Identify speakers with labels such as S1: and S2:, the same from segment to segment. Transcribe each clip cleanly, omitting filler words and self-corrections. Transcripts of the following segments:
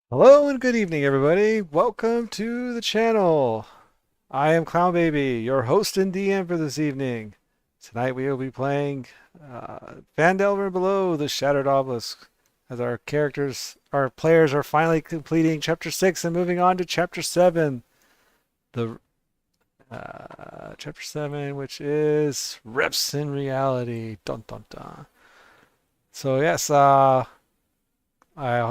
S1: Hello and good evening, everybody. Welcome to the channel. I am Clown Baby, your host and DM for this evening. Tonight we will be playing Phandalin Below the Shattered Obelisk, as our players are finally completing Chapter 6 and moving on to Chapter 7. The Chapter 7, which is Reps in Reality. Dun dun dun. So yes, I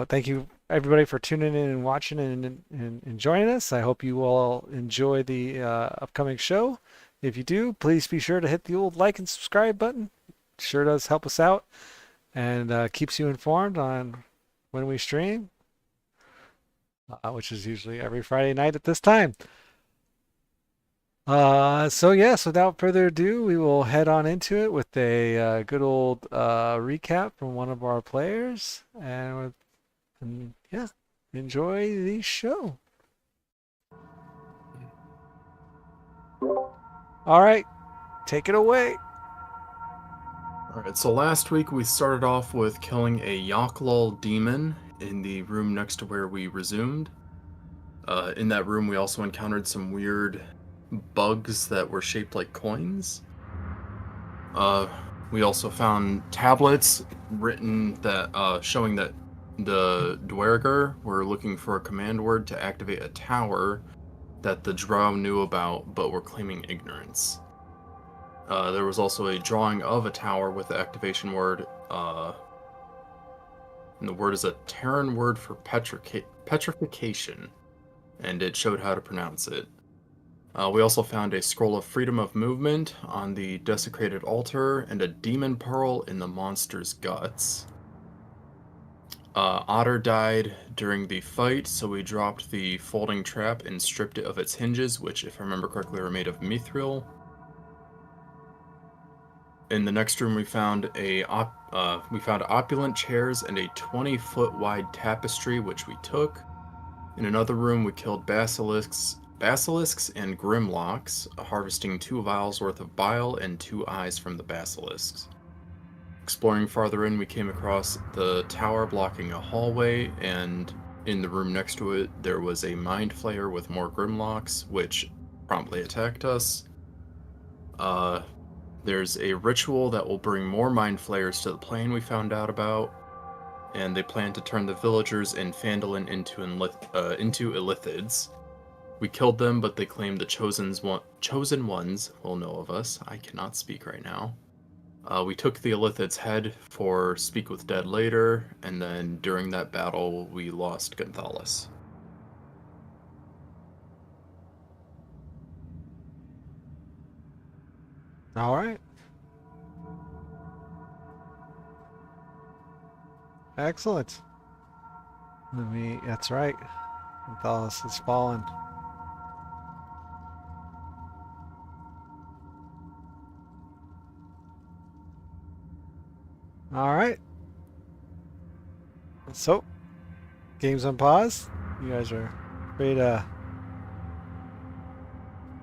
S1: thank you everybody for tuning in and watching and joining us. I hope you all enjoy the upcoming show. If you do, please be sure to hit the old like and subscribe button. It sure does help us out and keeps you informed on when we stream, which is usually every Friday night at this time. So yes, without further ado, we will head on into it with a good old recap from one of our players, and yeah, enjoy the show. All right, take it away.
S2: Alright, so last week we started off with killing a Yaklal demon in the room next to where we resumed. In that room, we also encountered some weird bugs that were shaped like coins. We also found tablets written that showing that the Dwerger were looking for a command word to activate a tower that the Drow knew about but were claiming ignorance. There was also a drawing of a tower with the activation word, and the word is a Terran word for petrification, and it showed how to pronounce it. We also found a scroll of freedom of movement on the desecrated altar and a demon pearl in the monster's guts. Otter died during the fight, so we dropped the folding trap and stripped it of its hinges, which, if I remember correctly, are made of mithril. In the next room, we found opulent chairs and a 20-foot wide tapestry, which we took. In another room, we killed basilisks and grimlocks, harvesting 2 vials worth of bile and 2 eyes from the basilisks. Exploring farther in, we came across the tower blocking a hallway, and in the room next to it, there was a mind flayer with more grimlocks, which promptly attacked us. There's a ritual that will bring more mind flayers to the plane we found out about, and they plan to turn the villagers in Phandalin into Illithids. We killed them, but they claim the chosen ones will know of us. I cannot speak right now. We took the Illithid's head for Speak with Dead later, and then during that battle, we lost Gonthalis.
S1: All right, excellent. That's right. Gonzalez has fallen. All right. So, game's on pause. You guys are free to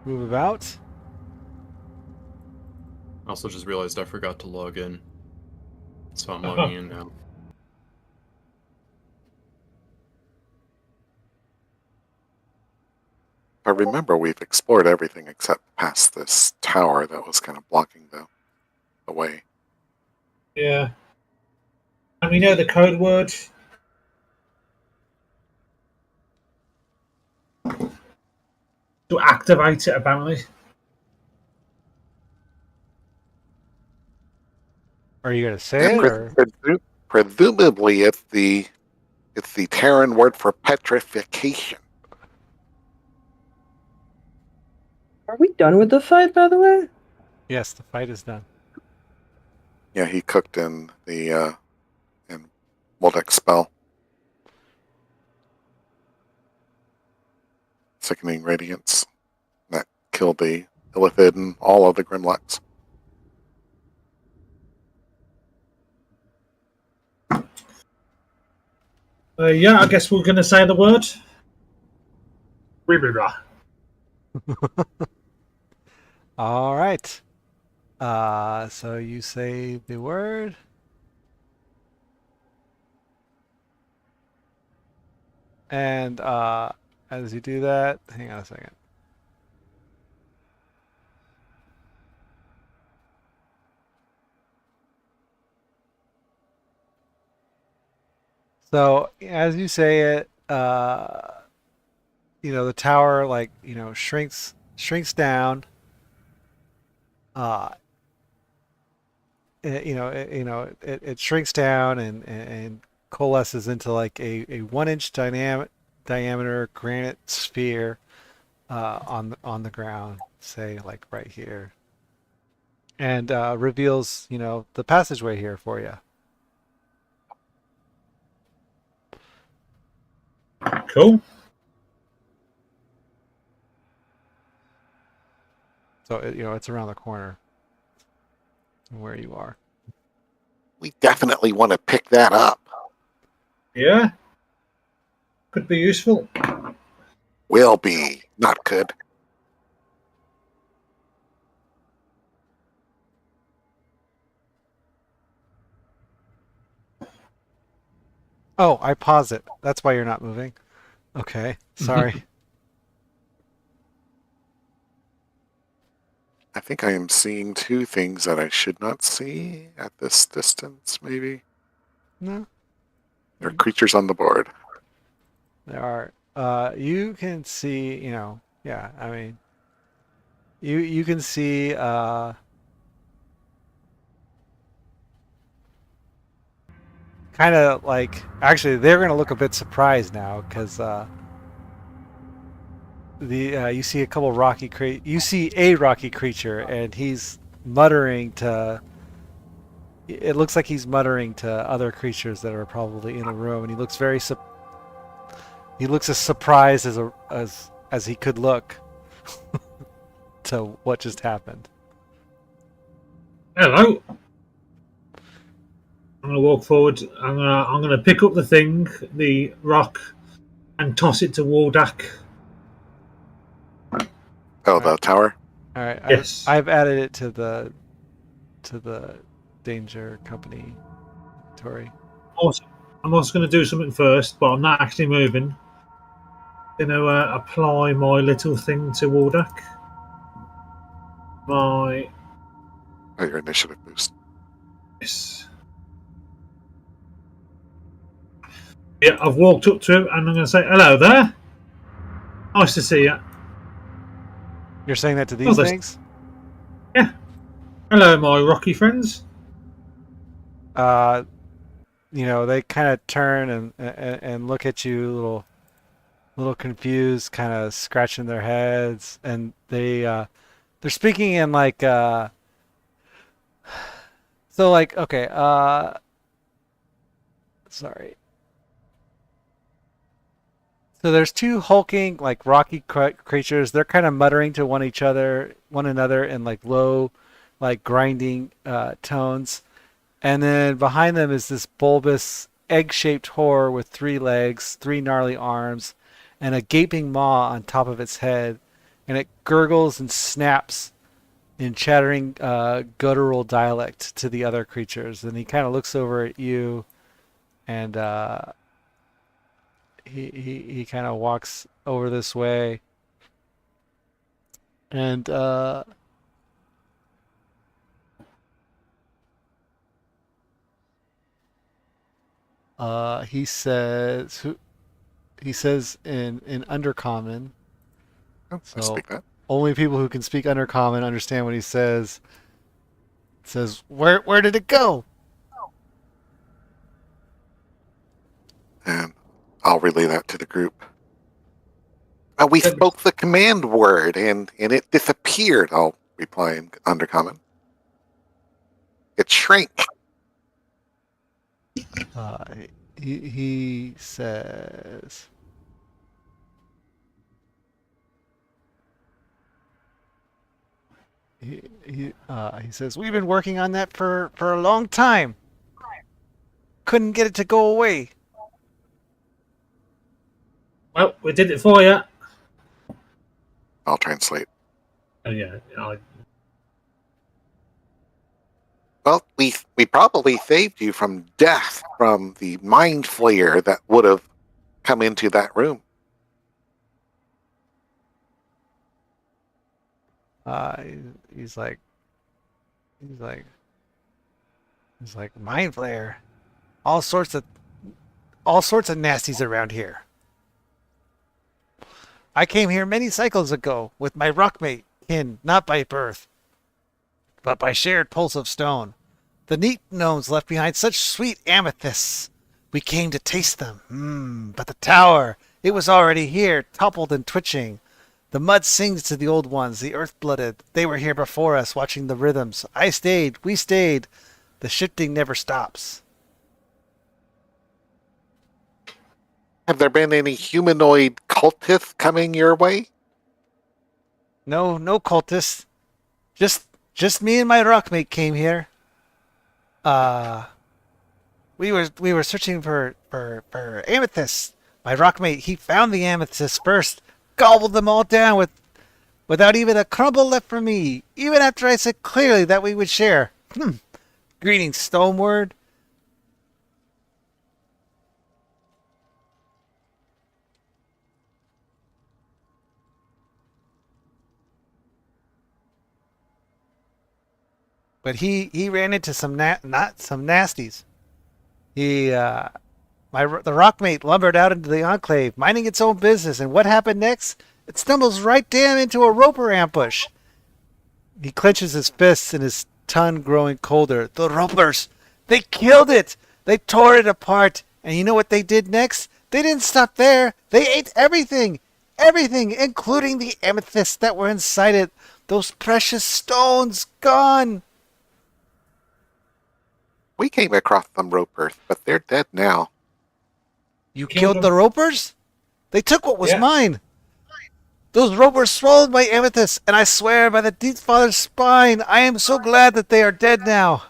S1: move about.
S2: I also just realized I forgot to log in, so I'm logging in now.
S3: I remember we've explored everything except past this tower that was kind of blocking the way.
S4: Yeah. And we know the code word. To activate it, apparently.
S1: Are you gonna say it or?
S3: Presumably it's the Terran word for petrification.
S5: Are we done with the fight, by the way?
S1: Yes, the fight is done.
S3: Yeah, he cooked in the in Moldek's spell. Sickening Radiance. That killed the Illithid and all of the Grimlocks.
S4: Yeah, I guess we're going to say the word.
S1: All right. So you say the word. And as you do that, hang on a second. So as you say it, the tower shrinks down. Uh, it shrinks down and coalesces into like a 1 inch diameter granite sphere on the ground, say like right here, and reveals the passageway here for you.
S4: Cool.
S1: So it's around the corner from where you are.
S3: We definitely want to pick that up.
S4: Yeah. Could be useful.
S3: Will be, not could.
S1: Oh, I paused it. That's why you're not moving. Okay, sorry.
S3: I think I am seeing two things that I should not see at this distance, maybe.
S1: No,
S3: There are creatures on the board.
S1: there are. You can see. Yeah. I mean, you can see. Kind of like actually, they're gonna look a bit surprised now because you see a couple you see a rocky creature and he's muttering to. It looks like he's muttering to other creatures that are probably in the room, and he looks he looks as surprised as he could look to what just happened.
S4: Hello. I'm gonna walk forward. I'm gonna pick up the thing, the rock, and toss it to Wardak.
S3: Oh, the tower?
S1: All right,
S4: Yes.
S1: I've added it to the danger company inventory.
S4: I'm also going to do something first, but I'm not actually moving. Going to apply my little thing to Wardak. My
S3: Oh, your initiative boost.
S4: yes. Yeah, I've walked up to him and I'm going to say, "Hello there. Nice to see you."
S1: You're saying that to these things?
S4: Yeah. Hello, my rocky friends.
S1: They kind of turn and look at you, little confused, kind of scratching their heads, and they're speaking in like so like okay, sorry. So there's two hulking like rocky creatures. They're kind of muttering to one another in like low, like grinding tones. And then behind them is this bulbous, egg-shaped horror with 3 legs, 3 gnarly arms, and a gaping maw on top of its head. And it gurgles and snaps in chattering guttural dialect to the other creatures. And he kind of looks over at you, and he kind of walks over this way, and he says in Undercommon.
S3: Oh, I
S1: So
S3: speak that.
S1: only people who can speak Undercommon understand what he says. It says, where did it go?
S3: And I'll relay that to the group. We spoke the command word and it disappeared. I'll reply in Undercommon. It shrank.
S1: Uh, he says, he says, we've been working on that for a long time. Couldn't get it to go away.
S4: Well, we did it for you.
S3: I'll translate.
S4: Oh yeah.
S3: Well, we probably saved you from death from the mind flayer that would have come into that room.
S1: He's like mind flayer. All sorts of nasties around here. I came here many cycles ago with my rockmate, kin, not by birth, but by shared pulse of stone. The neat gnomes left behind such sweet amethysts. We came to taste them. But the tower, it was already here, toppled and twitching. The mud sings to the old ones, the earth-blooded. They were here before us, watching the rhythms. I stayed, we stayed. The shifting never stops.
S3: Have there been any humanoid cultists coming your way?
S1: No cultists. Just me and my rockmate came here. We were searching for amethysts. My rockmate, he found the amethysts first, gobbled them all down without even a crumble left for me, even after I said clearly that we would share. Greetings, Stoneward. But he ran into some nasties. The rockmate lumbered out into the enclave, minding its own business, and what happened next? It stumbles right down into a roper ambush. He clenches his fists and his tongue growing colder. The ropers! They killed it! They tore it apart! And you know what they did next? They didn't stop there! They ate everything! Everything, including the amethysts that were inside it! Those precious stones, gone!
S3: We came across some ropers, but they're dead now.
S1: You
S4: Killed
S1: killed the
S4: them.
S1: ropers? They took what was
S4: Yeah.
S1: mine! Those ropers swallowed my amethyst, and I swear by the Deep Father's spine, I am so glad that they are dead now.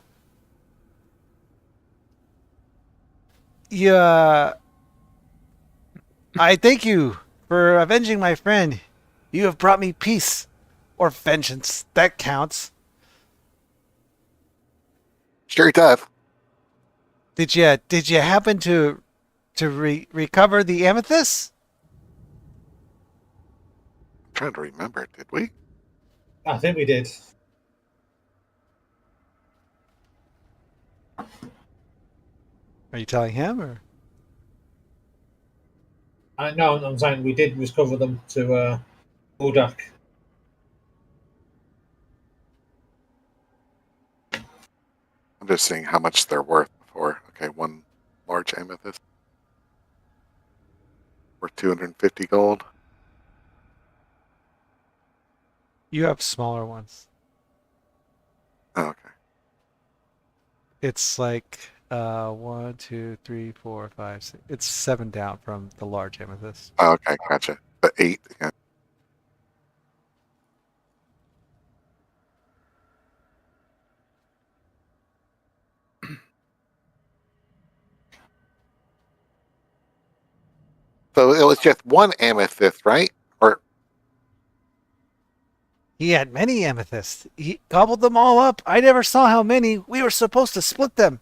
S1: I thank you for avenging my friend. You have brought me peace. Or vengeance. That counts.
S3: Sure does.
S1: Did you happen to recover the amethyst?
S3: I'm trying to remember, did we?
S4: I think we did.
S1: Are you telling him or?
S4: No, I'm saying we did recover them to Buldak.
S3: I'm just seeing how much they're worth before. Okay, one large amethyst. Worth 250 gold.
S1: You have smaller ones.
S3: Oh, okay.
S1: It's like 1, 2, 3, 4, 5, 6. It's 7 down from the large amethyst.
S3: Oh, okay, gotcha. The 8. Yeah. So it was just one amethyst, right? Or
S1: He had many amethysts. He gobbled them all up. I never saw how many. We were supposed to split them.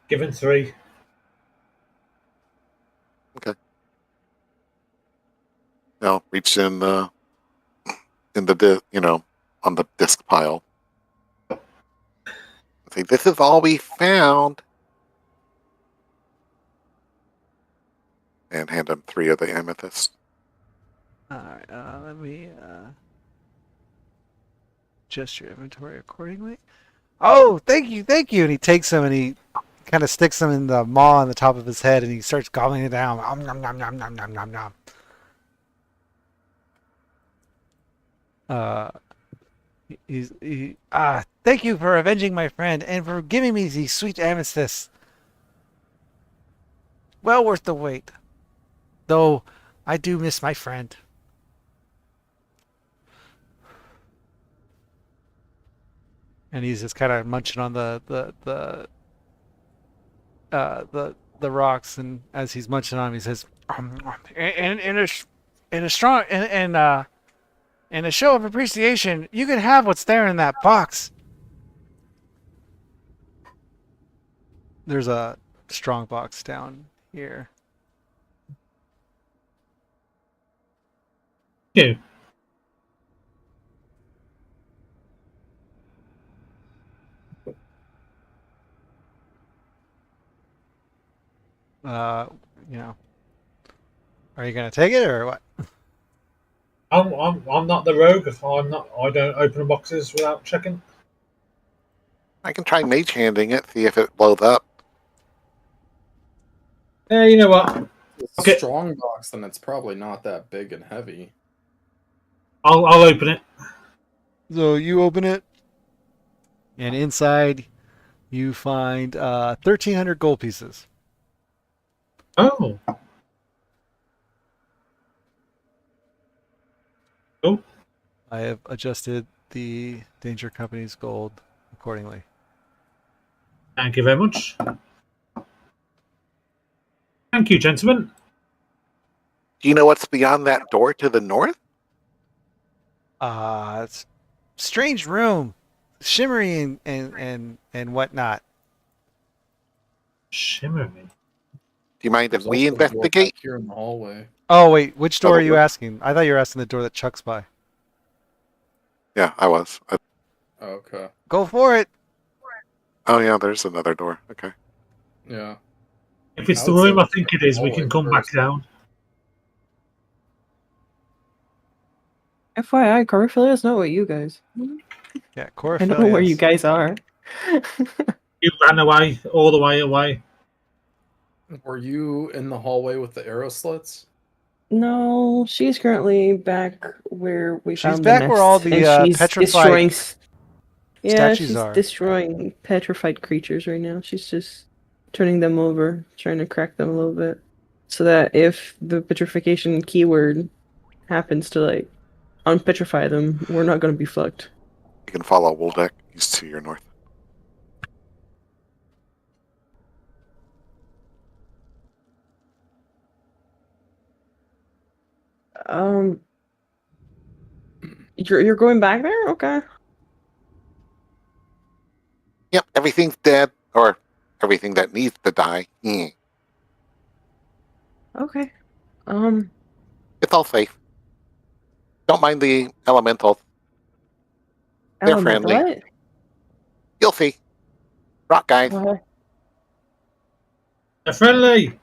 S4: Given 3.
S3: no, reach in the on the disc pile. Say, this is all we found. And hand him 3 of the amethysts.
S1: All right. Let me adjust your inventory accordingly. Oh, thank you. And he takes them and he kind of sticks them in the maw on the top of his head and he starts gobbling it down. Nom, nom, nom, nom, nom, nom, nom. Thank you for avenging my friend and for giving me these sweet amethysts. Well worth the wait. Though I do miss my friend. And he's just kind of munching on the rocks, and as he's munching on them, he says, in a strong in a show of appreciation, you can have what's there in that box. There's a strong box down here.
S4: You.
S1: Uh, you know, are you gonna take it or what?
S4: I'm not the rogue. I don't open boxes without checking.
S3: I can try mage handing it, see if it blows up.
S4: Yeah, you know what?
S2: It's a
S4: Okay.
S2: strong box, then it's probably not that big and heavy.
S4: I'll open it.
S1: So you open it, and inside you find 1,300 gold pieces.
S4: Oh. Oh.
S1: I have adjusted the Danger Company's gold accordingly.
S4: Thank you very much. Thank you, gentlemen.
S3: Do you know what's beyond that door to the north?
S1: It's strange room, shimmery and whatnot.
S4: Shimmery.
S3: Do you mind if
S2: There's
S3: we
S2: also a door back
S3: investigate?
S2: here in the hallway.
S1: Oh wait, which door are you
S3: Probably.
S1: asking? I thought you were asking the door that Chuck's by.
S3: Yeah, I was.
S2: Okay.
S1: Go for it.
S3: Oh yeah, there's another door. Okay.
S2: Yeah.
S4: If it's
S2: I
S4: the
S2: would say
S4: room I
S2: let's
S4: think
S2: check
S4: it is,
S2: the
S4: we can
S2: hallway
S4: come back
S2: first.
S4: down.
S5: FYI, Corphilia is not what you guys.
S1: Yeah,
S5: I know where you
S1: Corphilius.
S5: guys are.
S4: You ran away, all the way away.
S2: Were you in the hallway with the arrow slits?
S5: No, she's currently back where we
S1: She's
S5: found the
S1: back where all
S5: nest,
S1: the
S5: and she's
S1: petrified
S5: destroying. Yeah,
S1: statues
S5: she's
S1: are.
S5: destroying petrified creatures right now. She's just turning them over, trying to crack them a little bit, so that if the petrification keyword happens to like unpetrify them, we're not going to be fucked.
S3: You can follow Woldek. He's to your north.
S5: Um, you're going back there? Okay.
S3: Yep, everything's dead, or everything that needs to die.
S5: Okay.
S3: It's all safe. Don't mind the elementals. They're
S5: Element
S3: friendly.
S5: what?
S3: You'll see. Rock guys.
S5: What?
S4: They're friendly.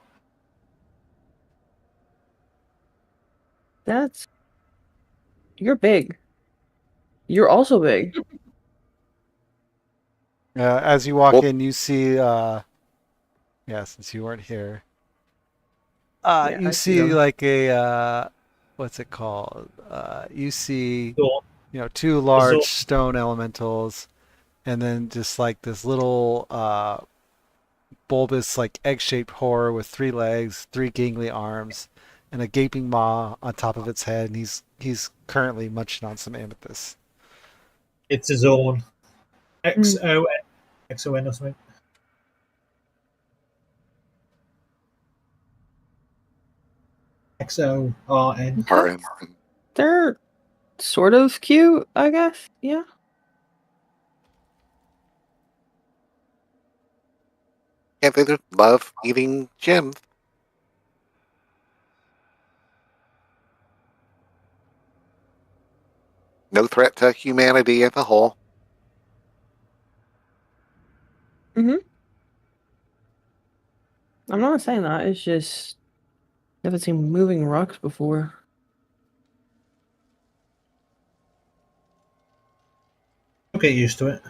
S5: That's. You're big. You're also big.
S1: As you walk
S3: Well-
S1: in, you see. Yeah, since you weren't here,
S5: Yeah,
S1: you
S5: I see
S1: see
S5: them.
S1: like a what's it called? You see,
S4: Door.
S1: two large stone elementals, and then just like this little bulbous, like egg-shaped horror with 3 legs, 3 gangly arms, and a gaping maw on top of its head. And he's currently munching on some amethyst.
S4: It's a zone. XON or something. XORN.
S3: RN.
S5: They're sort of cute, I guess. Yeah.
S3: Yeah, they just love eating gems. No threat to humanity as a whole.
S5: I'm not saying that. It's just never seen moving rocks before.
S4: I'll get used to it.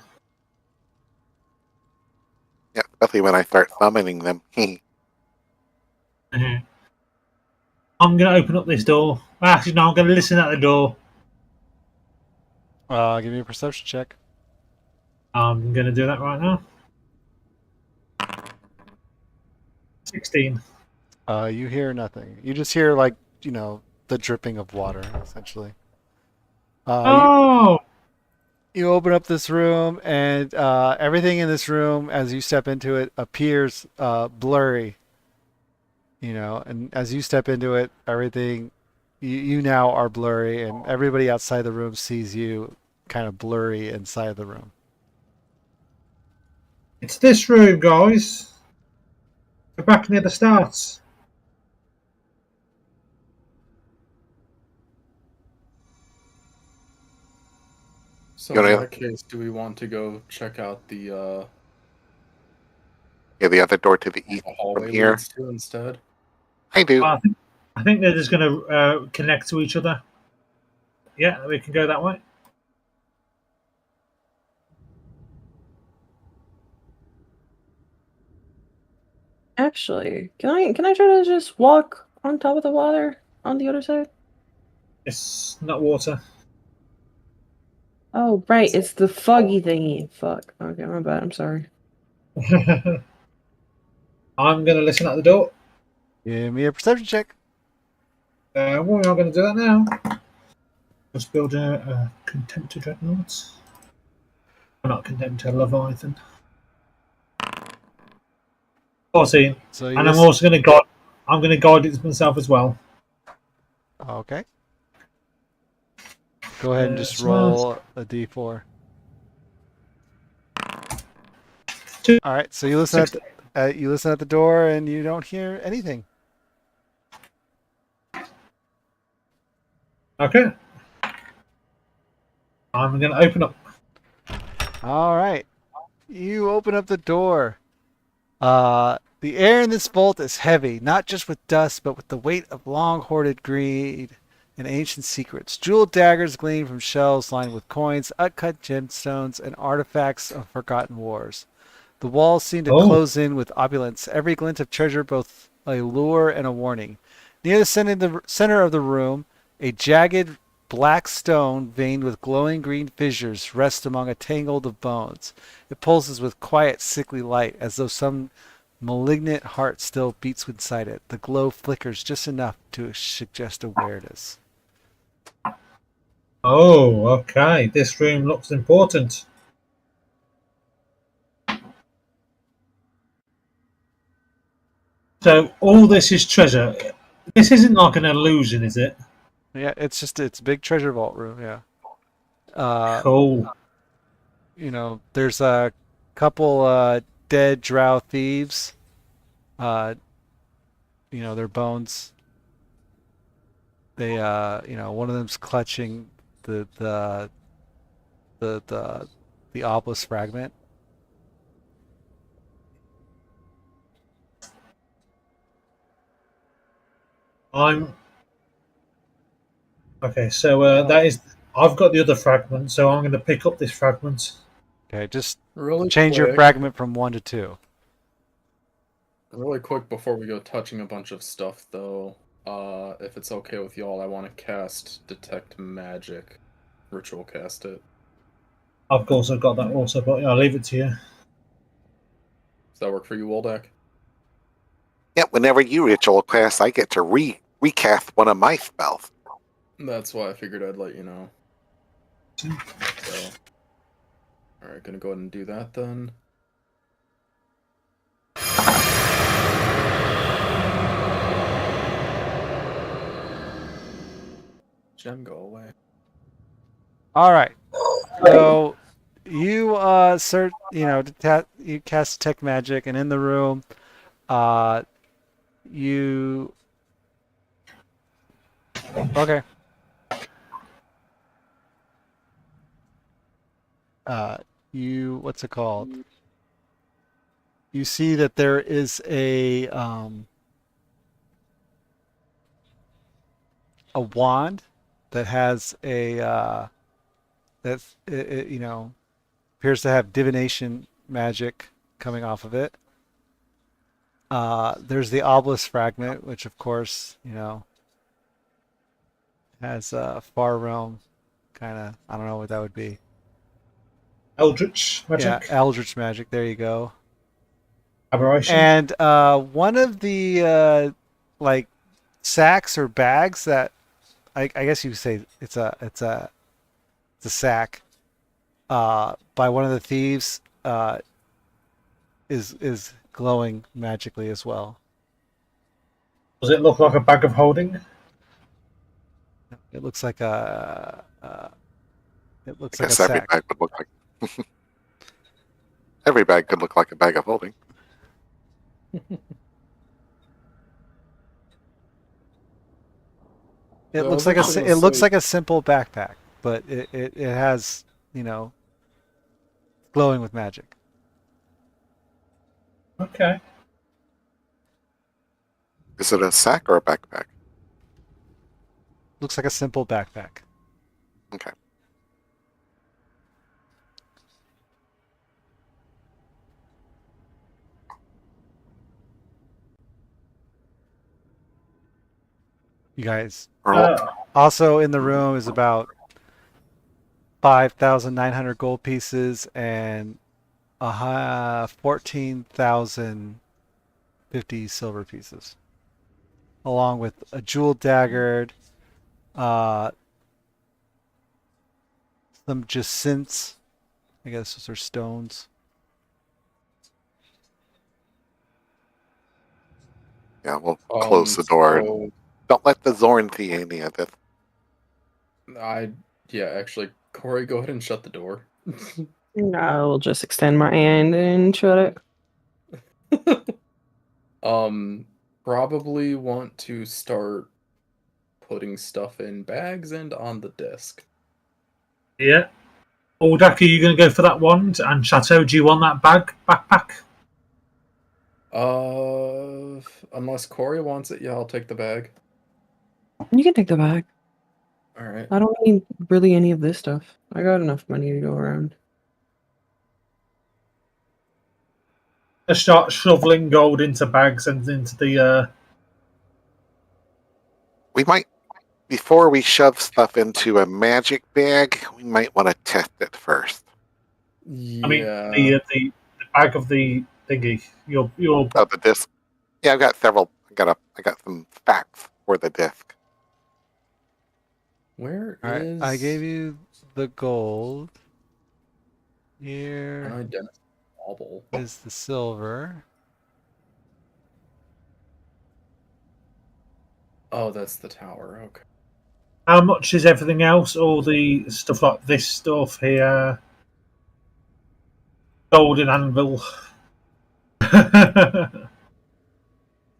S3: Yeah, especially when I start summoning them.
S4: Mhm. I'm going to open up this door. Actually, no, I'm going to listen at the door.
S1: Give me a perception check.
S4: I'm going to do that right now. 16.
S1: You hear nothing. You just hear like the dripping of water, essentially.
S4: Oh!
S1: You open up this room, and everything in this room, as you step into it, appears blurry. And as you step into it, everything you now are blurry, and everybody outside the room sees you kind of blurry inside the room.
S4: It's this room, guys. We're back near the start.
S2: So
S3: You
S2: in
S3: wanna-
S2: that case, do we want to go check out the
S3: the other door to the east
S2: hallway
S3: from here.
S2: leads to instead?
S3: I do.
S4: I think they're just going to connect to each other. Yeah, we can go that way.
S5: Actually, can I try to just walk on top of the water on the other side?
S4: It's not water.
S5: Oh, right, it's the foggy thingy. Fuck. Okay, my bad. I'm sorry.
S4: I'm going to listen at the door.
S1: Give me a perception check.
S4: We're not going to do that now. Let's build a contemptor dreadnought. Not contemptor, Leviathan. 14.
S1: So you
S4: And I'm
S1: listen.
S4: also going to guide. I'm going to guide it myself as well.
S1: Okay. Go ahead and just
S4: Smart.
S1: roll a d4.
S4: 2.
S1: All right. So you listen at the door and you don't hear anything.
S4: Okay. I'm going to open up.
S1: All right. You open up the door. The air in this vault is heavy, not just with dust, but with the weight of long-hoarded greed and ancient secrets. Jeweled daggers gleam from shelves lined with coins, uncut gemstones, and artifacts of forgotten wars. The walls seem to close in with opulence, every glint of treasure both a lure and a warning. Near the center of the room, a jagged black stone veined with glowing green fissures rests among a tangle of bones. It pulses with quiet, sickly light, as though some malignant heart still beats inside it. The glow flickers just enough to suggest awareness.
S4: Oh, okay. This room looks important. So all this is treasure. This isn't like an illusion, is it?
S1: Yeah, it's a big treasure vault room. Yeah.
S4: Cool.
S1: There's a couple dead drow thieves. Their bones. They one of them's clutching the obelisk fragment.
S4: I'm okay. So that is. I've got the other fragment, so I'm going to pick up this fragment.
S1: Okay, just
S2: Really
S1: change your
S2: quick.
S1: fragment from 1 to 2.
S2: Really quick before we go touching a bunch of stuff, though, if it's okay with y'all, I want to cast Detect Magic. Ritual cast it.
S4: Of course, I've got that also, but I'll leave it to you.
S2: Does that work for you, Woldak?
S3: Yeah, whenever you ritual cast, I get to recast one of my spells.
S2: That's why I figured I'd let you know. So, alright, gonna go ahead and do that then. Gem, go away.
S1: All right. So you you cast detect magic, and in the room, you okay. What's it called? You see that there is a wand that has that appears to have divination magic coming off of it. There's the obelisk fragment, which of course has a far realm kind of. I don't know what that would be.
S4: Eldritch magic.
S1: Yeah, eldritch magic. There you go.
S4: Aberration.
S1: And one of the like sacks or bags that I guess you could say it's a sack by one of the thieves is glowing magically as well.
S4: Does it look like a bag of holding?
S1: It looks like a
S3: I guess every
S1: sack.
S3: bag would look like. Every bag could look like a bag of holding.
S1: It
S2: So I
S1: looks
S2: was
S1: like
S2: actually
S1: it
S2: gonna
S1: looks
S2: say-
S1: like a simple backpack, but it has, glowing with magic.
S4: Okay.
S3: Is it a sack or a backpack?
S1: Looks like a simple backpack.
S3: Okay.
S1: You guys.
S4: Uh,
S1: Also in the room is about 5,900 gold pieces and 14,050 silver pieces, along with a jeweled dagger, uh, some jacinths. I guess those are stones.
S3: Yeah, we'll close the door.
S2: So
S3: Don't let the Zorn see any of it.
S2: actually, Corey, go ahead and shut the door.
S5: I'll just extend my hand and shut it.
S2: Probably want to start putting stuff in bags and on the desk.
S4: yeah. Aldak, are you going to go for that wand? And Chateau, do you want that backpack?
S2: Unless Corey wants it, yeah, I'll take the bag.
S5: You can take the bag.
S2: All right.
S5: I don't need really any of this stuff. I got enough money to go around.
S4: Let's start shoveling gold into bags and into the.
S3: We might, before we shove stuff into a magic bag, we might want to test it first.
S2: Yeah.
S4: I mean, the bag of the thingy. Your
S3: Oh, the disc. Yeah, I've got several. I got some facts for the disc.
S2: Where
S1: All right,
S2: is?
S1: I gave you the gold. Here
S2: Unidentified bauble.
S1: is the silver.
S2: Oh, that's the tower. Okay.
S4: How much is everything else? All the stuff like this stuff here. Golden anvil.
S3: That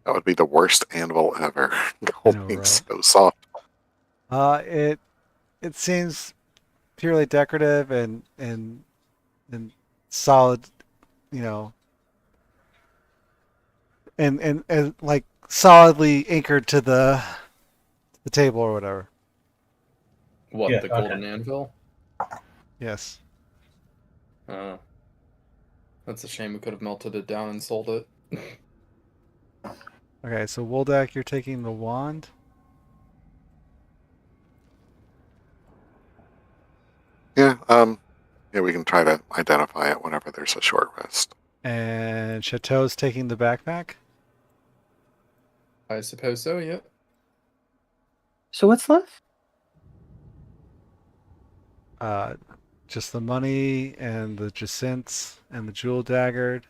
S3: would be the worst anvil ever.
S1: I
S3: Gold
S1: know,
S3: being
S1: right?
S3: so soft.
S1: It seems purely decorative and solid, you know, and like solidly anchored to the table or whatever.
S2: What,
S4: Yeah,
S2: the
S4: okay.
S2: golden anvil?
S1: Yes.
S2: Oh. That's a shame. We could have melted it down and sold it.
S1: Okay, so Woldak, you're taking the wand.
S3: Yeah, yeah, we can try to identify it whenever there's a short rest.
S1: And Chateau's taking the backpack.
S2: I suppose so, yep.
S5: So what's left?
S1: Just the money and the jacinths and the jewel dagger.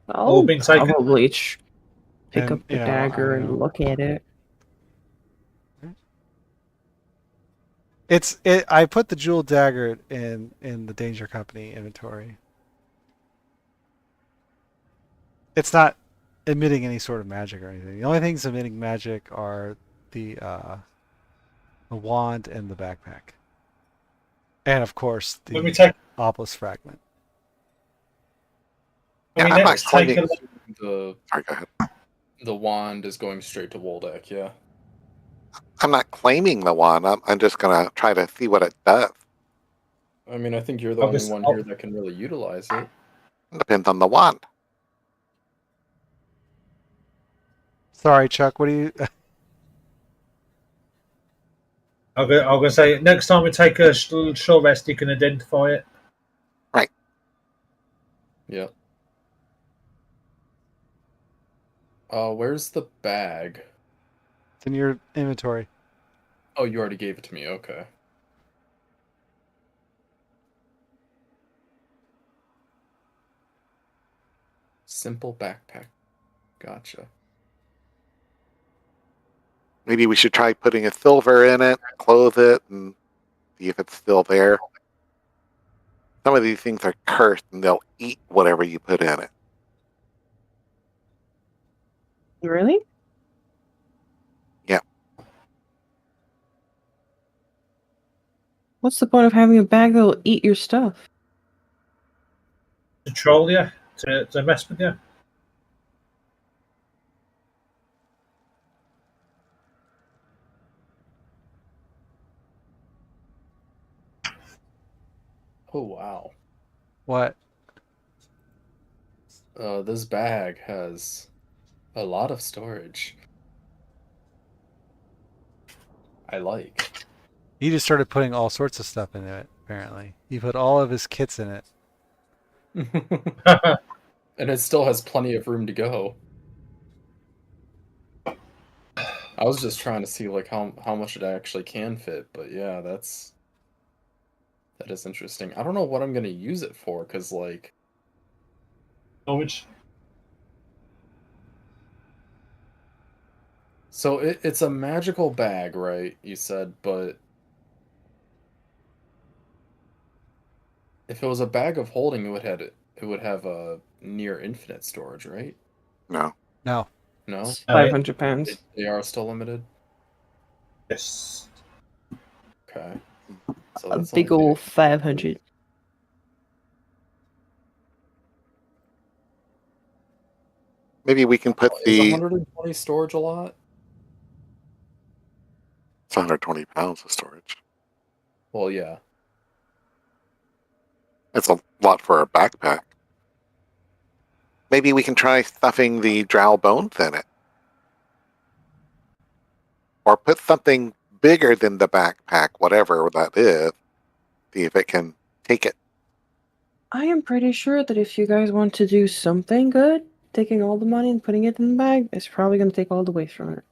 S5: I'll
S4: being taken.
S5: probably pick
S1: And,
S5: up the
S1: you know,
S5: dagger
S1: I know.
S5: and look at it.
S1: I put the jewel dagger in the Danger Company inventory. It's not emitting any sort of magic or anything. The only things emitting magic are the wand and the backpack. And of course
S4: When we
S1: the
S4: take,
S1: Obelisk fragment.
S3: Yeah,
S4: when
S3: I'm
S4: we
S3: not
S4: next take a
S3: claiming.
S2: The
S3: Sorry, go ahead.
S2: the wand is going straight to Woldak, yeah.
S3: I'm not claiming the wand. I'm just gonna try to see what it does.
S2: I mean, I think you're the
S4: I'll
S2: only
S4: just-
S2: one
S4: I'll-
S2: here that can really utilize it.
S3: It depends on the wand.
S1: Sorry, Chuck. What do you?
S4: I'm going to say next time we take a short rest, you can identify it.
S2: Yeah. Where's the bag?
S1: It's in your inventory.
S2: Oh, you already gave it to me, okay. Simple backpack. Gotcha.
S3: Maybe we should try putting a silver in it, close it, and see if it's still there. Some of these things are cursed, and they'll eat whatever you put in it.
S5: Really? What's the point of having a bag that'll eat your stuff?
S4: To troll you, to mess with you.
S2: Oh wow.
S1: What?
S2: This bag has a lot of storage. I like.
S1: He just started putting all sorts of stuff in it, apparently. He put all of his kits in it.
S2: And it still has plenty of room to go. I was just trying to see like how much it actually can fit, but yeah, that is interesting. I don't know what I'm gonna use it for, because like
S4: Norwich.
S2: so it's a magical bag, right? You said, but if it was a bag of holding, it would have a near infinite storage, right?
S3: No.
S1: No.
S2: No,
S5: It's 500 pounds.
S2: they are still limited.
S4: Yes.
S2: Okay, so
S5: A
S2: that's
S5: big
S2: only
S5: ol' 500.
S3: Maybe we can put
S2: is
S3: the
S2: 120 storage a lot?
S3: it's 120 pounds of storage.
S2: Well, yeah.
S3: That's a lot for a backpack. Maybe we can try stuffing the drow bones in it. Or put something bigger than the backpack, whatever that is. See if it can take it.
S5: I am pretty sure that if you guys want to do something good, taking all the money and putting it in the bag is probably going to take all the waste from it.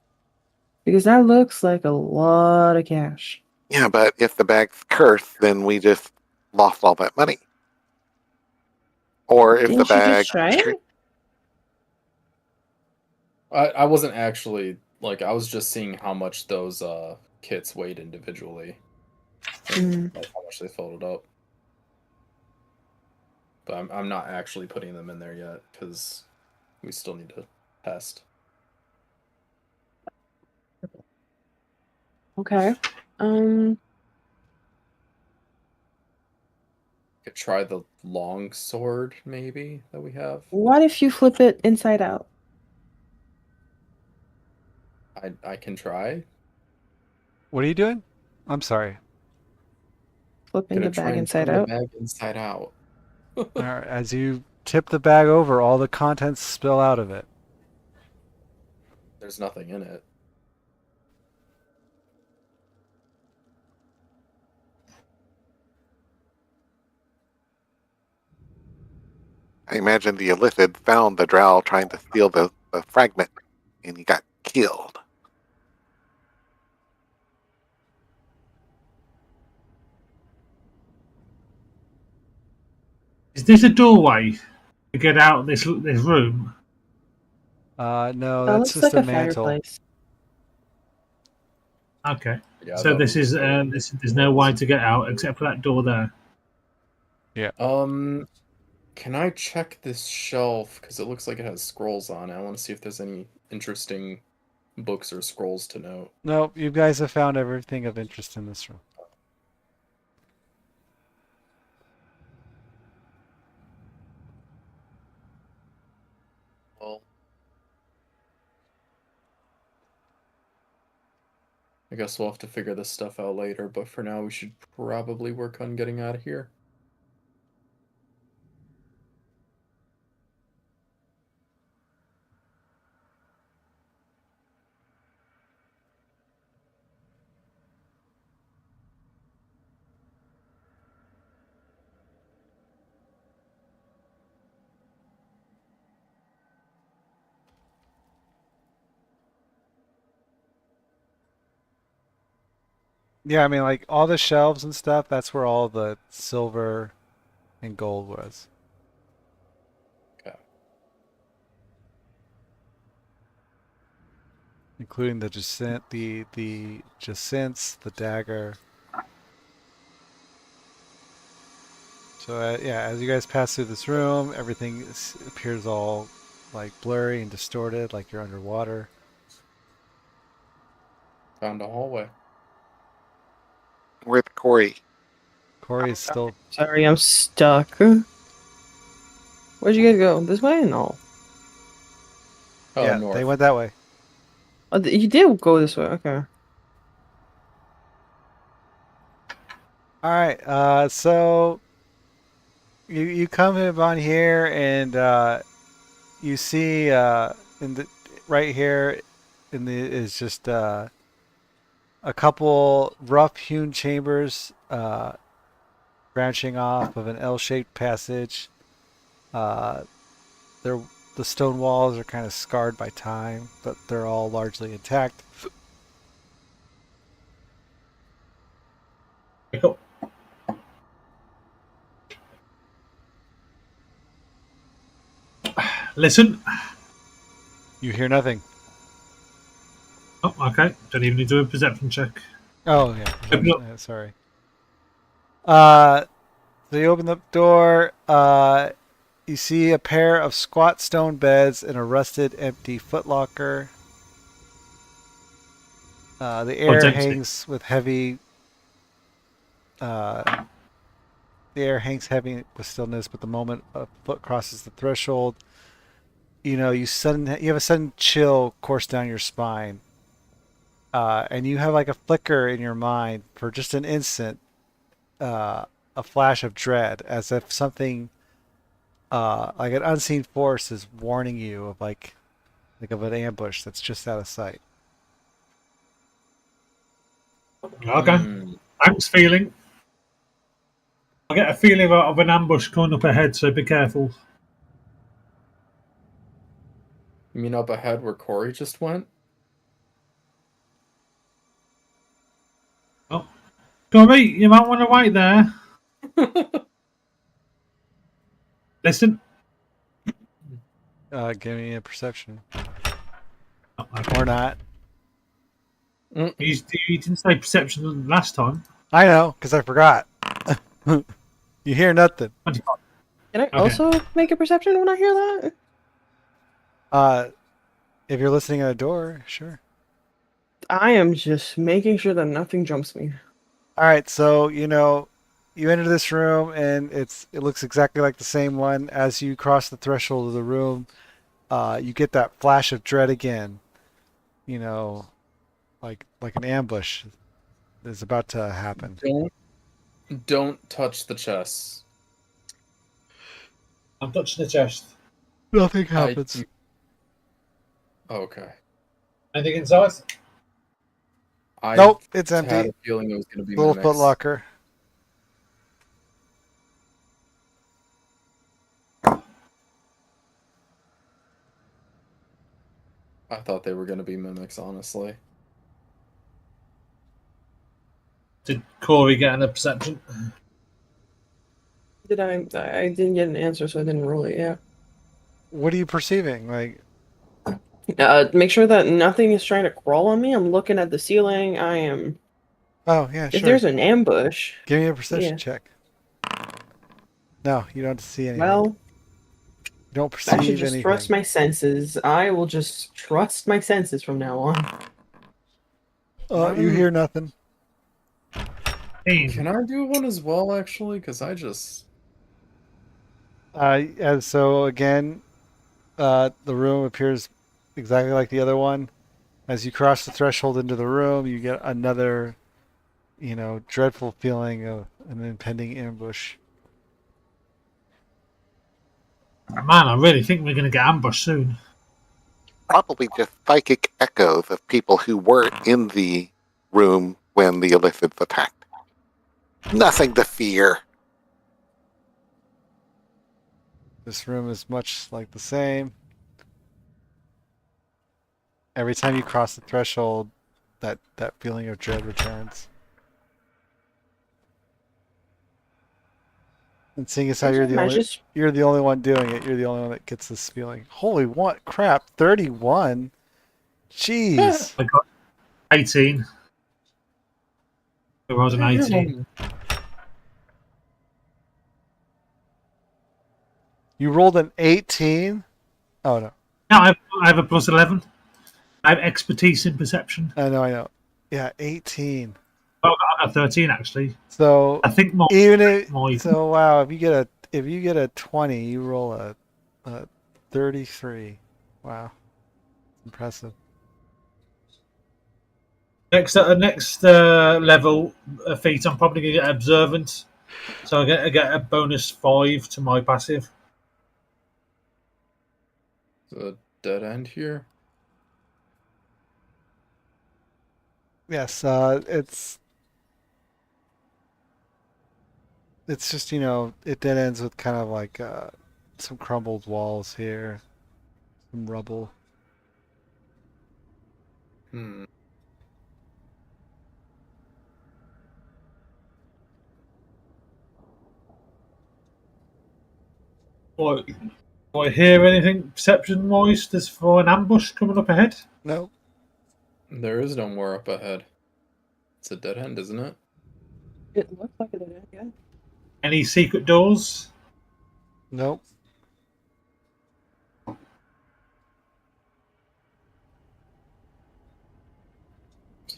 S5: Because that looks like a lot of cash.
S3: Yeah, but if the bag's cursed, then we just lost all that money. Or if the
S5: Didn't you
S3: bag
S5: just try it?
S2: I wasn't actually like, I was just seeing how much those kits weighed individually, and like how much they filled it up. But I'm not actually putting them in there yet because we still need to test.
S5: Okay.
S2: Could try the long sword maybe that we have.
S5: What if you flip it inside out?
S2: I can try.
S1: What are you doing? I'm sorry.
S5: Flipping
S2: Gonna
S5: the
S2: try
S5: bag
S2: and
S5: inside
S2: turn the
S5: out?
S2: bag inside out.
S1: All right, as you tip the bag over, all the contents spill out of it.
S2: There's nothing in it.
S3: I imagine the Illithid found the drow trying to steal the fragment, and he got killed.
S4: Is this a doorway to get out of this room?
S1: No,
S5: That
S1: that's
S5: looks
S1: just
S5: like
S1: a
S5: a
S1: mantle.
S5: fireplace.
S4: Okay.
S2: Yeah,
S4: So
S2: that
S4: this is
S2: looks
S4: there's no way to get out except for that door there.
S1: Yeah.
S2: Can I check this shelf? Because it looks like it has scrolls on it. I want to see if there's any interesting books or scrolls to note.
S1: No, you guys have found everything of interest in this room.
S2: Well, I guess we'll have to figure this stuff out later, but for now we should probably work on getting out of here.
S1: Yeah, I mean, like all the shelves and stuff, that's where all the silver and gold was.
S2: Okay.
S1: Including the jacinths, the dagger. So yeah, as you guys pass through this room, everything appears all like blurry and distorted, like you're underwater.
S2: Found a hallway.
S3: Where's Corey?
S1: Corey's still.
S5: Sorry, I'm stuck. Where'd you guys go? This way? No.
S1: Yeah,
S2: North.
S1: they went that way.
S5: Oh, you did go this way. Okay.
S1: All right. So you come upon here and you see in the right here in the is just a couple rough-hewn chambers branching off of an L-shaped passage. Uh, they're the stone walls are kind of scarred by time, but they're all largely intact.
S4: Pick up. Listen.
S1: You hear nothing.
S4: Oh, okay. Don't even need to do a perception check.
S1: Oh yeah,
S4: Open up.
S1: sorry. So you open the door. You see a pair of squat stone beds and a rusted, empty footlocker. The
S4: it's
S1: air
S4: empty.
S1: hangs with heavy. The air hangs heavy with stillness, but the moment a foot crosses the threshold, you have a sudden chill course down your spine, and you have like a flicker in your mind for just an instant, a flash of dread, as if something, like an unseen force, is warning you of of an ambush that's just out of sight.
S4: Okay. Thanks, feeling. I get a feeling of an ambush coming up ahead, so be careful.
S2: You mean up ahead where Corey just went?
S4: Oh, Corey, you might want to wait there. Listen.
S1: Give me a perception,
S4: Oh, okay.
S1: or not.
S4: You didn't say perception last time.
S1: I know, because I forgot. You hear nothing.
S4: 25.
S5: Can I also make a perception when I hear that?
S1: If you're listening at a door, sure.
S5: I am just making sure that nothing jumps me.
S1: All right, so you enter this room and it looks exactly like the same one. As you cross the threshold of the room, you get that flash of dread again. Like an ambush is about to happen.
S2: Don't touch the chests.
S4: I'm touching the chest.
S1: Nothing happens.
S2: Okay.
S4: Anything inside?
S1: Nope, it's
S2: had
S1: empty.
S2: a feeling it was going to be
S1: Little
S2: mimics.
S1: footlocker.
S2: I thought they were going to be mimics, honestly.
S4: Did Corey get a perception?
S5: Did I didn't get an answer, so I didn't roll it. Yeah.
S1: What are you perceiving?
S5: Make sure that nothing is trying to crawl on me. I'm looking at the ceiling. I am.
S1: Oh yeah,
S5: If
S1: sure.
S5: there's an ambush.
S1: Give me a perception
S5: Yeah.
S1: check. No, you don't see anything.
S5: Well,
S1: you don't
S5: I should
S1: perceive
S5: just
S1: anything.
S5: trust my senses. I will just trust my senses from now on.
S1: You hear nothing.
S2: Can I do one as well, actually? Because I just...
S1: And so again, the room appears exactly like the other one. As you cross the threshold into the room, you get another, dreadful feeling of an impending ambush.
S4: Man, I really think we're going to get ambushed soon.
S3: Probably just psychic echoes of people who were in the room when the Illithids attacked. Nothing to fear.
S1: This room is much like the same. Every time you cross the threshold, that feeling of dread returns. And seeing as how you're the only one doing it, you're the only one that gets this feeling. Holy what crap! 31. Jeez.
S4: I got 18. There was an 18.
S1: You rolled an 18? Oh no.
S4: No, I have a plus 11. I have expertise in perception.
S1: I know. Yeah, 18.
S4: I got 13 actually.
S1: So
S4: I think my
S1: even if
S4: my
S1: so, wow, if you get a 20, you roll a 33. Wow, impressive.
S4: next level feat, I'm probably gonna get observant, so I get a bonus 5 to my passive.
S2: The dead end here.
S1: Yes, it's just it then ends with kind of like some crumbled walls here, some rubble.
S2: Hmm.
S4: What? Do I hear anything perception wise? There's for an ambush coming up ahead.
S1: Nope,
S2: There is no more up ahead. It's a dead end, isn't it?
S5: It looks like it, yeah.
S4: Any secret doors?
S1: nope.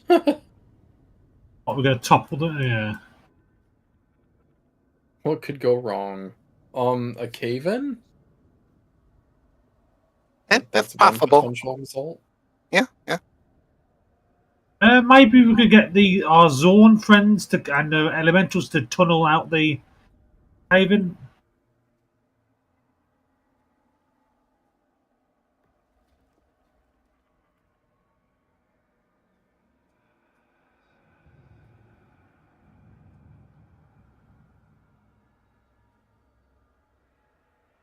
S4: What, we're going to topple them? Yeah.
S2: What could go wrong? A cave in?
S3: That's
S2: one
S3: possible.
S2: potential result.
S3: Yeah, yeah.
S4: Maybe we could get our Zorn friends and elementals to tunnel out the haven.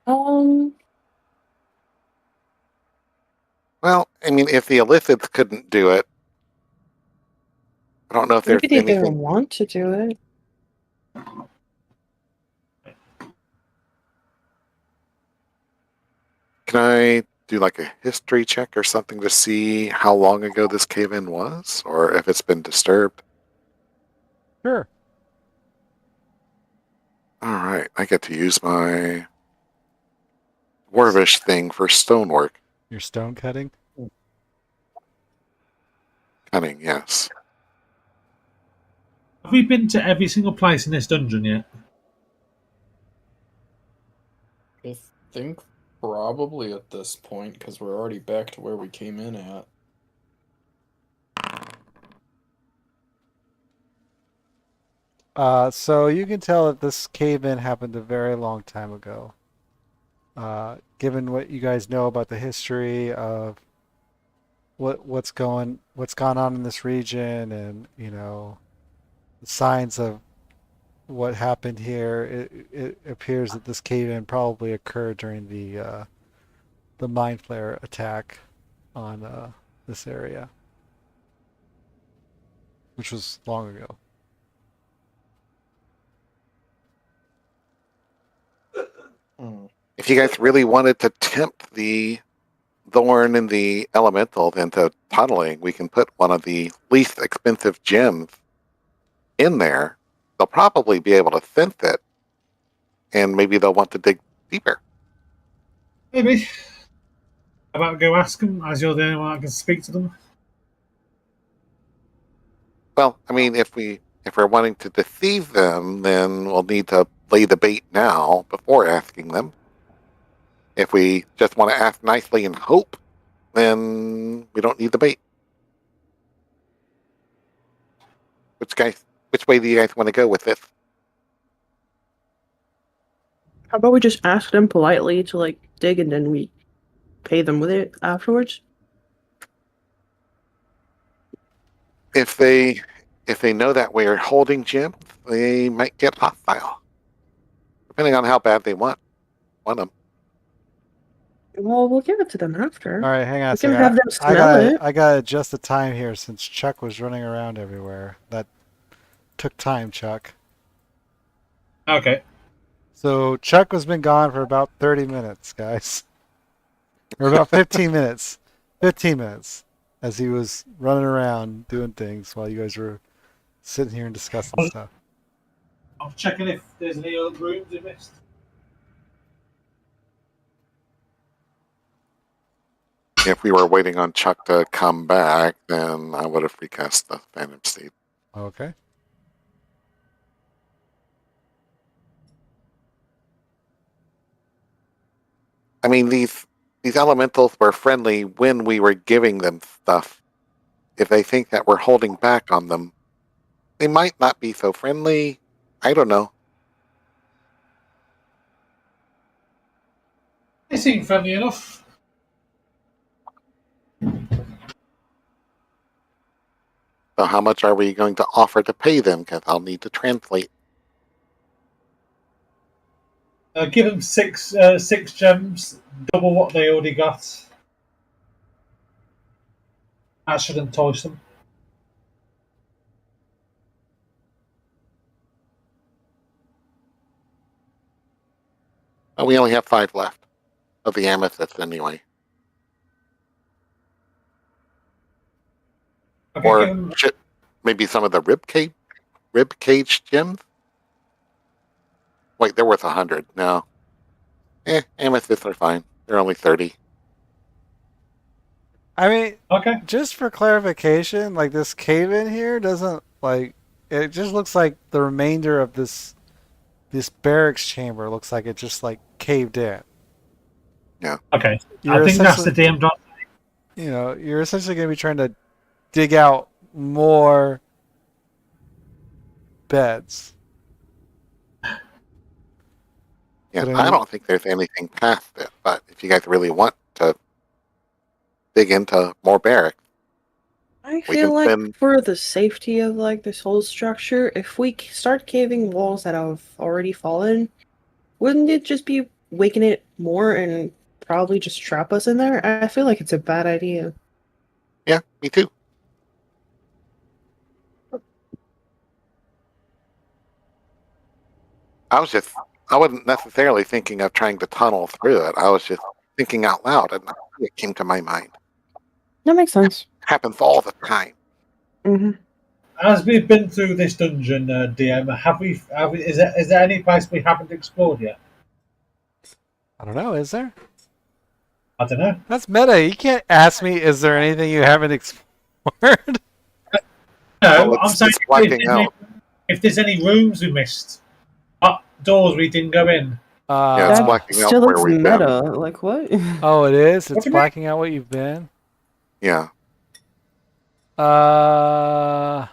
S5: Um,
S3: Well, I mean, if the Illithids couldn't do it, I don't know if there's
S5: maybe they didn't
S3: anything.
S5: want to do it.
S3: Can I do like a history check or something to see how long ago this cave-in was, or if it's been disturbed?
S1: Sure.
S3: All right, I get to use my dwarvish thing for stonework.
S1: Your stone cutting.
S3: Cunning, yes.
S4: Have we been to every single place in this dungeon yet?
S2: I think probably at this point, because we're already back to where we came in at.
S1: So you can tell that this cave-in happened a very long time ago. Given what you guys know about the history of what's gone on in this region, and the signs of what happened here, it appears that this cave-in probably occurred during the mind flayer attack on this area, which was long ago.
S3: If you guys really wanted to tempt the Thorn and the Elemental into tunneling, we can put one of the least expensive gems in there. They'll probably be able to sense it, and maybe they'll want to dig deeper.
S4: Maybe. How about go ask them, as you're the only one that can speak to them?
S3: Well, I mean, if we're wanting to deceive them, then we'll need to lay the bait now before asking them. If we just want to ask nicely and hope, then we don't need the bait. Which way do you guys want to go with this?
S5: How about we just ask them politely to like dig and then we pay them with it afterwards?
S3: If they know that we're holding gems, they might get hostile, depending on how bad they want them.
S5: Well, we'll give it to them after.
S1: All right, hang on a
S5: We can
S1: second.
S5: have them
S1: I
S5: smell it.
S1: gotta adjust the time here since Chuck was running around everywhere. That took time, Chuck.
S4: Okay.
S1: So Chuck has been gone for about 30 minutes, guys. Or about 15 minutes. 15 minutes. As he was running around doing things while you guys were sitting here and discussing stuff.
S4: I'm checking if there's any other rooms we missed.
S3: If we were waiting on Chuck to come back, then I would have recast the Phantom Seed.
S1: Okay.
S3: I mean, these elementals were friendly when we were giving them stuff. If they think that we're holding back on them, they might not be so friendly. I don't know.
S4: They seem friendly enough.
S3: So how much are we going to offer to pay them? Because I'll need to translate.
S4: Give them six gems, double what they already got. That should entice them.
S3: We only have 5 left of the amethyst anyway.
S4: Okay,
S3: Or
S4: give them,
S3: maybe some of the rib cage gems. Wait, they're worth 100. No. Amethysts are fine. They're only 30.
S1: I mean,
S4: okay.
S1: just for clarification, like this cave in here doesn't like it just looks like the remainder of this barracks chamber looks like it just like caved in.
S4: Okay.
S1: You're
S4: I think that's the
S1: essentially,
S4: DM drop.
S1: you're essentially going to be trying to dig out more beds.
S3: Yeah,
S1: But
S3: I don't think there's anything past it, but if you guys really want to dig into more barracks,
S5: I
S3: we
S5: feel
S3: can
S5: like
S3: spend.
S5: for the safety of like this whole structure, if we start caving walls that have already fallen, wouldn't it just be waking it more and probably just trap us in there? I feel like it's a bad idea.
S3: Yeah, me too. I wasn't necessarily thinking of trying to tunnel through it. I was just thinking out loud, and it came to my mind.
S5: That makes sense.
S3: Happens all the time.
S5: Hmm.
S4: As we've been through this dungeon, DM, is there any place we haven't explored yet?
S1: I don't know, is there?
S4: I don't know.
S1: That's meta. You can't ask me, is there anything you haven't explored?
S4: No,
S3: Well,
S4: I'm saying
S3: it's blacking out.
S4: if there's any rooms we missed, doors we didn't go in.
S3: Yeah, it's
S5: That
S3: blacking out
S5: still
S3: where
S5: looks
S3: we've been.
S5: meta. Like what?
S1: Oh, it is?
S4: What
S1: It's
S4: do you mean?
S1: blacking out what you've been?
S3: Yeah.
S1: Uh,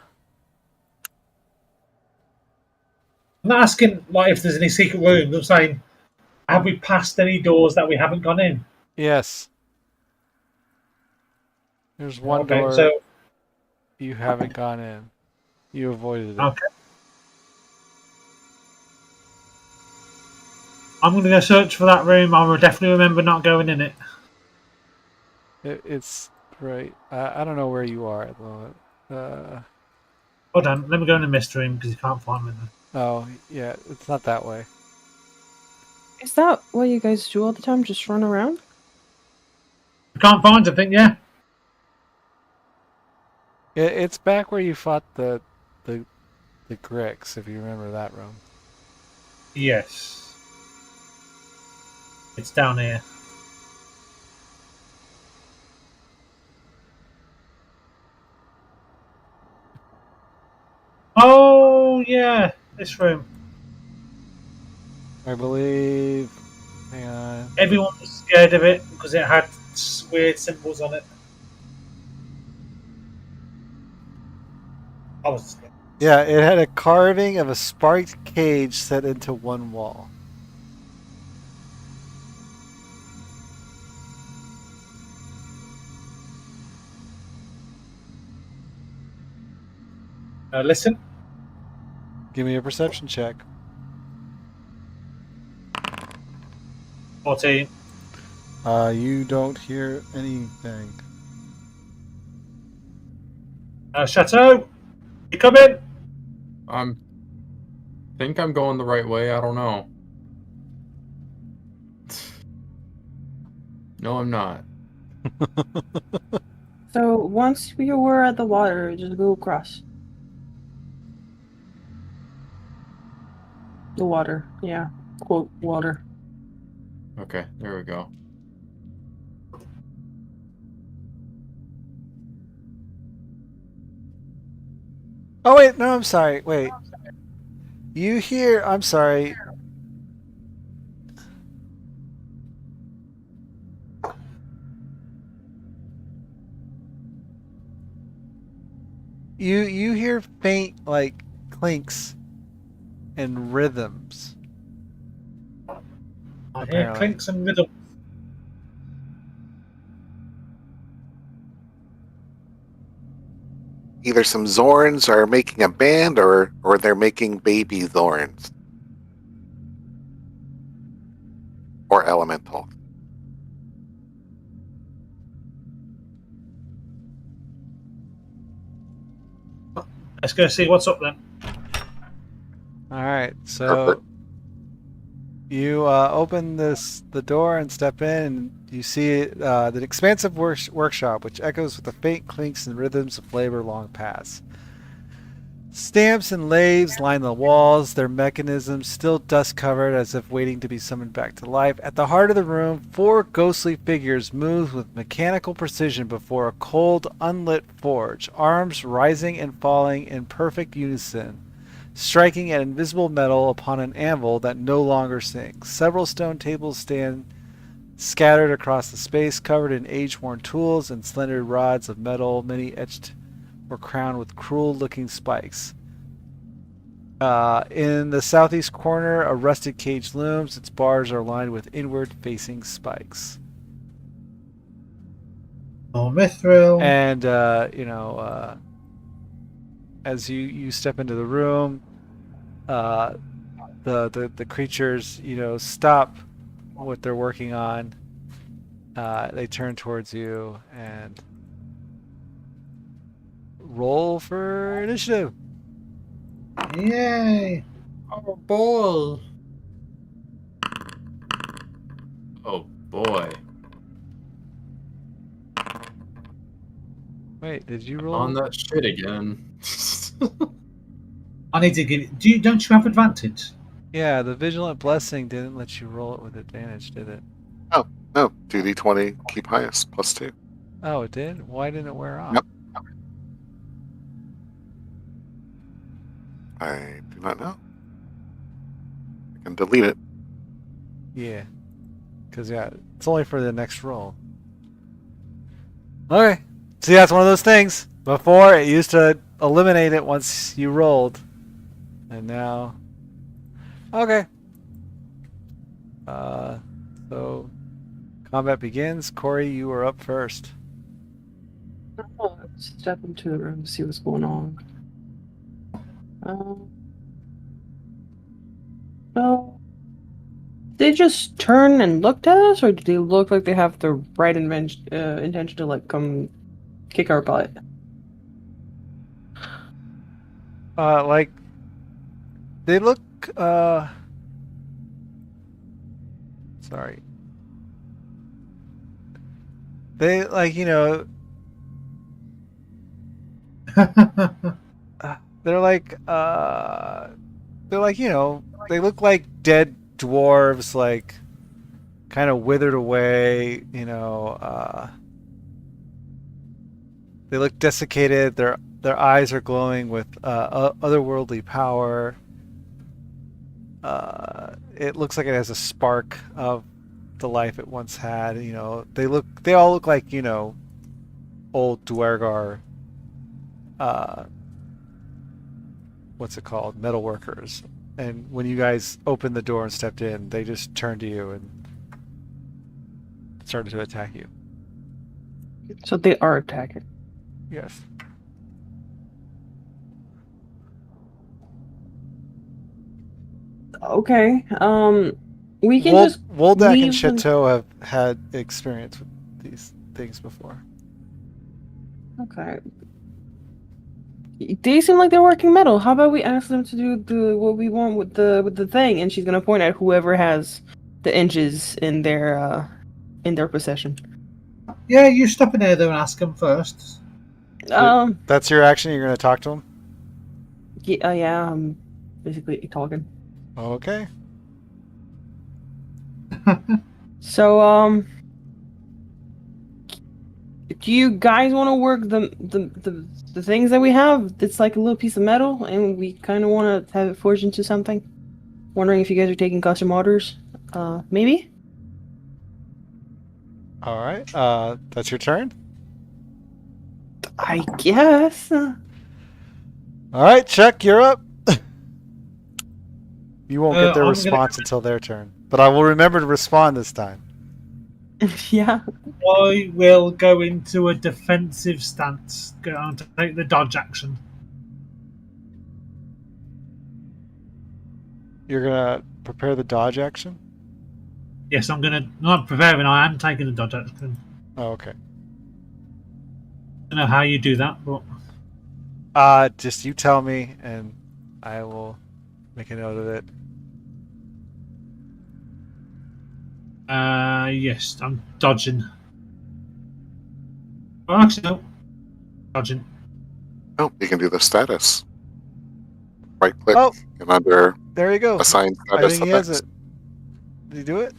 S4: I'm not asking like if there's any secret rooms. I'm saying, have we passed any doors that we haven't gone in?
S1: yes. There's one
S4: Okay,
S1: door
S4: so
S1: you haven't gone in. You avoided it.
S4: okay, I'm going to go search for that room. I will definitely remember not going in it.
S1: It's right. I don't know where you are at the moment.
S4: Hold on, let me go in the mist room because you can't find me there.
S1: Oh, yeah, it's not that way.
S5: Is that what you guys do all the time? Just run around?
S4: You can't find anything, yeah?
S1: It's back where you fought the Gricks, if you remember that room.
S4: Yes. It's down here. Oh, yeah, this room.
S1: I believe. Hang on.
S4: Everyone was scared of it because it had weird symbols on it. I was scared.
S1: Yeah, it had a carving of a sparked cage set into one wall.
S4: Listen.
S1: Give me a perception check.
S4: 14.
S1: You don't hear anything.
S4: Chateau, you come in.
S2: Think I'm going the right way. I don't know. No, I'm not.
S5: So once we were at the water, just go across. The water, yeah. Quote, water.
S2: Okay, there we go.
S1: Oh, wait, no, I'm sorry. Wait. I'm sorry. You hear faint like clinks and rhythms.
S4: I hear
S1: Apparently.
S4: clinks and rhythm.
S3: Either some Zorns are making a band or they're making baby Zorns. Or elemental.
S4: Let's go see what's up then.
S1: All right, so you open the door and step in, and you see the expansive workshop, which echoes with the faint clinks and rhythms of labor long past. Stamps and lathes line the walls, their mechanisms still dust covered as if waiting to be summoned back to life. At the heart of the room, four ghostly figures move with mechanical precision before a cold, unlit forge, arms rising and falling in perfect unison, striking at invisible metal upon an anvil that no longer sinks. Several stone tables stand scattered across the space, covered in age-worn tools and slender rods of metal, many etched or crowned with cruel-looking spikes. In the southeast corner, a rusted cage looms. Its bars are lined with inward-facing spikes.
S4: Oh, Mithril.
S1: And as you step into the room, the creatures stop what they're working on. They turn towards you and roll for initiative.
S4: Yay!
S2: Oh boy. Oh boy.
S1: Wait, did you roll?
S2: On that shit again.
S4: I need to give you. Don't you have advantage?
S1: Yeah, the vigilant blessing didn't let you roll it with advantage, did it?
S3: No, 2d20, keep highest, +2.
S1: Oh, it did? Why didn't it wear off?
S3: Yep. I do not know. I can delete it.
S1: Yeah. Because, it's only for the next roll. Okay. See, that's one of those things. Before, it used to eliminate it once you rolled. And now... Okay. So... Combat begins. Corey, you are up first.
S5: Step into the room, see what's going on. So, they just turn and looked at us, or do they look like they have the right intention to come kick our butt?
S1: They look, sorry. They, they're they look like dead dwarves, kind of withered away, they look desiccated. Their eyes are glowing with otherworldly power. It looks like it has a spark of the life it once had. They all look like old Duergar. What's it called? Metal workers. And when you guys opened the door and stepped in, they just turned to you and started to attack you.
S5: So they are attacking.
S1: Yes.
S5: Okay. We can just
S1: Woldak and
S5: leave them-
S1: Chateau have had experience with these things before.
S5: Okay. They seem like they're working metal. How about we ask them to do what we want with the thing, and she's gonna point at whoever has the inches in their possession.
S4: Yeah, you stop in there though and ask them first.
S1: That's your action. You're going to talk to them.
S5: Yeah. I'm basically talking.
S1: Okay.
S5: So, do you guys want to work the things that we have? It's like a little piece of metal, and we kind of want to have it forged into something. Wondering if you guys are taking custom orders. Maybe.
S1: All right. That's your turn.
S5: I guess.
S1: All right, Chuck, you're up. You won't get their
S4: I'm
S1: response until their turn, but I will remember to respond this time.
S5: Yeah.
S4: I will go into a defensive stance. Go on to take the dodge action.
S1: You're gonna prepare the dodge action.
S4: Yes, I'm gonna not preparing. I am taking the dodge action.
S1: Oh, okay.
S4: I don't know how you do that, but
S1: Just you tell me, and I will make a note of it.
S4: yes, I'm dodging. Oh, actually, no, dodging.
S3: Oh, you can do the status. Right click
S1: Oh,
S3: and under
S1: there you go.
S3: assign
S1: I
S3: status
S1: think he has
S3: effects.
S1: it. Did he do it?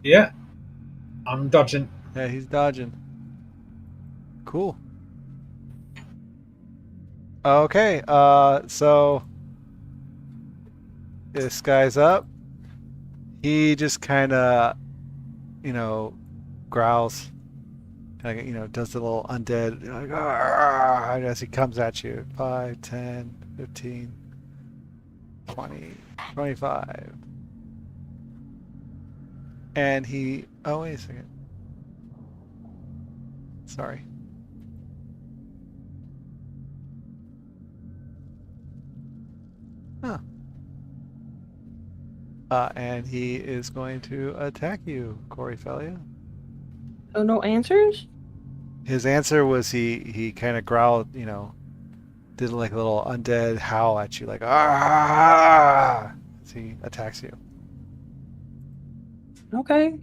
S4: Yeah, I'm dodging.
S1: Yeah, he's dodging. Cool. Okay, so this guy's up. He just kind of, growls. Kind of, does the little undead, like, "Argh," as he comes at you. 5, 10, 15, 20, 25. And he, oh, wait a second. Sorry. Huh. And he is going to attack you, Corey Felia.
S5: So no answers?
S1: His answer was he kind of growled, did like a little undead howl at you, like ah, as he attacks you.
S5: Okay.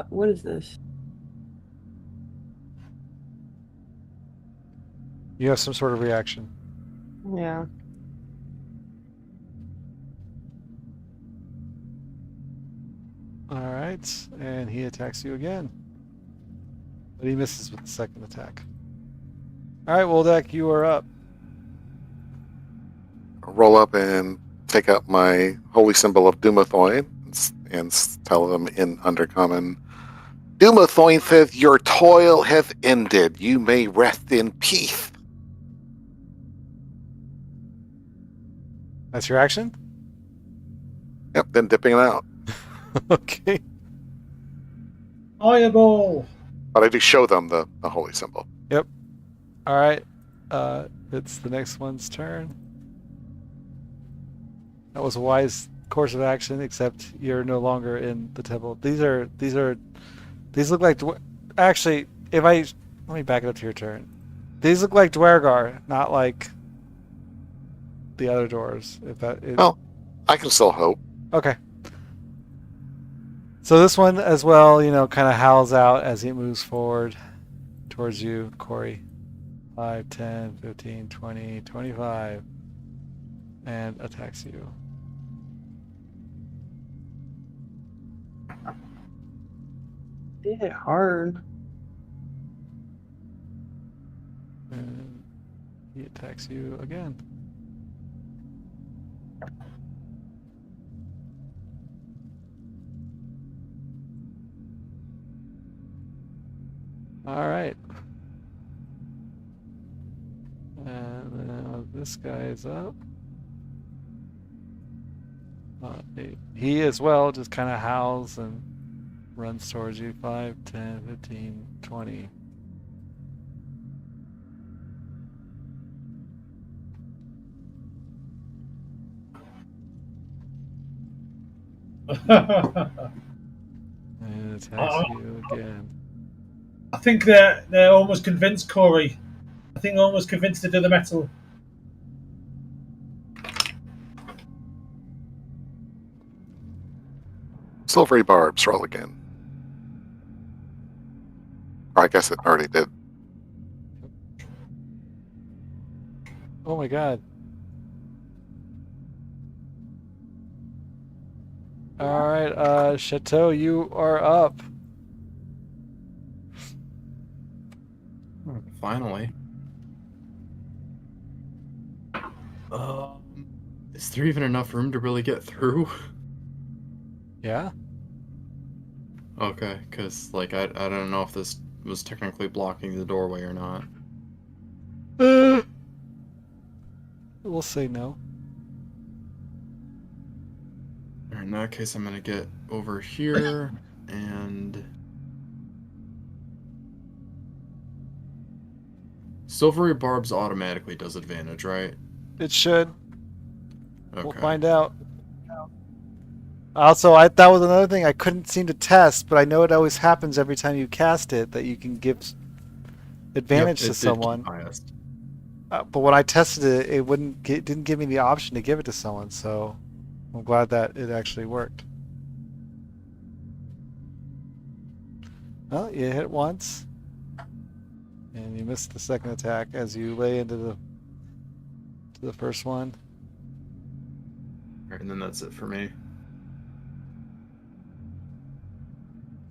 S5: What is this?
S1: You have some sort of reaction.
S5: Yeah.
S1: All right, and he attacks you again, but he misses with the second attack. All right, Woldek, you are up.
S3: Roll up and take out my holy symbol of Dumathoin and tell them in Undercommon, Dumathoin says your toil has ended. You may rest in peace.
S1: That's your action.
S3: Yep, then dipping it out.
S1: Okay.
S4: Fireball.
S3: But I do show them the holy symbol.
S1: Yep. All right. It's the next one's turn. That was a wise course of action, except you're no longer in the temple. These look like actually. Let me back it up to your turn. These look like Dwergar, not like the other doors.
S3: Well, I can still hope.
S1: Okay. So this one as well, kind of howls out as it moves forward towards you, Corey. 5, 10, 15, 20, 25, and attacks you.
S5: They hit hard.
S1: And he attacks you again. All right. And now this guy is up. He as well just kind of howls and runs towards you. 5, 10, 15, 20. And attacks you again.
S4: I think they're almost convinced, Corey. I think they're almost convinced to do the metal.
S3: Silvery barbs, roll again. Or I guess it already did.
S1: Oh my god. Alright, Chateau, you are up.
S2: Finally. Is there even enough room to really get through?
S1: Yeah?
S2: Okay, because like I don't know if this was technically blocking the doorway or not.
S1: We'll say no.
S2: In that case, I'm gonna get over here and silvery barbs automatically does advantage, right?
S1: It should. We'll
S2: Okay.
S1: find out. Also, that was another thing I couldn't seem to test, but I know it always happens every time you cast it that you can give
S2: Yep,
S1: advantage to
S2: it did keep
S1: someone.
S2: highest.
S1: But when I tested it, it didn't give me the option to give it to someone. So I'm glad that it actually worked. Well, you hit once, and you missed the second attack as you lay into the first one.
S2: Alright, and then that's it for me.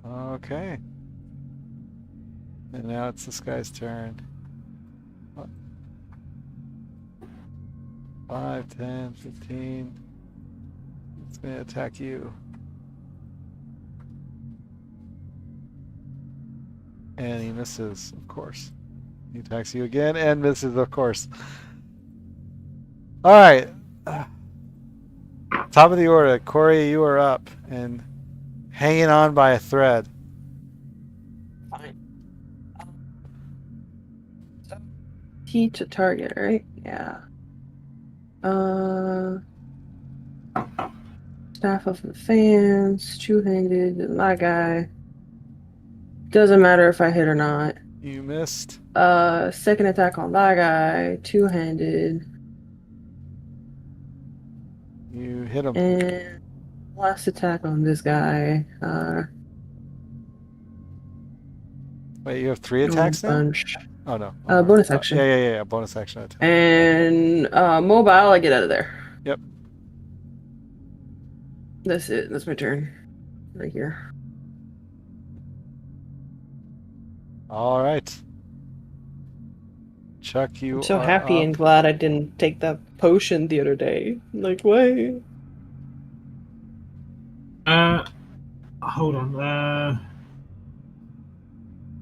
S1: Okay. And now it's this guy's turn. 5, 10, 15. It's going to attack you. And he misses, of course. He attacks you again and misses, of course. All right. Top of the order. Corey, you are up and hanging on by a thread.
S5: Fine. T to target, right? Yeah. Staff of the fans, two-handed, my guy. Doesn't matter if I hit or not.
S1: You missed.
S5: Second attack on that guy, two-handed,
S1: You hit him.
S5: and last attack on this guy.
S1: Wait, you have 3 attacks now?
S5: Bunch.
S1: Oh, no.
S5: Bonus action.
S1: Yeah. Bonus action attack.
S5: And mobile, I get out of there.
S1: Yep.
S5: That's it. That's my turn. Right here.
S1: All right. Chuck, you
S5: I'm so
S1: are
S5: happy
S1: up.
S5: and glad I didn't take that potion the other day. Like, why?
S4: Hold on.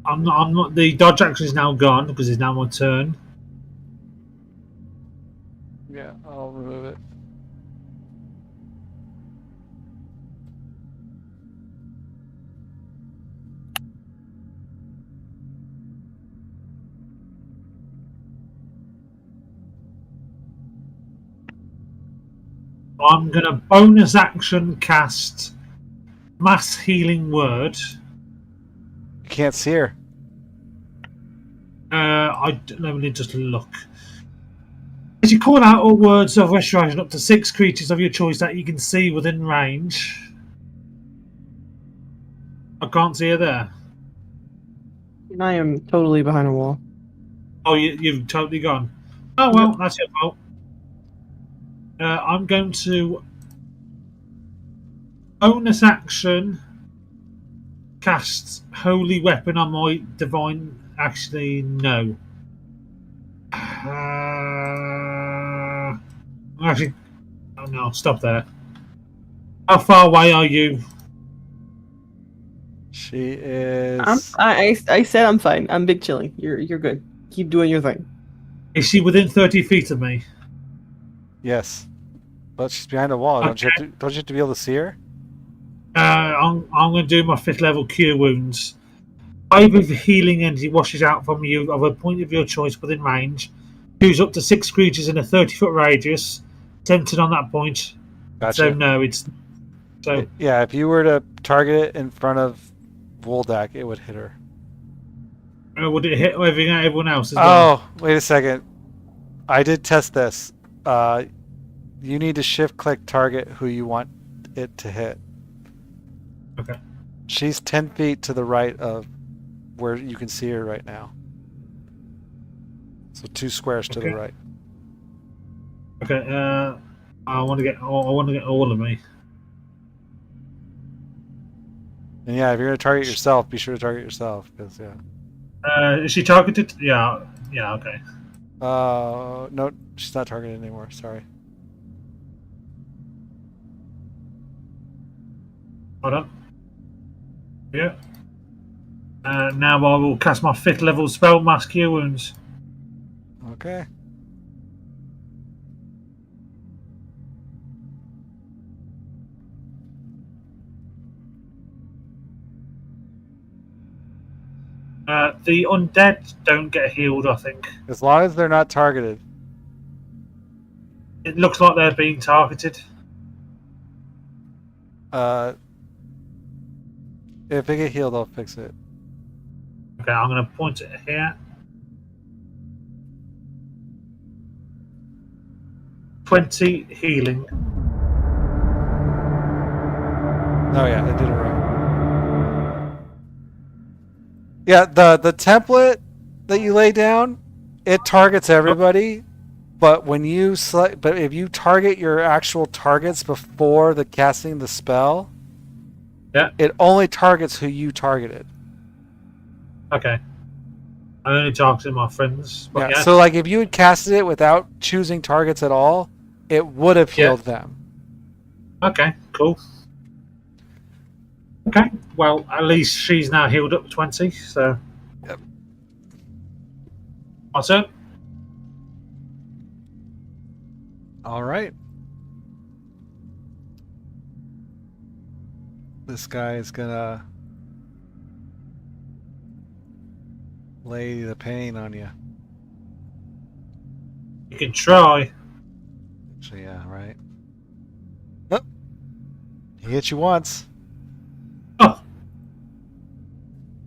S4: I'm not. The dodge action is now gone because it's now my turn.
S1: Yeah, I'll remove it.
S4: I'm gonna bonus action cast mass healing word.
S1: You can't see her.
S4: Let me just look. As you call out all words of restoration up to 6 creatures of your choice that you can see within range. I can't see her there.
S5: I am totally behind a wall.
S4: Oh, you've totally gone. Oh well, that's your fault. I'm going to bonus action cast holy weapon on my divine. Actually, no. Actually, oh no, stop there. How far away are you?
S1: She is.
S5: I said I'm fine. I'm big chilling. You're good. Keep doing your thing.
S4: Is she within 30 feet of me?
S1: Yes. But she's behind a wall.
S4: Okay.
S1: Don't you have to be able to see her?
S4: I'm going to do my 5th level cure wounds. Either the healing energy washes out from you of a point of your choice within range. Choose up to 6 creatures in a 30-foot radius centered on that point.
S1: Gotcha.
S4: So no, it's so
S1: Yeah, if you were to target it in front of Voldak, it would hit her.
S4: would it hit everyone else as well?
S1: Oh, wait a second. I did test this. You need to shift-click target who you want it to hit.
S4: Okay.
S1: She's 10 feet to the right of where you can see her right now. So 2 squares to the right.
S4: Okay. I want to get all of me.
S1: And yeah, if you're gonna target yourself, be sure to target yourself, because
S4: Is she targeted? Yeah. Yeah. Okay.
S1: no, she's not targeted anymore. Sorry.
S4: Hold on. Yeah. Now I will cast my 5th level spell, Mass Cure Wounds.
S1: Okay.
S4: The undead don't get healed, I think.
S1: As long as they're not targeted.
S4: It looks like they're being targeted.
S1: If they get healed, I'll fix it.
S4: Okay, I'm going to point it here. 20 healing.
S1: Oh yeah, I did it right. Yeah, the template that you lay down, it targets everybody, but when you but if you target your actual targets before the casting the spell,
S4: Yeah.
S1: it only targets who you targeted.
S4: Okay. I only targeted my friends. But
S1: Yeah. So like if you had casted it without choosing targets at all, it would have healed them.
S4: Okay, cool. Okay, well, at least she's now healed up 20, so.
S1: Yep.
S4: My turn.
S1: All right. This guy is gonna lay the pain on you.
S4: You can try.
S1: Actually, yeah, right. Oh, he hit you once,
S4: Oh,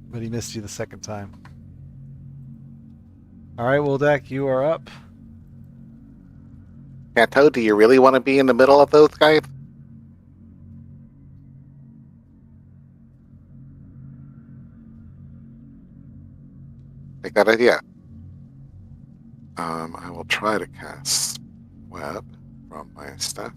S1: but he missed you the second time. All right, Wildeck, you are up.
S3: Kato, do you really want to be in the middle of those guys? Take that idea. I will try to cast web from my stuff.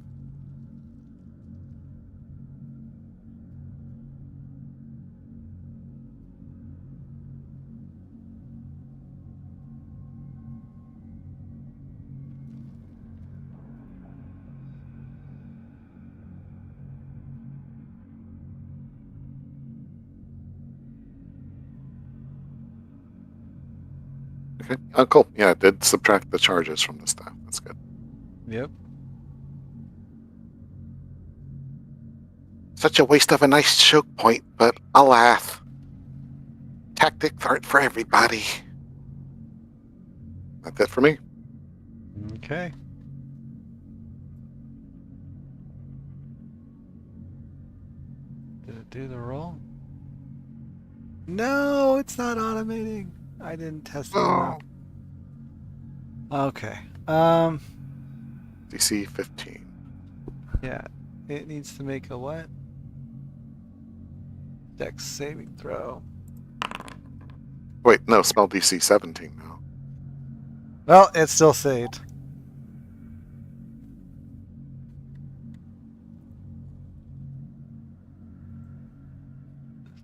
S3: Okay. Oh, cool. Yeah, it did subtract the charges from the stuff. That's good.
S1: Yep.
S3: Such a waste of a nice choke point, but alas, tactics aren't for everybody. That's it for me.
S1: Okay. Did it do the roll? No, it's not automating. I didn't test it enough. Okay.
S3: DC 15.
S1: Yeah. It needs to make a what? Dex saving throw.
S3: Wait, no, spell DC 17 now.
S1: Well, it's still saved.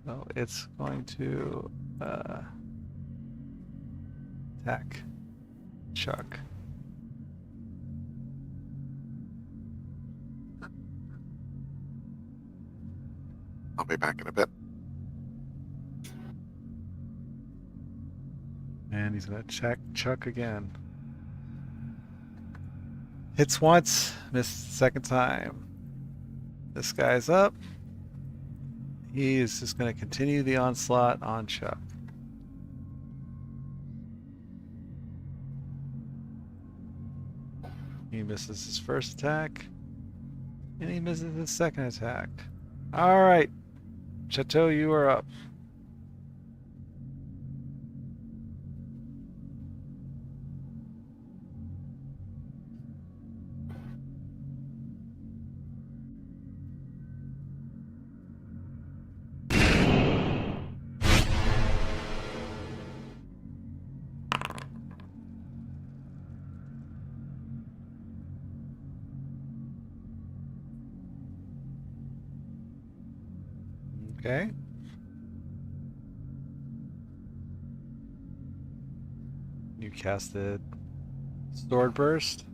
S1: So it's going to attack Chuck.
S3: I'll be back in a bit.
S1: And he's going to check Chuck again. Hits once, missed the second time. This guy's up. He is just going to continue the onslaught on Chuck. He misses his first attack. And he misses his second attack. Alright. Chateau, you are up. Okay. You casted Sword Burst.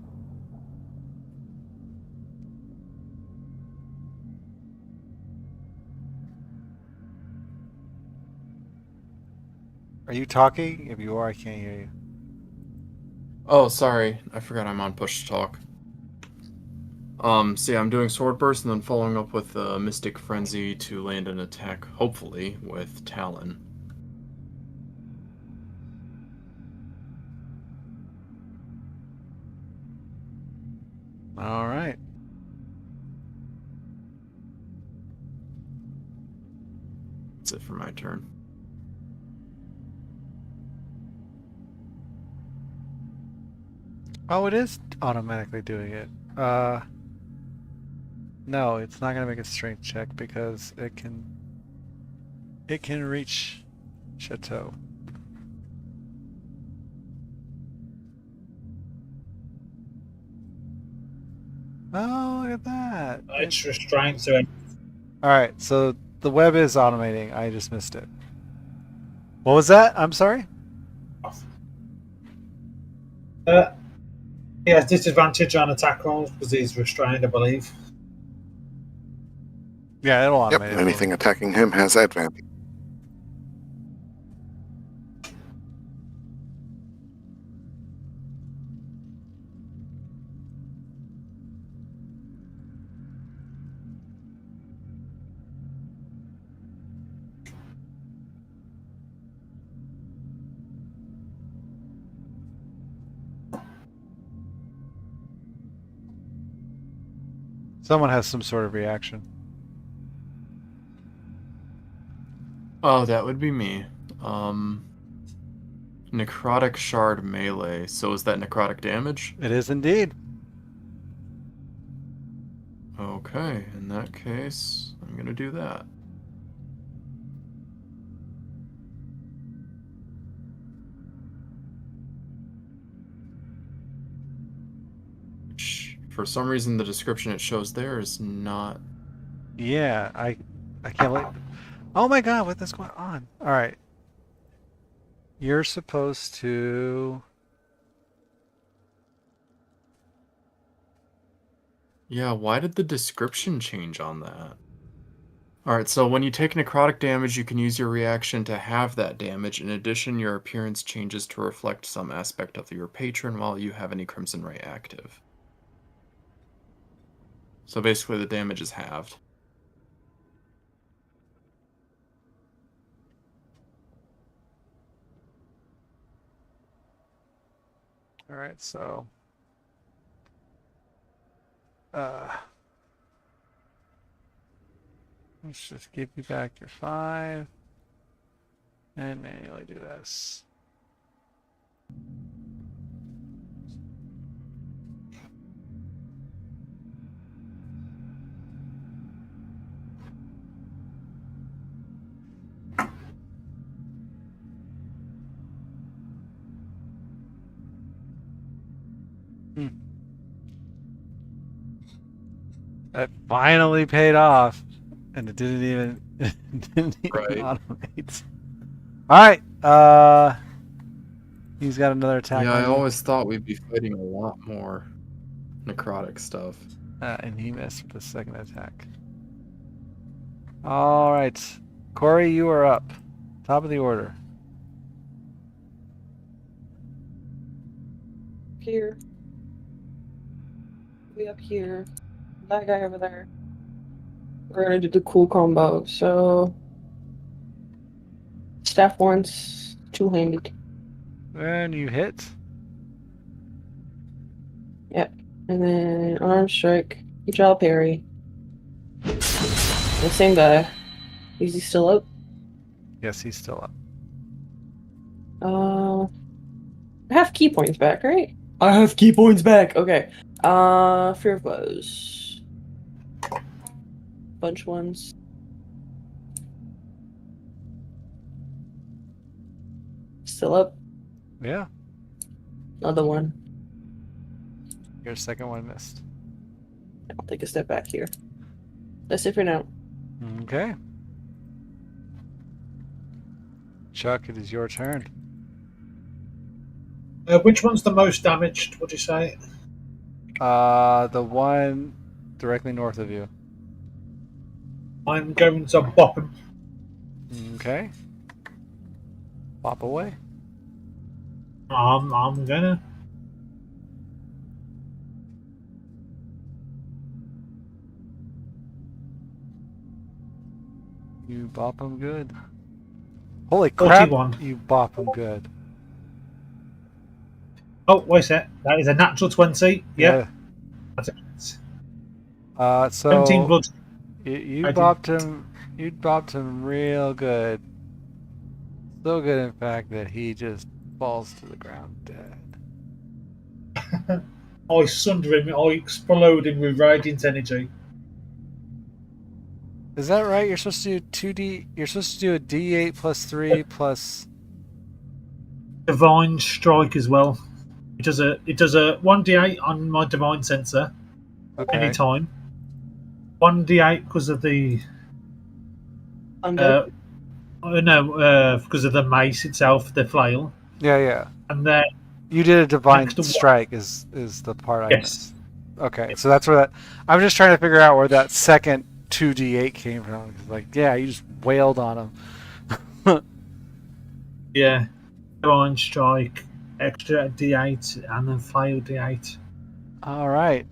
S1: Are you talking? If you are, I can't hear you.
S2: Oh, sorry. I forgot I'm on push to talk. So yeah, I'm doing Sword Burst and then following up with Mystic Frenzy to land an attack, hopefully, with Talon.
S1: All right.
S2: That's it for my turn.
S1: Oh, it is automatically doing it. No, it's not gonna make a strength check because it can reach Chateau. Oh, look at that.
S4: It's restrained to it.
S1: All right, so the web is automating. I just missed it. What was that? I'm sorry.
S4: He has disadvantage on attack rolls because he's restrained, I believe.
S1: Yeah, it'll
S3: Yep,
S1: automate it.
S3: anything attacking him has advantage.
S1: Someone has some sort of reaction.
S2: Oh, that would be me. Necrotic Shard melee. So is that necrotic damage?
S1: It is indeed.
S2: Okay, in that case, I'm gonna do that. Which, for some reason, the description it shows there is not.
S1: Yeah, I can't wait. Oh my god, what is going on? All right. You're supposed to...
S2: Yeah, why did the description change on that? Alright, so when you take necrotic damage, you can use your reaction to halve that damage. In addition, your appearance changes to reflect some aspect of your patron while you have any Crimson Ray active. So basically, the damage is halved.
S1: All right, so... let's just give you back your 5 and manually do this. That finally paid off, and it didn't even
S2: Right.
S1: automate. All right, he's got another attack.
S2: Yeah,
S1: on
S2: I
S1: you.
S2: always thought we'd be fighting a lot more necrotic stuff.
S1: And he missed with the second attack. All right, Corey, you are up, top of the order.
S5: Here. Way up here. That guy over there. We're gonna do the cool combo. So staff once, two-handed.
S1: And you hit.
S5: Yep. And then arm strike. You draw parry. The same guy. Is he still up?
S1: Yes, he's still up.
S5: I have key points back, right? I have key points back. Okay. Fear of Blows. Bunch ones. Still up.
S1: Yeah,
S5: Another one.
S1: your second one missed.
S5: I'll take a step back here. That's it for now.
S1: Okay. Chuck, it is your turn.
S4: Which one's the most damaged, would you say?
S1: The one directly north of you.
S4: I'm going to bop him.
S1: Okay. Pop away.
S4: I'm gonna.
S1: You bop him good. Holy crap!
S4: 41.
S1: You bop him good.
S4: Oh, wait a sec. That is a natural 20. Yep.
S1: Yeah.
S4: That's it. 17
S1: So
S4: blood.
S1: you
S4: I did.
S1: bopped him. You bopped him real good. So good, in fact, that he just falls to the ground dead.
S4: I sunder him. I explode him with radiant energy.
S1: Is that right? You're supposed to do 2D. You're supposed to do a D8 plus 3 plus.
S4: Divine strike as well. It does a 1d8 on my divine sensor
S1: Okay.
S4: anytime. 1d8 because of the
S5: Undead.
S4: because of the mace itself, the flail,
S1: Yeah.
S4: and then
S1: You did a divine
S4: next to
S1: strike is the part I
S4: yes,
S1: missed. Okay, so that's where that. I'm just trying to figure out where that second 2d8 came from. Like, yeah, you just wailed on him.
S4: yeah, divine strike, extra d8, and then flail d8.
S1: All right.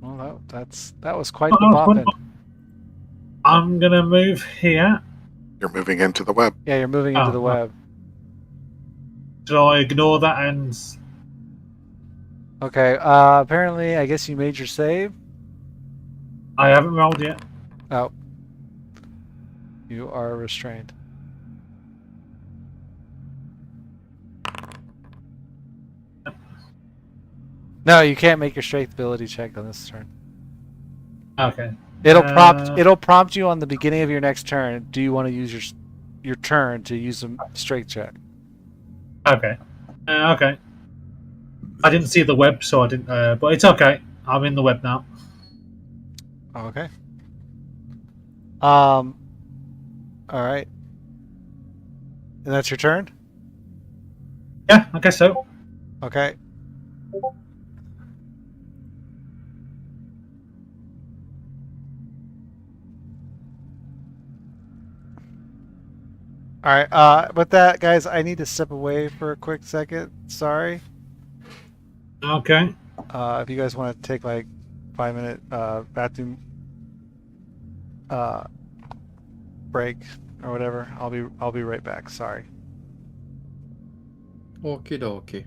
S1: Well, that was quite the bopping.
S4: I'm gonna move here.
S3: You're moving into the web.
S1: Yeah, you're moving into the web.
S4: Should I ignore that and
S1: Okay. Apparently, I guess you made your save.
S4: I haven't rolled yet?
S1: Oh. You are restrained. No, you can't make your strength ability check on this turn.
S4: Okay.
S1: It'll prompt you on the beginning of your next turn. Do you want to use your turn to use a strength check?
S4: Okay. Okay. I didn't see the web, so I didn't. But it's okay. I'm in the web now.
S1: Okay. All right. And that's your turn?
S4: Yeah, I guess so.
S1: Okay. All right. With that, guys, I need to step away for a quick second. Sorry.
S4: Okay.
S1: If you guys want to take like 5-minute bathroom break or whatever, I'll be right back. Sorry.
S2: Okie dokie.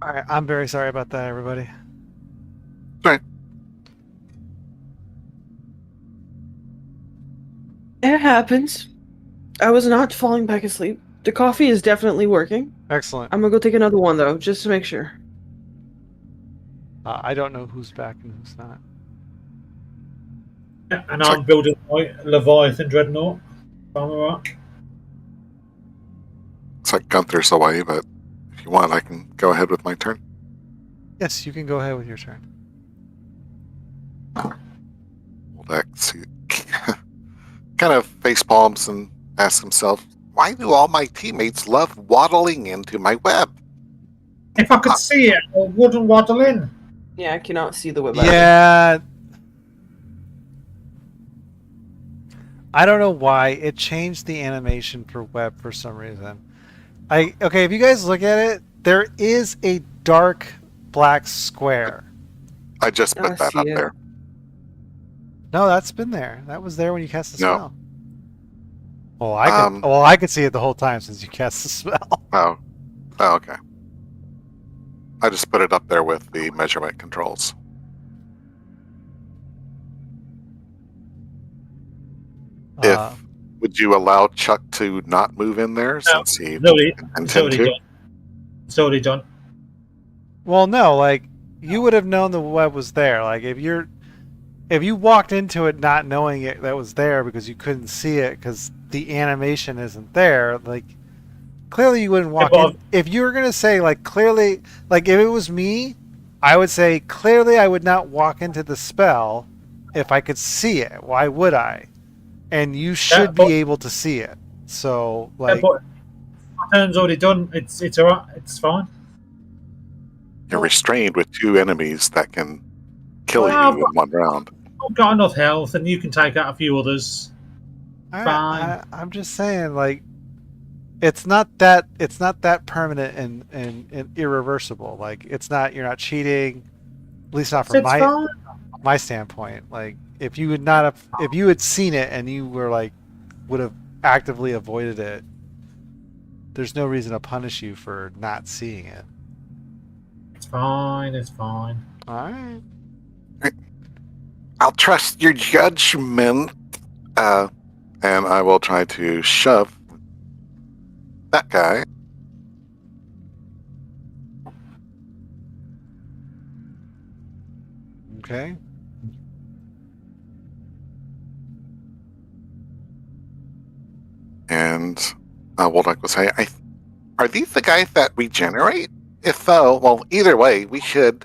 S1: All right, I'm very sorry about that, everybody.
S3: Right.
S5: It happens. I was not falling back asleep. The coffee is definitely working.
S1: Excellent.
S5: I'm gonna go take another one though, just to make sure.
S1: I don't know who's back and who's not.
S4: Yeah, and
S3: Check.
S4: I'm building my Leviathan Dreadnought. Am I right?
S3: It's like Gunther's away, but if you want, I can go ahead with my turn.
S1: Yes, you can go ahead with your turn.
S3: Lex kind of face palms and asks himself, why do all my teammates love waddling into my web?
S4: If I could see it, I wouldn't waddle in.
S5: Yeah, I cannot see the web. either.
S1: Yeah. I don't know why it changed the animation for web for some reason. Okay, if you guys look at it, there is a dark black square.
S3: I just
S5: I
S3: put that
S5: see
S3: up
S5: it.
S3: there.
S1: No, that's been there. That was there when you cast the
S3: No.
S1: spell. Well, I could see it the whole time since you cast the spell.
S3: Oh, okay. I just put it up there with the measurement controls. Would you allow Chuck to not move in there since he
S4: It's already
S3: intended to?
S4: done. It's already done.
S1: Well, no, like you would have known the web was there. Like if you walked into it not knowing it that was there because you couldn't see it because the animation isn't there, like clearly you wouldn't walk in. If you were gonna say like clearly, like if it was me, I would say clearly I would not walk into the spell if I could see it. Why would I? And you should be able to see it. So like,
S4: But my turn's already done. It's alright. It's fine.
S3: You're restrained with two enemies that can kill you in one round.
S4: I've got enough health, and you can take out a few others. Fine.
S1: I'm just saying, like, it's not that permanent and irreversible. Like, it's not. You're not cheating. At least not from my standpoint. Like, if you had seen it and you were like would have actively avoided it, there's no reason to punish you for not seeing it.
S4: It's fine. It's fine.
S1: All right.
S3: I'll trust your judgment, and I will try to shove that guy.
S1: Okay.
S3: And Woldak will say, are these the guys that regenerate? If so, well, either way, we should...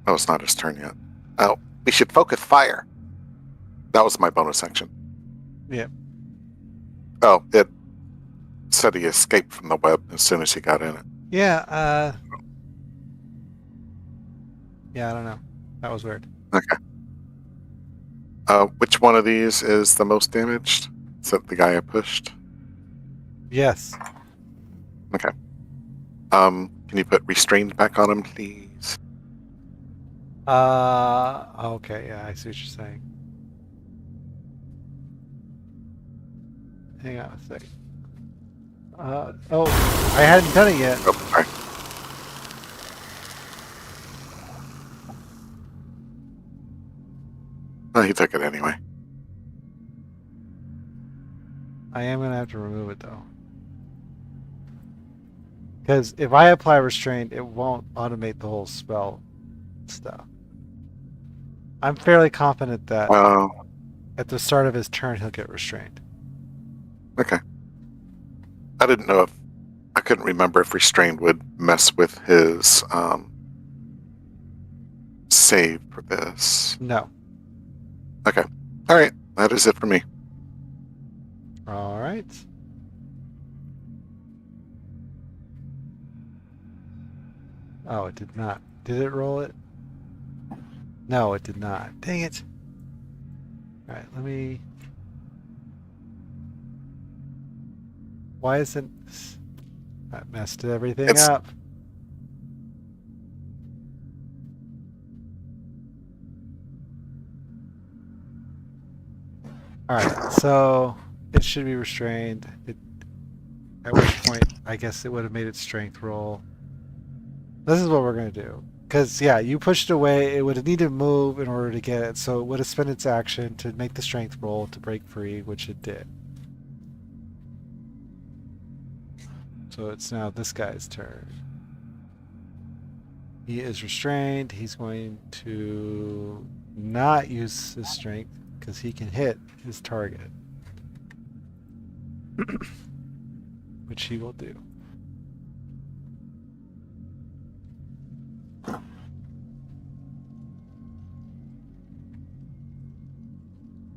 S3: Oh, it's not his turn yet. Oh, we should focus fire. That was my bonus action.
S1: Yeah.
S3: Oh, it said he escaped from the web as soon as he got in it.
S1: Yeah, I don't know. That was weird.
S3: Okay. Which one of these is the most damaged? Is it the guy I pushed?
S1: Yes.
S3: Okay. Can you put restrained back on him, please?
S1: Okay, yeah, I see what you're saying. Hang on a second. I hadn't done it yet.
S3: Oh, sorry. Oh, he took it anyway.
S1: I am going to have to remove it, though. Because if I apply restraint, it won't automate the whole spell stuff. I'm fairly confident that at the start of his turn, he'll get restrained.
S3: Okay. I didn't know if... I couldn't remember if restrained would mess with his save for this.
S1: No.
S3: Okay. All right. That is it for me.
S1: All right. Oh, it did not. Did it roll it? No, it did not. Dang it. All right, let me... Why isn't... That messed everything up. All right, so it should be restrained. I wish point, I guess it would have made its strength roll. This is what we're going to do. Because, yeah, you pushed it away. It would have needed to move in order to get it. So it would have spent its action to make the strength roll to break free, which it did. So it's now this guy's turn. He is restrained. He's going to not use his strength because he can hit his target. Which he will do.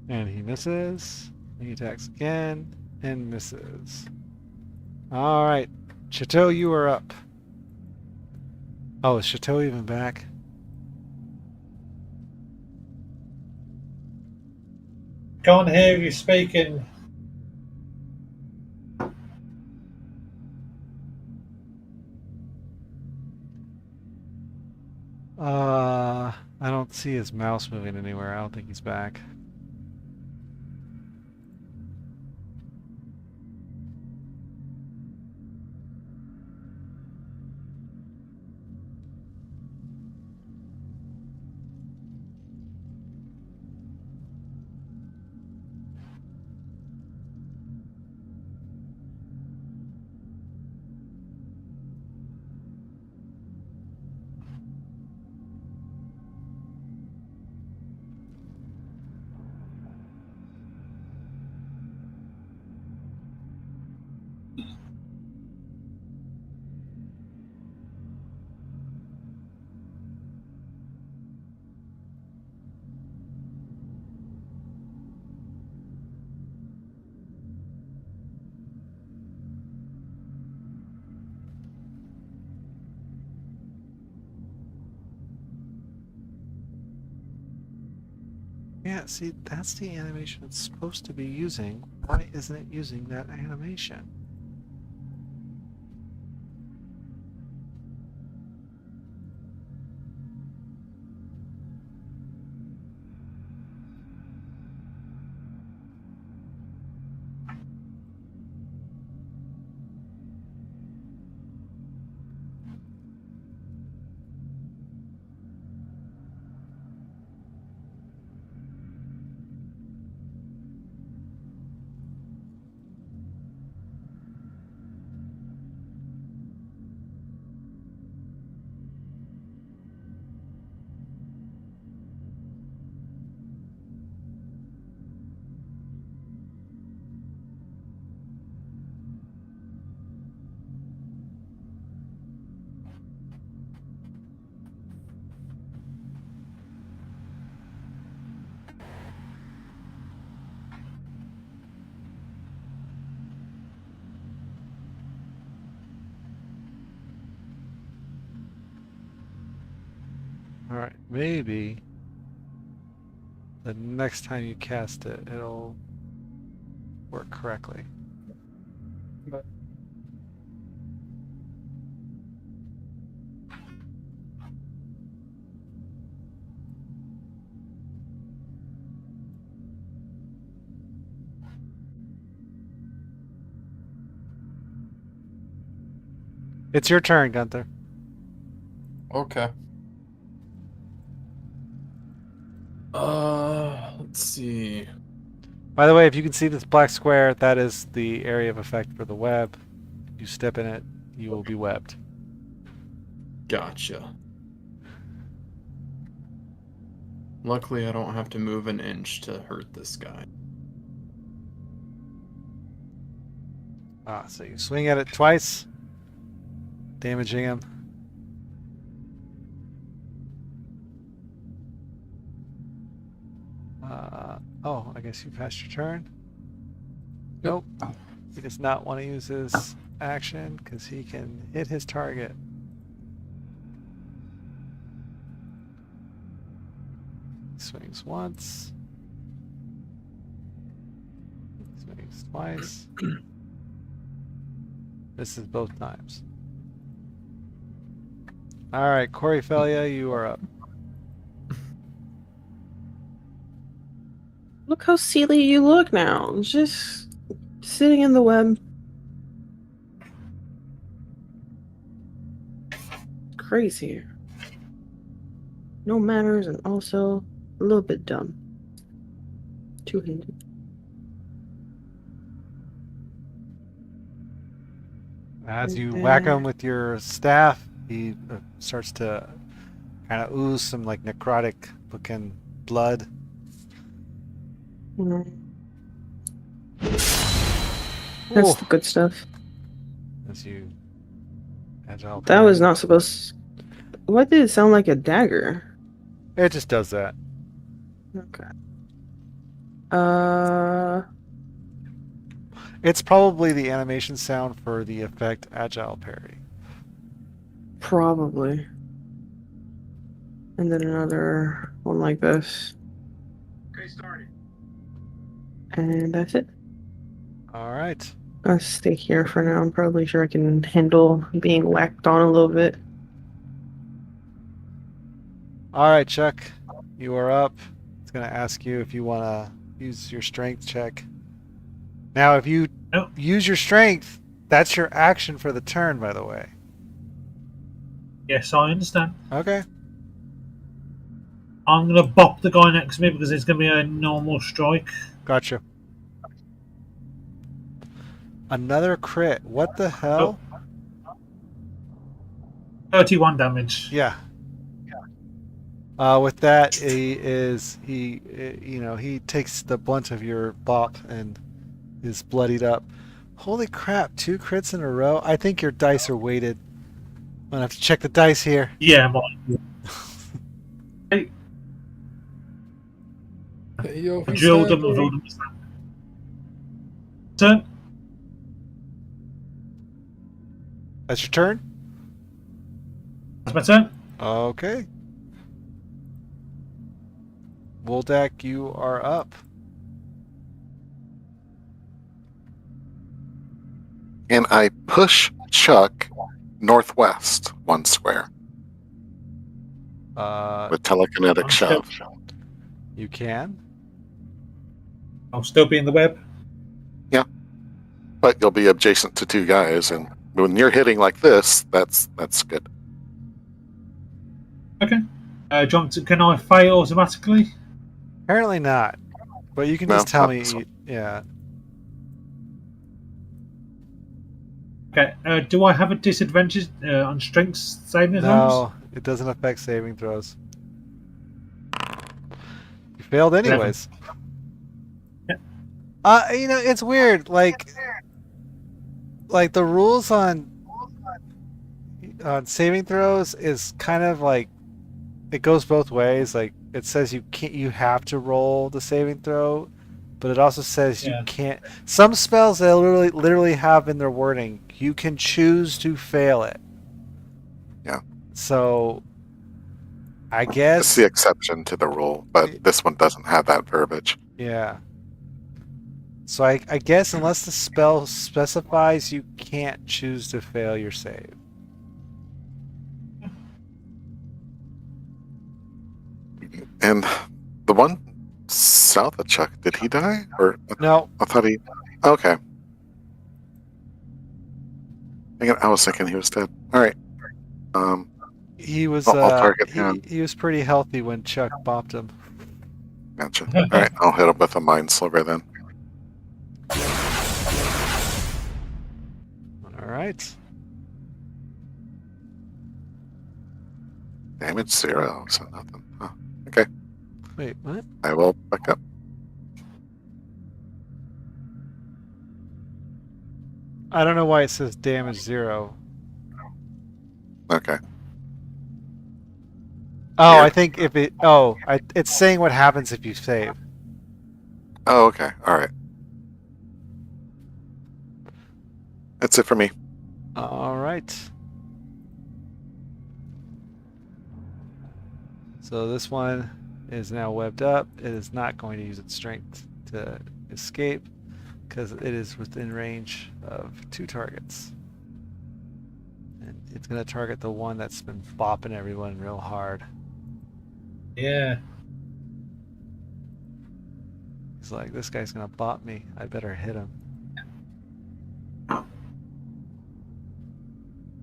S1: And he misses. He attacks again and misses. All right, Chateau, you are up. Oh, is Chateau even back?
S4: Can't hear you speaking.
S1: I don't see his mouse moving anywhere. I don't think he's back. Yeah, see, that's the animation it's supposed to be using. Why isn't it using that animation? Alright, maybe the next time you cast it, it'll work correctly. But it's your turn, Gunther.
S2: Okay. Let's see.
S1: By the way, if you can see this black square, that is the area of effect for the web. If you step in it, you will be webbed.
S2: Gotcha. Luckily, I don't have to move an inch to hurt this guy.
S1: So you swing at it twice, damaging him. Oh, I guess you passed your turn. Nope. He does not want to use his action because he can hit his target. Swings once. Swings twice. This is both times. All right, Corey Felia, you are up.
S5: Look how silly you look now. Just sitting in the web. crazy. No manners and also a little bit dumb. Two-handed.
S1: As you
S5: And
S1: whack
S5: then-
S1: him with your staff, he starts to kind of ooze some like necrotic looking blood.
S5: That's
S1: Ooh,
S5: the good stuff.
S1: as you agile.
S5: That was
S1: parry.
S5: not supposed. What did it sound like a dagger?
S1: It just does that.
S5: Okay.
S1: It's probably the animation sound for the effect agile parry.
S5: Probably. And then another one like this.
S4: Okay, started.
S5: And that's it.
S1: All right.
S5: I'll stay here for now. I'm probably sure I can handle being whacked on a little bit.
S1: All right, Chuck. You are up. It's going to ask you if you want to use your strength check. Now, if you use your strength, that's your action for the turn, by the way.
S4: Yes, I understand.
S1: Okay.
S4: I'm going to bop the guy next to me because it's going to be a normal strike.
S1: Gotcha. Another crit. What the hell?
S4: 31 damage.
S1: Yeah. With that, he takes the blunt of your bop and is bloodied up. Holy crap! 2 crits in a row. I think your dice are weighted. I'm gonna have to check the dice here.
S4: Yeah, mine.
S2: Hey, yo,
S4: I drilled them with all them. Turn.
S1: That's your turn.
S4: That's my turn.
S1: Okay. Woldak, you are up.
S3: And I push Chuck northwest 1 square with telekinetic
S4: I'm
S3: shove.
S1: You can.
S4: I'll still be in the web.
S3: But you'll be adjacent to 2 guys, and when you're hitting like this, that's good.
S4: Okay. John, can I fail automatically?
S1: Apparently not. But you can
S3: No,
S1: just tell
S3: not
S1: me.
S3: this one.
S1: Yeah.
S4: Okay. Do I have a disadvantage on strength saving throws?
S1: No, it doesn't affect saving throws. You failed anyways.
S4: Yeah.
S1: It's weird. Like the rules on saving throws is kind of like it goes both ways. Like it says you have to roll the saving throw, but it also says you can't. Some spells they literally have in their wording you can choose to fail it.
S3: Yeah.
S1: So I guess
S3: It's the exception to the rule, but this one doesn't have that verbiage.
S1: Yeah. So I guess unless the spell specifies, you can't choose to fail your save.
S3: And the one south of Chuck, did he die? Or
S1: No.
S3: I thought he. Okay. I was thinking he was dead. All right.
S1: He was
S3: I'll target him.
S1: he was pretty healthy when Chuck bopped him.
S3: Gotcha. All right, I'll hit him with a mind sliver then.
S1: All right.
S3: Damage 0, so nothing. Huh. Okay,
S1: Wait, what?
S3: I will back up.
S1: I don't know why it says damage 0.
S3: Okay.
S1: Oh,
S3: Here.
S1: I think if it. It's saying what happens if you save.
S3: Oh, okay. All right. That's it for me.
S1: All right. So this one is now webbed up. It is not going to use its strength to escape because it is within range of 2 targets. And it's going to target the one that's been bopping everyone real hard.
S4: Yeah.
S1: He's like, this guy's going to bop me. I better hit him.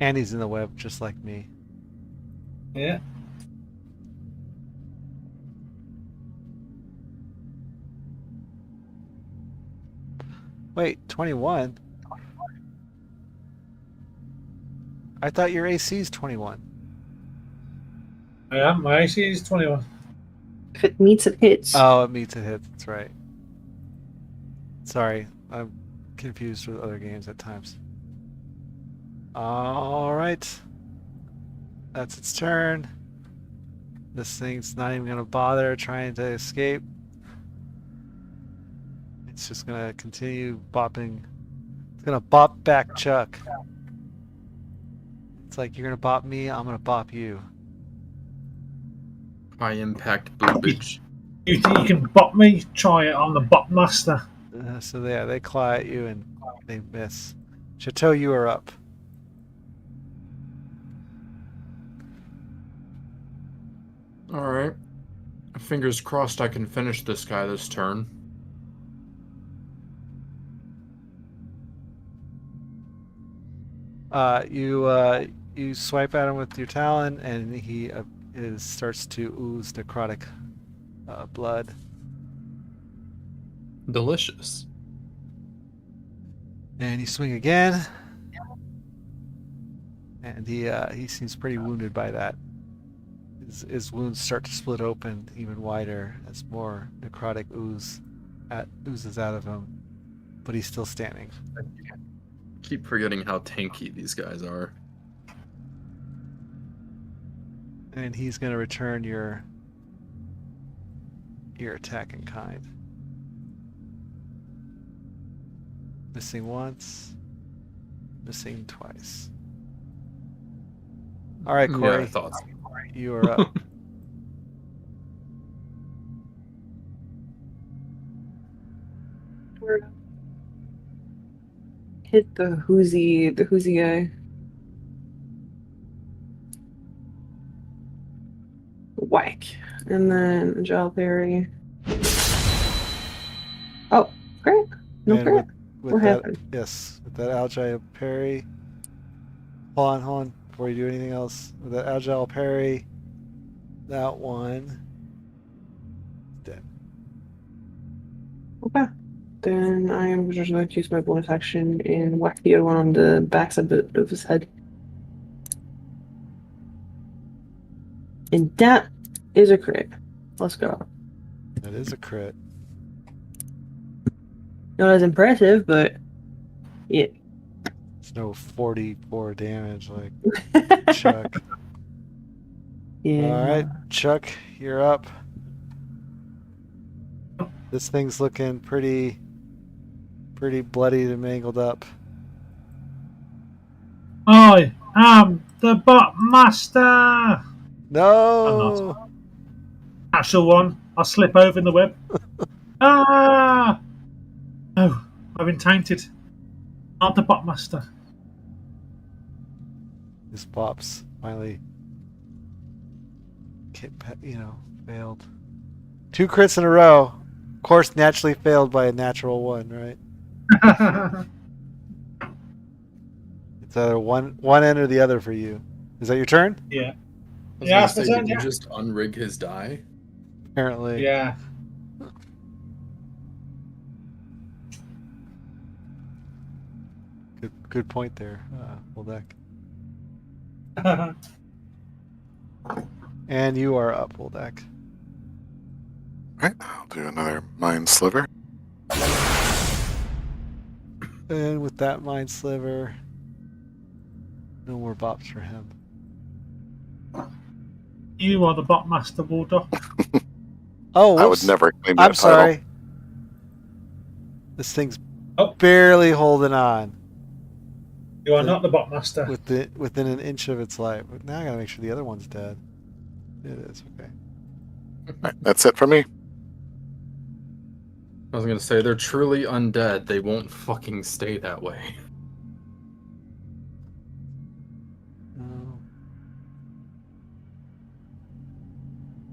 S1: And he's in the web just like me.
S4: Yeah.
S1: Wait, 21? I thought your AC is 21.
S4: I am. My AC is 21.
S5: If it meets, it hits.
S1: Oh, it meets it hits. That's right. Sorry, I'm confused with other games at times. All right. That's its turn. This thing's not even going to bother trying to escape. It's just going to continue bopping. It's going to bop back Chuck. It's like, you're going to bop me, I'm going to bop you.
S2: High impact boobage.
S4: You think you can bot me? Try it on the bot master.
S1: So yeah, they claw at you and they miss. Chateau, you are up.
S2: Alright. Fingers crossed I can finish this guy this turn.
S1: You swipe at him with your talon, and he starts to ooze necrotic blood.
S2: Delicious.
S1: And you swing again, and he seems pretty wounded by that. His wounds start to split open even wider as more necrotic oozes out of him, but he's still standing.
S2: Keep forgetting how tanky these guys are.
S1: And he's going to return your attack in kind. Missing once, missing twice. All right, Corey.
S2: Yeah, I thought so.
S1: You are up.
S5: Hit the whoozy guy. Whack. And then Agile Parry. Oh, great. No
S1: And
S5: crit.
S1: with
S5: What
S1: that,
S5: happened?
S1: yes, with that agile parry. Hold on, before you do anything else. With that agile parry, that one dead.
S5: Okay. Then I am just going to use my bonus action and whack the other one on the backside of his head. And that is a crit. Let's go.
S1: That is a crit.
S5: Not as impressive, but yeah.
S1: It's no 44 damage like Chuck.
S5: Yeah.
S1: All right, Chuck, you're up. This thing's looking pretty bloodied and mangled up.
S4: I am the bot master.
S1: No!
S4: Natural one. I'll slip over in the web. Ah! No, I've been tainted. Not the bot master.
S1: His pops finally, failed. 2 crits in a row. Of course, naturally failed by a natural 1, right? It's either one end or the other for you. Is that your turn?
S4: Yeah.
S2: I was
S4: Yeah,
S2: gonna say,
S4: that's
S2: did you
S4: it,
S2: just unrig his die?
S1: Apparently.
S4: Yeah.
S1: Good point there, Woldeck. And you are up, Woldeck.
S3: Right, I'll do another mind sliver.
S1: And with that mind sliver, no more bops for him.
S4: You are the bot master, Wardock.
S1: Oh,
S3: I would
S1: whoops.
S3: never claim that
S1: I'm
S3: title.
S1: sorry. This thing's barely holding on.
S4: You are not the bot master.
S1: Within an inch of its life. But now I gotta make sure the other one's dead. It is, okay.
S3: Right, that's it for me.
S2: I was gonna say, they're truly undead. They won't fucking stay that way.
S1: No.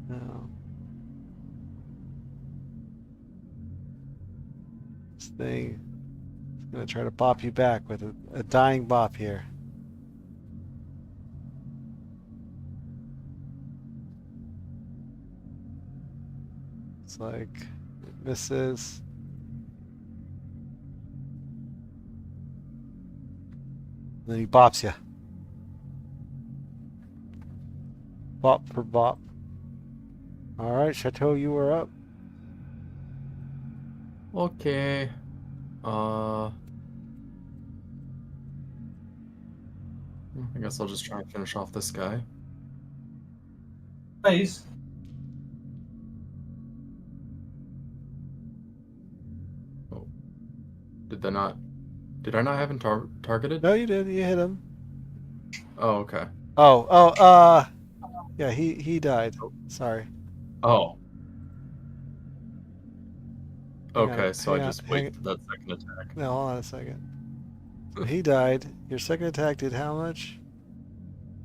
S1: No. This thing is gonna try to bop you back with a dying bop here. Looks like it misses. Then he bops you. Bop for bop. Alright, Chateau, you are up.
S2: Okay. I guess I'll just try and finish off this guy.
S4: Please.
S2: Oh. Did I not have him targeted?
S1: No, you did. You hit him.
S2: Oh, okay.
S1: Yeah, he died. Sorry.
S2: Oh.
S1: Hang
S2: Okay,
S1: on,
S2: so
S1: hang
S2: I
S1: on,
S2: just
S1: hang
S2: wait for that second attack.
S1: No, hold on a second. So he died. Your second attack did how much?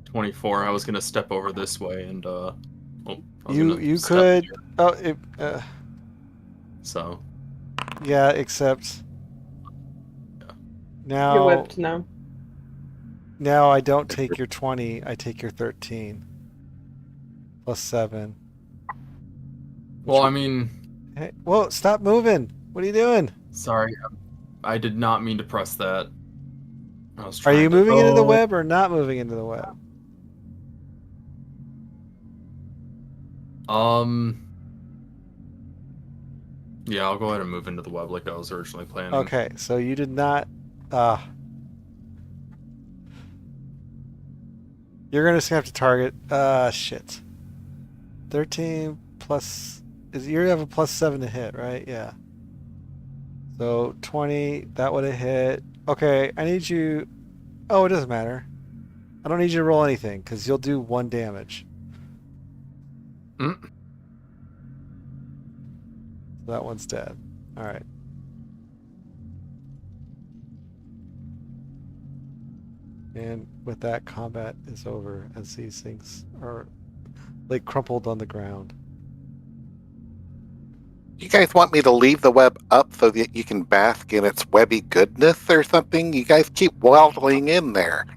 S2: 24. I was gonna step over this way and I was
S1: You
S2: gonna step
S1: could.
S2: here,
S1: Oh, it,
S2: so
S1: yeah. Except
S2: Yeah.
S1: now.
S5: You're whipped now.
S1: Now I don't take your 20. I take your 13 plus 7.
S2: well, I mean,
S1: Hey, whoa! Stop moving. What are you doing?
S2: sorry, I did not mean to press that. I was
S1: Are
S2: trying
S1: you
S2: to.
S1: moving into the
S4: Oh.
S1: web or not moving into the web?
S2: Yeah, I'll go ahead and move into the web like I was originally planning.
S1: Okay, so you did not. Uh, you're gonna just have to target. Shit. 13 plus. You have a plus 7 to hit, right? Yeah. So 20. That would have hit. Okay, I need you. Oh, it doesn't matter. I don't need you to roll anything because you'll do 1 damage.
S2: Mm.
S1: So that one's dead. All right. And with that, combat is over as these things are like crumpled on the ground.
S3: You guys want me to leave the web up so that you can bask in its webby goodness or something? You guys keep waddling in there.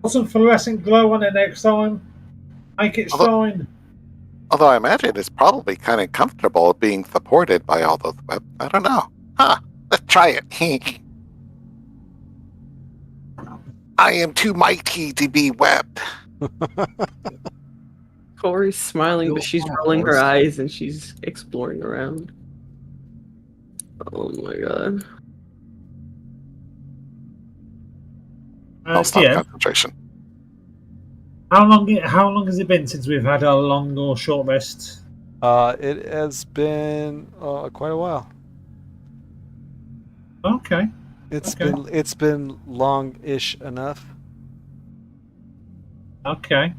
S4: Put some fluorescent glow on it next time. Make it shine.
S3: Although I imagine it's probably kind of comfortable being supported by all those webs. I don't know. Huh. Let's try it. I am too mighty to be webbed.
S5: Corey's smiling, but she's rolling her eyes and she's exploring around. Oh my god.
S3: I'll stop
S4: DM,
S3: concentration.
S4: how long has it been since we've had a long or short rest?
S1: It has been quite a while.
S4: Okay.
S1: It's been long-ish enough.
S4: Okay.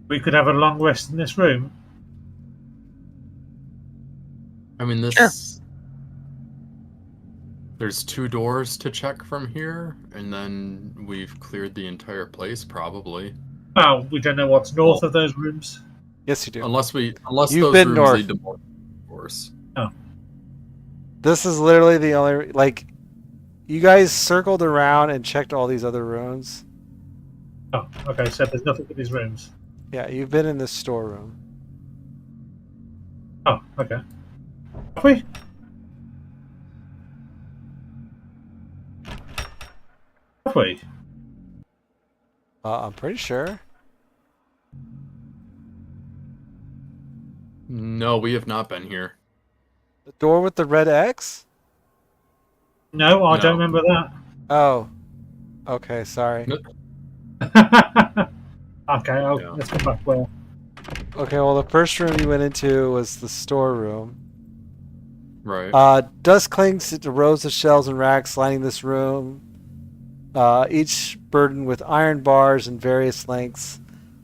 S4: We could have a long rest in this room.
S2: I mean, this.
S3: Sure.
S2: There's 2 doors to check from here, and then we've cleared the entire place, probably.
S4: Oh, we don't know what's north of those rooms.
S1: Yes, you do.
S2: Unless
S1: You've
S2: those
S1: been
S2: rooms
S1: north.
S2: lead to more doors.
S1: This is literally the only like. You guys circled around and checked all these other rooms.
S4: Oh, okay, so there's nothing in these rooms.
S1: Yeah, you've been in this storeroom.
S4: Oh, okay. Have we? Have we?
S1: I'm pretty sure.
S2: No, we have not been here.
S1: The door with the red X?
S4: No, I don't
S2: No.
S4: remember that.
S1: Oh. Okay, sorry.
S2: No.
S4: Okay,
S2: Yeah.
S4: let's go back where.
S1: Okay, well, the first room you went into was the storeroom.
S2: Right.
S1: Dust clings to rows of shelves and racks lining this room, each burdened with iron bars in various lengths.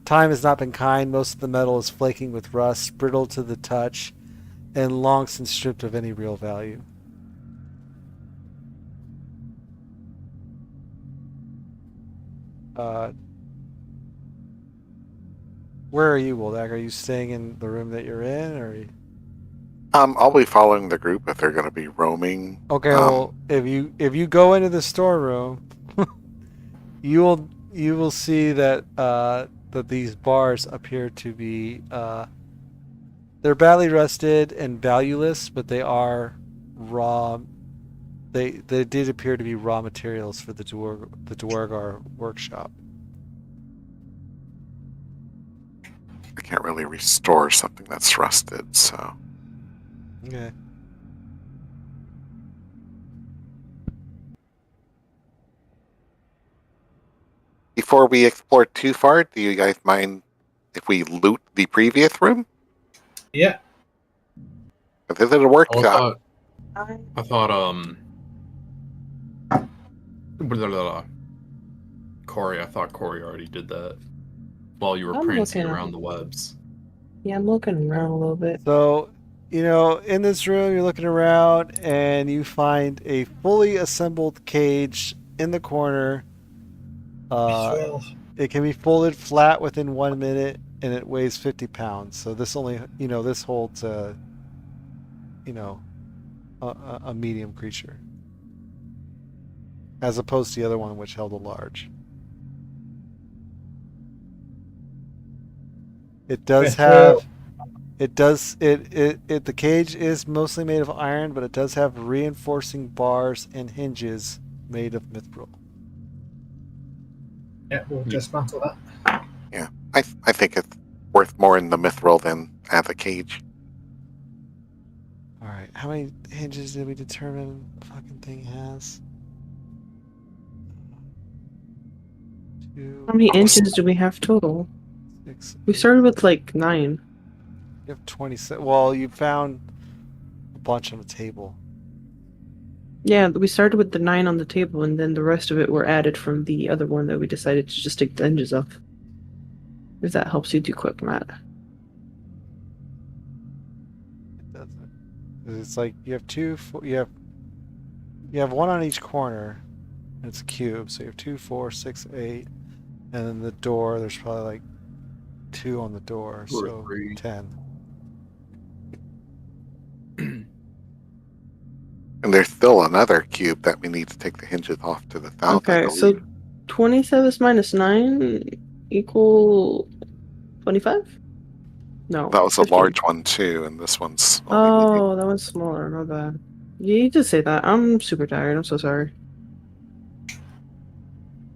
S1: Time has not been kind. Most of the metal is flaking with rust, brittle to the touch, and long since stripped of any real value. Where are you, Woldak? Are you staying in the room that you're in, or?
S3: I'll be following the group if they're going to be roaming.
S1: Okay, well, if you go into the storeroom, you will see that that these bars appear to be They're badly rusted and valueless, but they are raw. They did appear to be raw materials for the Dwargar workshop.
S3: I can't really restore something that's rusted, so.
S1: Okay.
S3: Before we explore too far, do you guys mind if we loot the previous room?
S4: Yeah.
S3: If this is a
S2: Oh,
S3: workshop,
S2: I thought, blah, blah, blah. Corey, I thought Corey already did that while you were
S5: I'm
S2: prancing
S5: looking.
S2: around the webs.
S5: Yeah, I'm looking around a little bit.
S1: So, in this room, you're looking around and you find a fully assembled cage in the corner.
S4: Well,
S1: It can be folded flat within 1 minute, and it weighs 50 pounds. So this this holds a medium creature, as opposed to the other one, which held a large. It does have. The cage is mostly made of iron, but it does have reinforcing bars and hinges made of mithril.
S4: yeah, we'll dismantle that.
S3: yeah, I think it's worth more in the mithril than as a cage.
S1: All right, how many hinges did we determine the fucking thing has? 2,
S5: How many inches do we have total?
S1: 6.
S5: We started with like 9.
S1: You have 27. Well, you found a bunch on the table.
S5: Yeah, we started with the 9 on the table, and then the rest of it were added from the other one that we decided to just take the hinges off. If that helps you do quick math.
S1: It doesn't. 'Cause it's like you have you have one on each corner. And it's a cube, so you have 2, 4, 6, 8, and then the door. There's probably like 2 on the door,
S2: 2 or
S1: so
S2: 3.
S1: 10.
S3: And there's still another cube that we need to take the hinges off to the south. I
S5: Okay, so
S3: believe.
S5: 27 minus 9 equal 25? No.
S3: That was a
S5: 15.
S3: large one too, and this one's only medium.
S5: Oh, that one's smaller. My bad. You did say that. I'm super tired. I'm so sorry.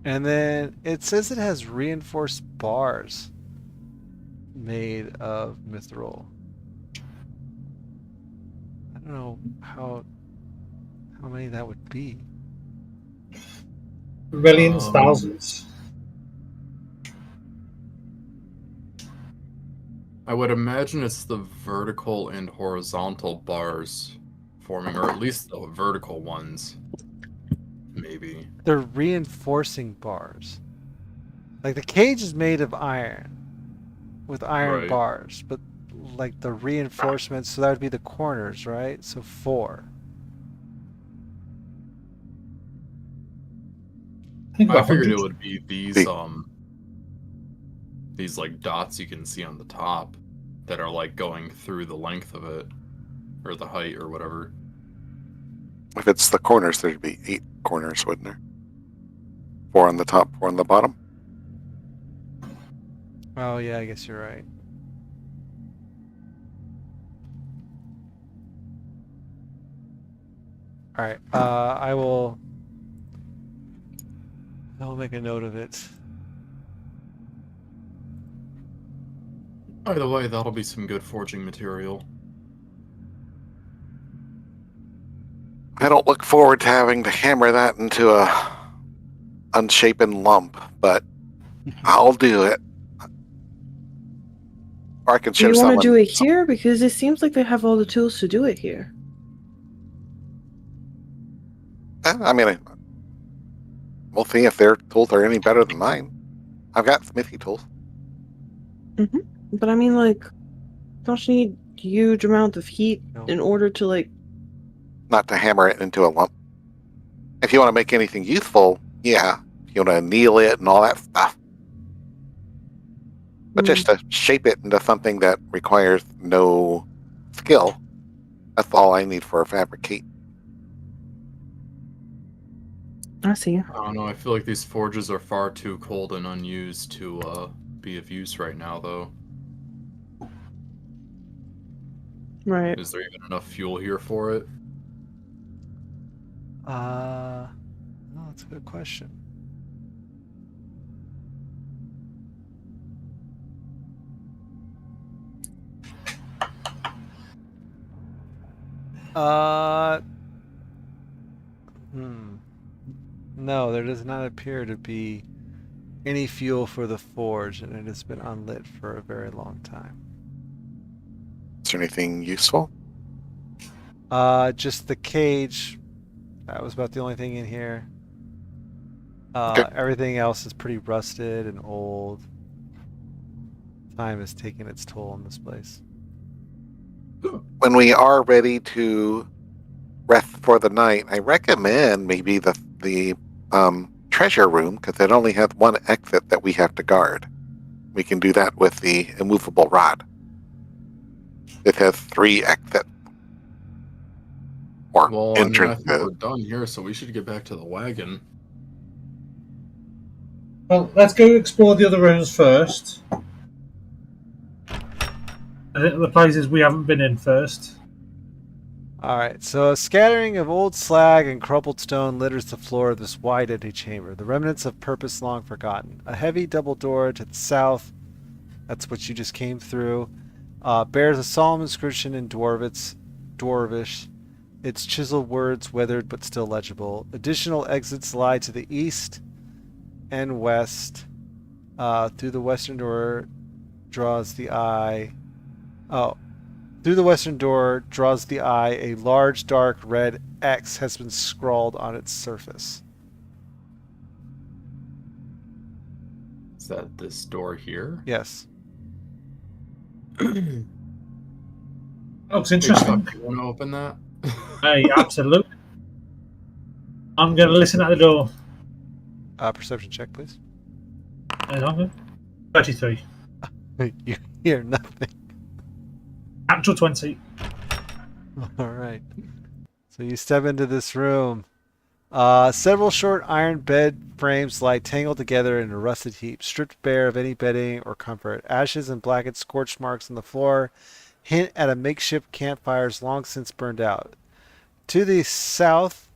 S1: And then it says it has reinforced bars made of mithril. I don't know how many that would be.
S4: Millions, thousands.
S2: I would imagine it's the vertical and horizontal bars forming, or at least the vertical ones. Maybe.
S1: They're reinforcing bars. Like the cage is made of iron with iron
S2: Right.
S1: bars, but like the reinforcements, so that would be the corners, right? So 4.
S4: I think
S2: I
S4: about
S2: figured
S4: 100.
S2: it would be these like dots you can see on the top that are like going through the length of it, or the height, or whatever.
S3: If it's the corners, there'd be 8 corners, wouldn't there? 4 on the top, 4 on the bottom.
S1: Oh yeah, I guess you're right. All right, I will make a note of it.
S2: Either way, that'll be some good forging material.
S3: I don't look forward to having to hammer that into a unshapen lump, but I'll do it. Or I can
S5: Do
S3: show
S5: you want
S3: someone.
S5: to do it here? Because it seems like they have all the tools to do it here.
S3: I mean, we'll see if their tools are any better than mine. I've got smithy tools.
S5: But I mean, like, don't you need huge amount of heat
S1: No.
S5: in order to, like...
S3: Not to hammer it into a lump. If you want to make anything useful, yeah. You want to anneal it and all that stuff. But just to shape it into something that requires no skill, that's all I need for a fabricate.
S5: I see.
S2: I don't know, I feel like these forges are far too cold and unused to be of use right now, though.
S5: Right.
S2: Is there even enough fuel here for it?
S1: No, that's a good question. Uh, No, there does not appear to be any fuel for the forge, and it has been unlit for a very long time.
S3: Is there anything useful?
S1: Just the cage. That was about the only thing in here.
S3: Okay.
S1: Everything else is pretty rusted and old. Time has taken its toll on this place.
S3: When we are ready to rest for the night, I recommend maybe the treasure room, because it only has one exit that we have to guard. We can do that with the immovable rod. It has 3 exits. Or
S2: Well, I think
S3: entrances.
S2: we're done here, so we should get back to the wagon.
S4: Well, let's go explore the other rooms first. The places we haven't been in first.
S1: Alright, so a scattering of old slag and crumpled stone litters the floor of this wide empty chamber, the remnants of purpose long forgotten. A heavy double door to the south, that's what you just came through, bears a solemn inscription in Dwarvish, its chiseled words weathered but still legible. Additional exits lie to the east and west. Through the western door draws the eye. Through the western door draws the eye. A large dark red X has been scrawled on its surface.
S2: Is that this door here?
S1: Yes.
S4: Looks interesting.
S2: You want to open that?
S4: Hey, absolutely. I'm going to listen at the door.
S1: Perception check, please.
S4: 33.
S1: You hear nothing.
S4: Actual 20.
S1: All right. So you step into this room. Several short iron bed frames lie tangled together in a rusted heap, stripped bare of any bedding or comfort. Ashes and blackened scorch marks on the floor hint at a makeshift campfires long since burned out. To the south,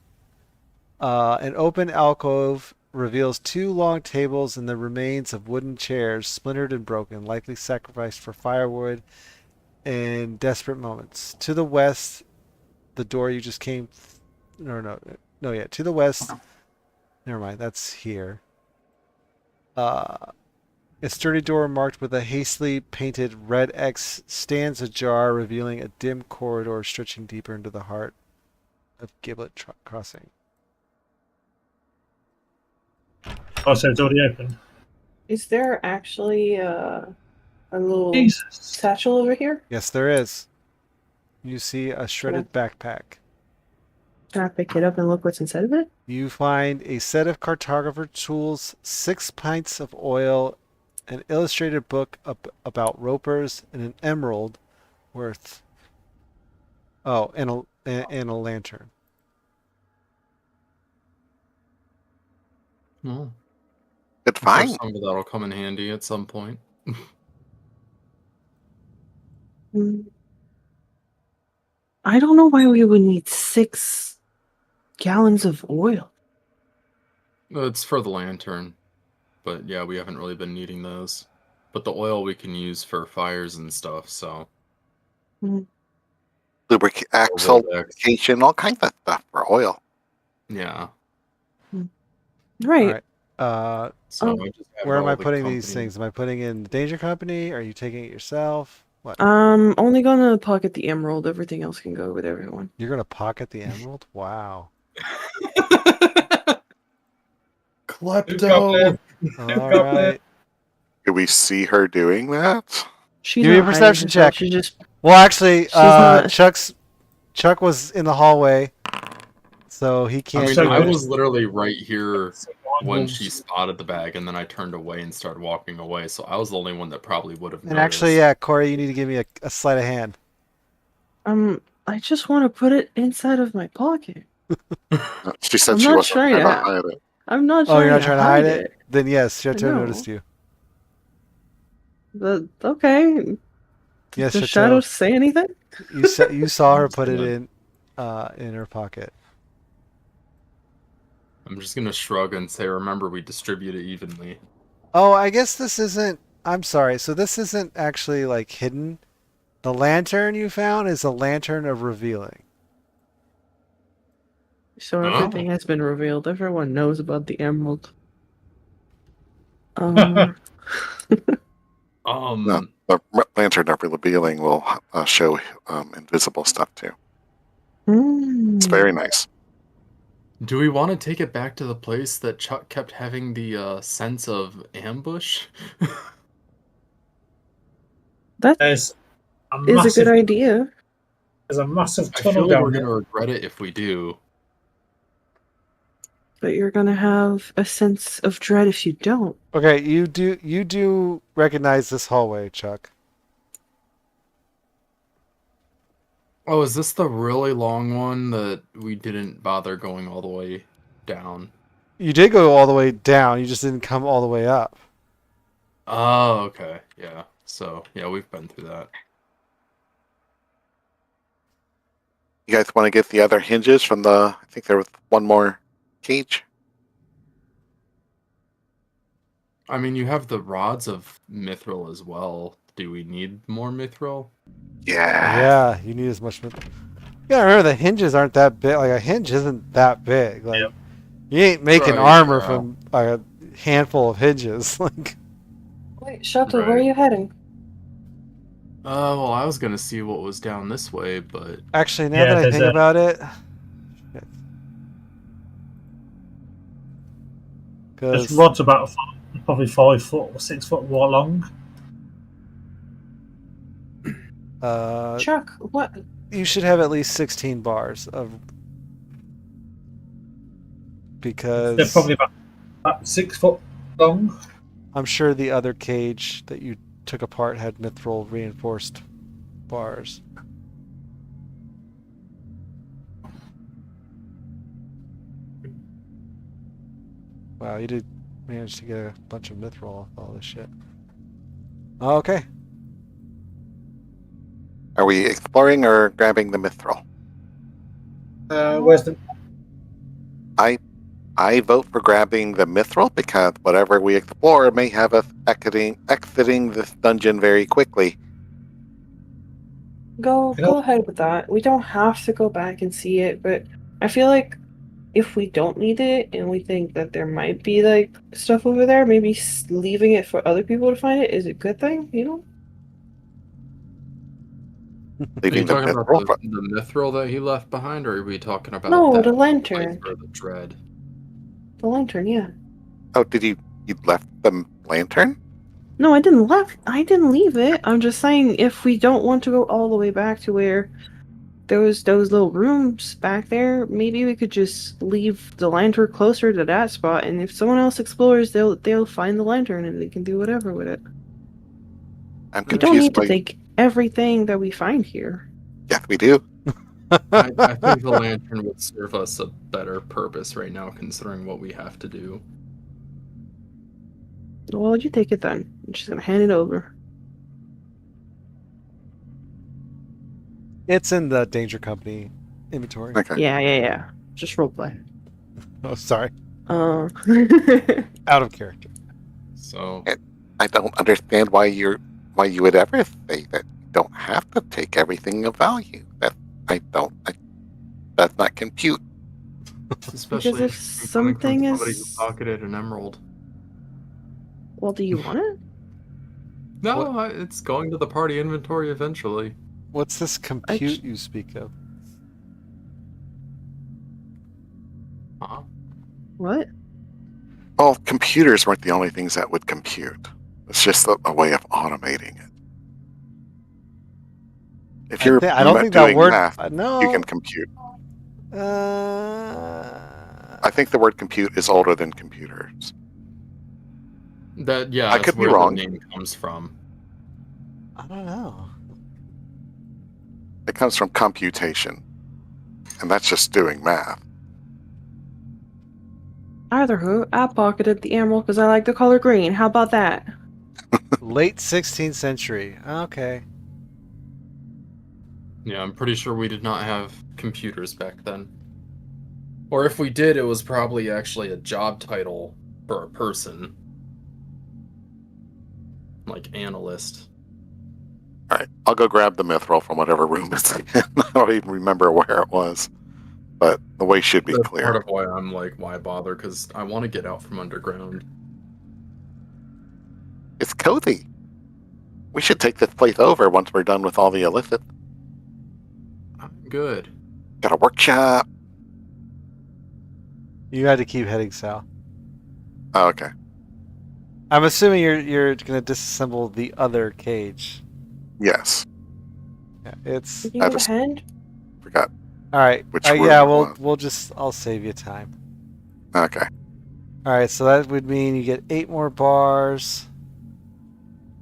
S1: an open alcove reveals 2 long tables and the remains of wooden chairs, splintered and broken, likely sacrificed for firewood in desperate moments. To the west, the door you just came... to the west... Never mind, that's here. A sturdy door marked with a hastily painted red X stands ajar, revealing a dim corridor stretching deeper into the heart of Gibbet Crossing.
S4: Oh, so it's already open.
S5: Is there actually a little
S4: Jesus.
S5: satchel over here?
S1: Yes, there is. You see a shredded backpack.
S5: Can I pick it up and look what's inside of it?
S1: You find a set of cartographer tools, 6 pints of oil, an illustrated book about ropers, and an emerald worth... Oh, and a lantern.
S2: Well,
S3: Good
S2: I'm sure
S3: find.
S2: some of that'll come in handy at some point.
S5: I don't know why we would need 6 gallons of oil.
S2: It's for the lantern. But yeah, we haven't really been needing those. But the oil we can use for fires and stuff, so.
S3: Axle lubrication, all kinds of stuff for oil.
S2: Yeah.
S5: Right.
S1: All right.
S2: So I just have
S1: Where am
S2: all
S1: I
S2: the
S1: putting these
S2: company-
S1: things? Am I putting in the Danger Company? Are you taking it yourself? What?
S5: I'm only gonna pocket the emerald. Everything else can go with everyone.
S1: You're gonna pocket the emerald? Wow.
S2: Klepto!
S1: All right.
S3: Do we see her doing that?
S5: She's
S1: Give me a
S5: not hiding
S1: perception
S5: herself,
S1: check.
S5: She's just
S1: Well, actually,
S5: She's not-
S1: Chuck was in the hallway, so he can't.
S2: I mean,
S4: So
S2: I
S4: good.
S2: was literally right here when she spotted the bag, and then I turned away and started walking away, so I was the only one that probably would have noticed.
S1: And actually, yeah, Corey, you need to give me a sleight of hand.
S5: I just want to put it inside of my pocket.
S3: She said
S5: I'm
S3: she
S5: not
S3: wasn't
S5: trying
S3: trying to
S5: to-
S3: hide it.
S5: I'm not
S1: Oh,
S5: trying
S1: you're not
S5: to
S1: trying to hide it? Then yes, Chateau
S5: No.
S1: noticed you.
S5: Okay.
S1: Yes,
S5: Does
S1: Chateau.
S5: Shadow say anything?
S1: You saw her put it
S2: Good.
S1: in her pocket.
S2: I'm just gonna shrug and say, remember, we distribute it evenly.
S1: Oh, I guess this isn't. I'm sorry. So this isn't actually like hidden. The lantern you found is a lantern of revealing.
S5: So
S2: Oh.
S5: everything has been revealed. Everyone knows about the emerald. Um,
S3: No, the lantern of revealing will show invisible stuff too. It's very nice.
S2: Do we want to take it back to the place that Chuck kept having the sense of ambush?
S5: That
S4: There's a
S5: is a
S4: massive,
S5: good idea.
S4: there's a massive
S2: I feel
S4: tunnel
S2: like we're
S4: down
S2: gonna
S4: there.
S2: regret it if we do.
S5: But you're gonna have a sense of dread if you don't.
S1: Okay, you do recognize this hallway, Chuck.
S2: Oh, is this the really long one that we didn't bother going all the way down?
S1: You did go all the way down. You just didn't come all the way up.
S2: Oh, okay. Yeah. So, yeah, we've been through that.
S3: You guys want to get the other hinges from the? I think there was one more cage.
S2: I mean, you have the rods of mithril as well. Do we need more mithril?
S3: Yeah.
S1: Yeah, you need as much. You gotta remember the hinges aren't that big. Like a hinge isn't that big. Like
S4: Yep.
S1: you ain't making
S2: Right,
S1: armor
S2: yeah.
S1: from like a handful of hinges. Like
S5: Wait, Shadow,
S2: where are
S5: you heading?
S2: Well, I was gonna see what was down this way, but
S1: actually, now
S4: Yeah,
S1: that I
S4: there's
S1: think
S4: a-
S1: about it,
S4: There's
S1: because
S4: rods about probably 5 foot or 6 foot long.
S5: Chuck, what?
S1: you should have at least 16 bars of
S4: They're
S1: because
S4: probably about 6 foot long.
S1: I'm sure the other cage that you took apart had mithril reinforced bars. Wow, you did manage to get a bunch of mithril off all this shit. Okay.
S3: Are we exploring or grabbing the mithril?
S4: Where's the?
S3: I vote for grabbing the mithril because whatever we explore may have us exiting this dungeon very quickly.
S5: Go
S4: You know-
S5: ahead with that. We don't have to go back and see it, but I feel like if we don't need it and we think that there might be like stuff over there, maybe leaving it for other people to find it is a good thing, you know?
S2: are you
S3: Leaving the
S2: talking about
S3: mithril.
S2: the mithril that he left behind, or are we talking about
S5: No,
S2: that
S5: the
S2: life
S5: lantern.
S2: or the dread?
S5: The lantern, yeah.
S3: Oh, you left the lantern?
S5: No, I didn't leave it. I'm just saying if we don't want to go all the way back to where there was those little rooms back there, maybe we could just leave the lantern closer to that spot, and if someone else explores, they'll find the lantern and they can do whatever with it.
S3: I'm
S5: We don't
S3: confused
S5: need to
S3: by.
S5: take everything that we find here.
S3: Yes, we do.
S2: I think the lantern would serve us a better purpose right now, considering what we have to do.
S5: Well, you take it then. I'm just gonna hand it over.
S1: It's in the Danger Company inventory.
S3: Okay.
S5: Yeah. Just roleplay.
S1: Oh, sorry.
S5: Uh,
S1: Out of character.
S2: So,
S3: I don't understand why you would ever say that you don't have to take everything of value. That's not compute.
S2: especially
S5: if
S2: coming from
S5: something
S2: somebody
S5: is-
S2: who pocketed an emerald.
S5: well, do you want it?
S2: No, it's going to the party inventory eventually.
S1: What's this compute you speak of?
S2: Huh?
S5: What?
S3: Well, computers weren't the only things that would compute. It's just a way of automating it. If you're
S1: I don't think that
S3: doing
S1: word.
S3: math,
S1: No.
S3: you can compute.
S1: Uh,
S3: I think the word compute is older than computers.
S2: That yeah,
S3: I
S2: that's
S3: could be
S2: where
S3: wrong.
S2: the name comes from.
S1: I don't know.
S3: It comes from computation, and that's just doing math.
S5: Either who, I pocketed the emerald because I like the color green. How about that?
S1: Late 16th century. Okay.
S2: Yeah, I'm pretty sure we did not have computers back then. Or if we did, it was probably actually a job title for a person. Like analyst.
S3: All right, I'll go grab the mithril from whatever room it's in. I don't even remember where it was, but the way should be
S2: That's part
S3: clear.
S2: of why I'm like, why bother? Because I want to get out from underground.
S3: It's cozy. We should take this place over once we're done with all the illicit.
S2: I'm good.
S3: Got a workshop.
S1: You had to keep heading south.
S3: Oh, okay.
S1: I'm assuming you're gonna disassemble the other cage.
S3: Yes.
S1: Yeah, it's
S5: You
S3: I
S5: go
S3: just
S5: ahead.
S3: forgot
S1: all right.
S3: which room
S1: Yeah,
S3: it was.
S1: I'll save you time.
S3: Okay.
S1: All right, so that would mean you get 8 more bars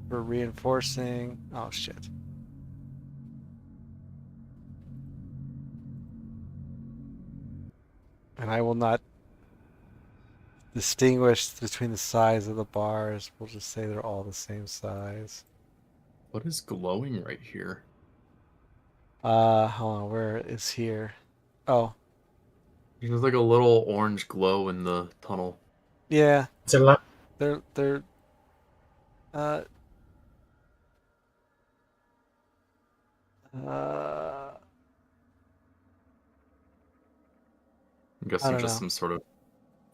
S1: for reinforcing. Oh shit. And I will not distinguish between the size of the bars. We'll just say they're all the same size.
S2: What is glowing right here?
S1: Hold on, where is here? Oh,
S2: There's like a little orange glow in the tunnel.
S1: yeah,
S4: It's a lamp.
S1: they're uh uh
S2: I'm
S1: I
S2: guessing
S1: don't
S2: just
S1: know.
S2: some sort of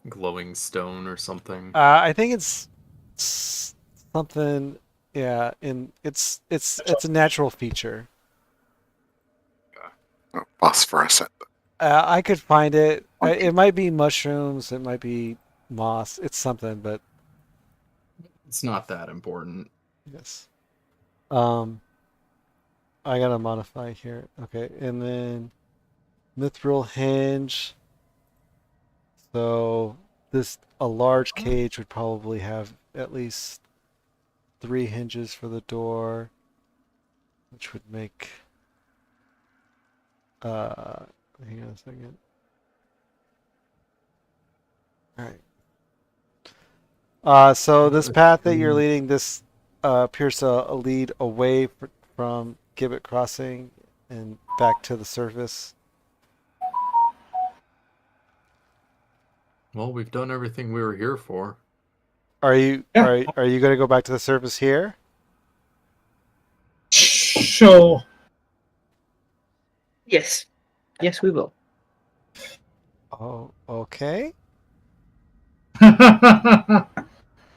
S2: glowing stone or something.
S1: I think it's something. Yeah, in it's a natural feature.
S3: Oh, phosphorescent.
S1: I could find it.
S3: Monkey.
S1: It might be mushrooms. It might be moss. It's something, but
S2: It's not that important.
S1: yes. Um, I gotta modify here. Okay, and then mithril hinge. So this a large cage would probably have at least 3 hinges for the door, which would make uh hang on a second. All right. So this path that you're leading, this appears to lead away from Gibbet Crossing and back to the surface.
S2: Well, we've done everything we were here for.
S1: Are you
S4: Yeah.
S1: are you going to go back to the surface here?
S4: Sure.
S5: Yes. Yes, we will.
S1: Oh, okay.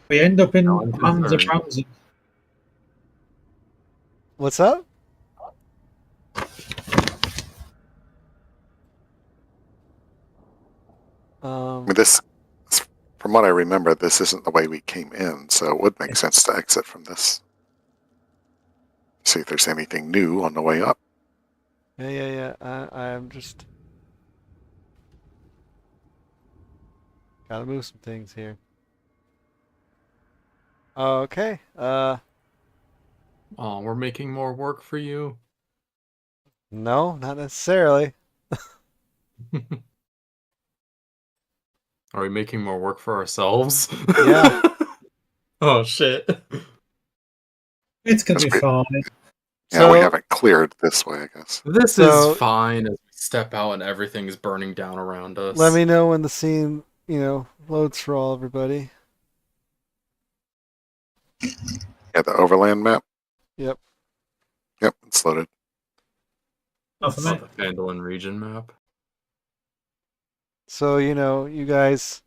S4: We end up
S2: Now
S4: in
S2: I'm
S4: hands of
S2: concerned.
S4: transit.
S1: What's up?
S3: I mean, this, from what I remember, this isn't the way we came in, so it would make sense to exit from this. See if there's anything new on the way up.
S1: Yeah. I'm just gotta move some things here. Okay.
S2: Oh, we're making more work for you.
S1: No, not necessarily.
S2: Are we making more work for ourselves?
S1: Yeah.
S2: Oh shit.
S4: It's going to be
S3: That's
S4: fine.
S3: Yeah, we
S1: So
S3: haven't cleared this way, I guess.
S2: This is
S1: So
S2: fine as we step out and everything's burning down around us.
S1: let me know when the scene, loads for all everybody.
S3: Yeah, the overland map.
S1: Yep.
S3: Yep, it's loaded.
S4: Not for
S2: Oh,
S4: me.
S2: the Phandalin region map.
S1: So, you guys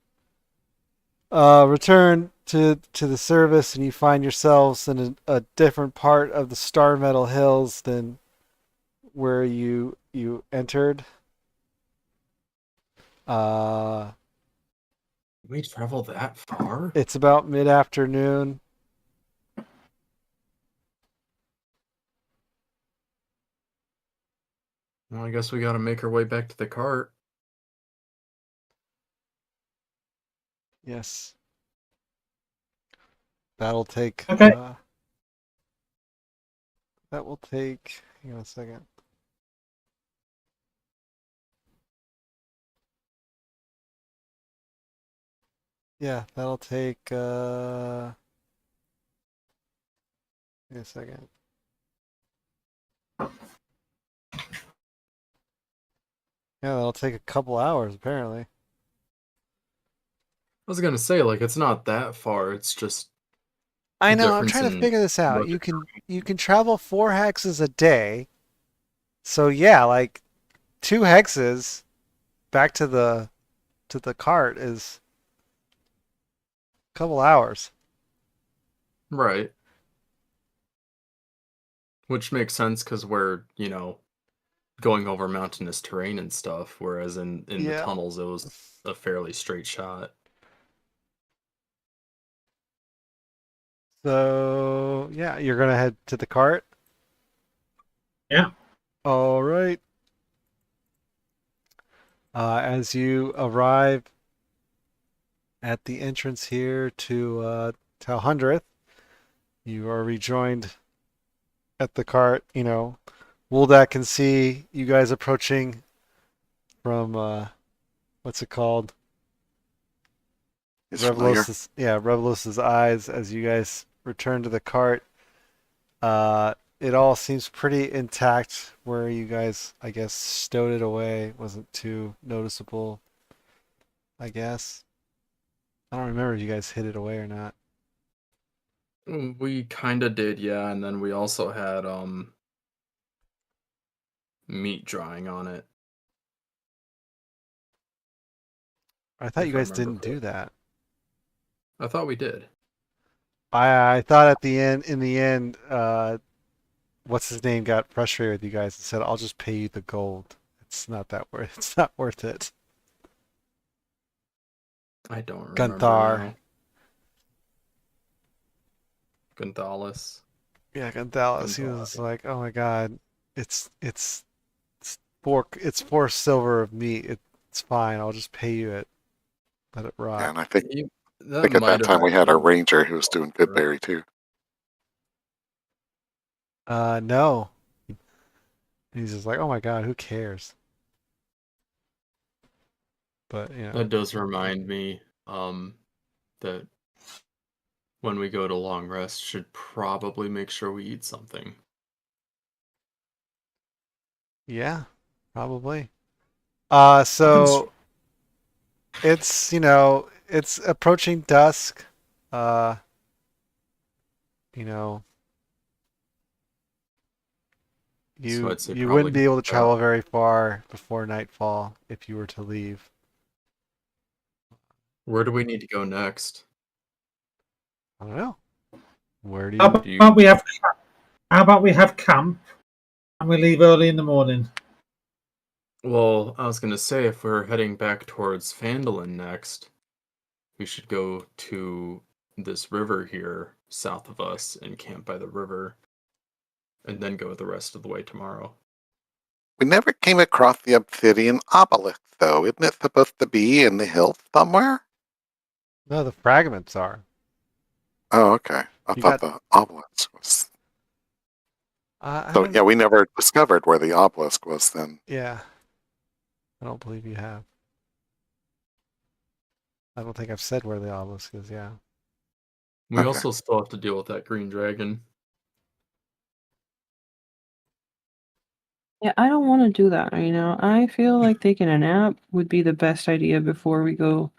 S1: return to the service and you find yourselves in a different part of the Star Metal Hills than where you entered.
S2: We travel that far?
S1: It's about mid-afternoon.
S2: Well, I guess we gotta make our way back to the cart.
S1: Yes. That'll take
S4: Okay.
S1: that will take hang on a second. Yeah, that'll take wait a second. Yeah, that'll take a couple hours apparently.
S2: I was gonna say, like, it's not that far. It's just
S1: I
S2: the
S1: know, I'm
S2: difference
S1: trying to
S2: in
S1: figure this out.
S2: rugged
S1: You can travel 4 hexes a day. So yeah, like 2 hexes back to the cart is a couple hours.
S2: right, which makes sense because we're, going over mountainous terrain and stuff, whereas in the
S1: Yeah.
S2: tunnels it was a fairly straight shot.
S1: So yeah, you're gonna head to the cart.
S4: Yeah.
S1: All right. As you arrive at the entrance here to Tal Hundredth, you are rejoined at the cart. Wooldak can see you guys approaching from what's it called?
S3: He's familiar.
S1: Revelos's eyes as you guys return to the cart. It all seems pretty intact where you guys, I guess, stowed it away. Wasn't too noticeable, I guess. I don't remember if you guys hid it away or not.
S2: We kind of did, yeah, and then we also had meat drying on it,
S1: I thought you
S2: if I
S1: guys
S2: remember
S1: didn't do
S2: correctly.
S1: that.
S2: I thought we did.
S1: I thought at the end, in the end, what's his name got frustrated with you guys and said, "I'll just pay you the gold. It's not that worth. It's not worth it."
S2: I don't remember
S1: Gunthar.
S2: now. Gonzalez.
S1: Yeah, Gonzalez. He was
S2: Gonzalez.
S1: like, "Oh my God, it's 4 silver of meat. It's fine. I'll just pay you it. Let it
S3: Yeah,
S1: rot."
S3: and I think
S2: That
S3: think at
S2: might
S3: that
S2: have
S3: time we had a
S2: actually been
S3: ranger who was doing
S2: correct.
S3: Goodberry too.
S1: No. He's just like, "Oh my God, who cares?" But
S2: That does remind me that when we go to long rest, should probably make sure we eat something.
S1: yeah, probably.
S4: I can.
S1: So it's approaching dusk. Uh, you know,
S2: So
S1: you
S2: I'd say
S1: you
S2: probably
S1: wouldn't be able to
S2: head out.
S1: travel very far before nightfall if you were to leave.
S2: Where do we need to go next?
S1: I don't know. Where do
S4: How
S1: you?
S2: Do you
S4: about we have? How about we have camp and we leave early in the morning?
S2: Well, I was gonna say if we're heading back towards Phandalin next, we should go to this river here south of us and camp by the river, and then go the rest of the way tomorrow.
S3: We never came across the obsidian obelisk, though. Isn't it supposed to be in the hills somewhere?
S1: No, the fragments are.
S3: Oh, okay. I
S1: You
S3: thought
S1: got.
S3: the obelisk was.
S1: I
S3: So
S1: don't.
S3: yeah, we never discovered where the obelisk was then.
S1: Yeah, I don't believe you have. I don't think I've said where the obelisk is. Yeah.
S2: We
S3: Okay.
S2: also still have to deal with that green dragon.
S5: Yeah, I don't want to do that right now. I feel like taking a nap would be the best idea before we go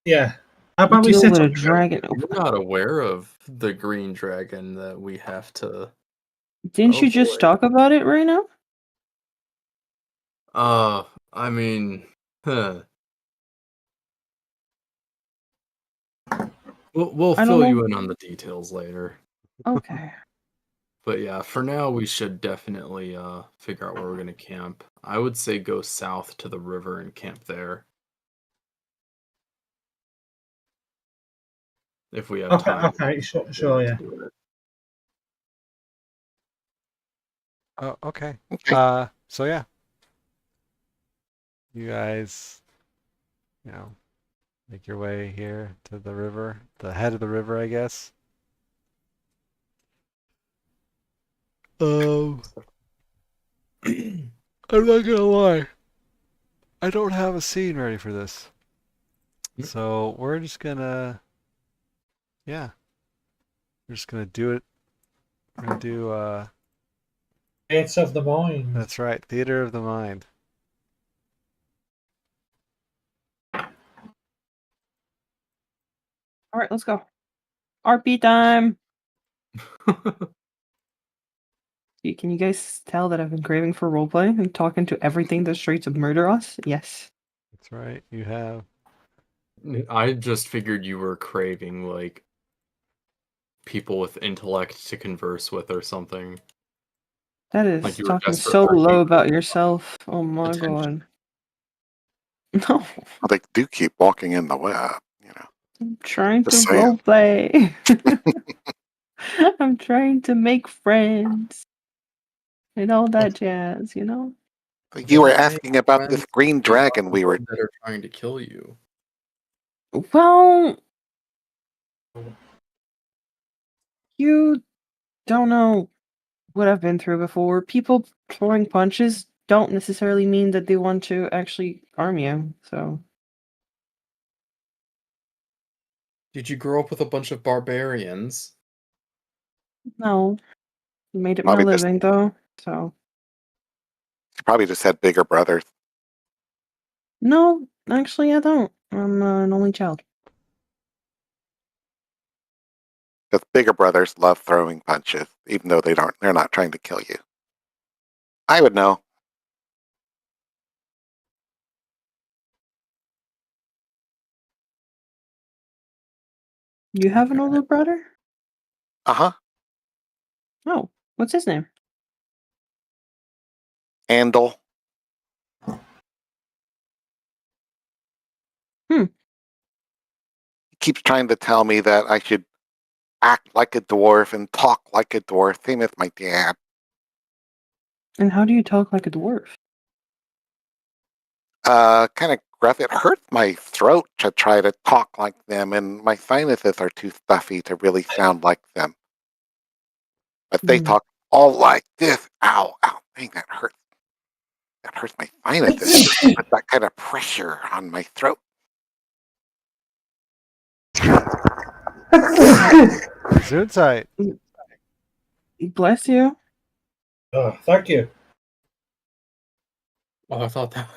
S4: Yeah. How about we
S5: deal
S4: set
S5: with a
S4: up?
S5: dragon.
S2: You're not aware of the green dragon that we have to
S5: Didn't you just
S2: avoid.
S5: talk about it right now?
S2: Uh, I mean, huh. We'll
S5: I don't
S2: fill
S5: know.
S2: you in on the details later.
S5: Okay.
S2: But yeah, for now we should definitely figure out where we're gonna camp. I would say go south to the river and camp there if we have
S4: Okay.
S2: time
S4: Okay. Sure.
S2: to
S4: Yeah.
S2: do it.
S1: Oh, okay.
S3: Okay.
S1: So yeah, you guys, make your way here to the river, the head of the river, I guess. Um, I'm not gonna lie. I don't have a scene ready for this. So we're just gonna, yeah, we're just gonna do it. We're gonna do,
S4: It's of the mind.
S1: that's right, Theater of the Mind.
S5: All right, let's go. RP time. Can you guys tell that I've been craving for roleplay and talking to everything that's straight to murder us? Yes.
S1: That's right. You have.
S2: I just figured you were craving, like, people with intellect to converse with or something.
S5: That is
S2: Like you were
S5: talking
S2: desperate
S5: so
S2: for
S5: low about
S2: hatred.
S5: yourself. Oh my
S2: Attention.
S5: god. No.
S3: Well, they do keep walking in the web, you know.
S5: I'm trying to
S3: Just saying.
S5: roleplay. I'm trying to make friends and all that jazz, you know?
S3: You were
S2: Don't make
S3: asking about
S2: friends
S3: this green
S2: with the
S3: dragon we were.
S2: that are trying to kill you.
S5: Well, you don't know what I've been through before. People throwing punches don't necessarily mean that they want to actually harm you, so.
S2: Did you grow up with a bunch of barbarians?
S5: No. Made it my
S3: Probably just
S5: living, though, so.
S3: probably just had bigger brothers.
S5: No, actually, I don't. I'm an only child.
S3: Because bigger brothers love throwing punches, even though they're not trying to kill you. I would know.
S5: You have an older brother?
S3: Uh-huh.
S5: Oh, what's his name?
S3: Andal.
S5: Hmm.
S3: He keeps trying to tell me that I should act like a dwarf and talk like a dwarf, same as my dad.
S5: And how do you talk like a dwarf?
S3: Kind of gruff. It hurts my throat to try to talk like them, and my sinuses are too stuffy to really sound like them. But they
S5: Hmm.
S3: talk all like this. Ow, ow, dang, that hurts. That hurts my sinuses. With that kind of pressure on my throat.
S1: Gesundheit.
S5: Bless you.
S4: Oh, thank you.
S2: Oh, I thought that.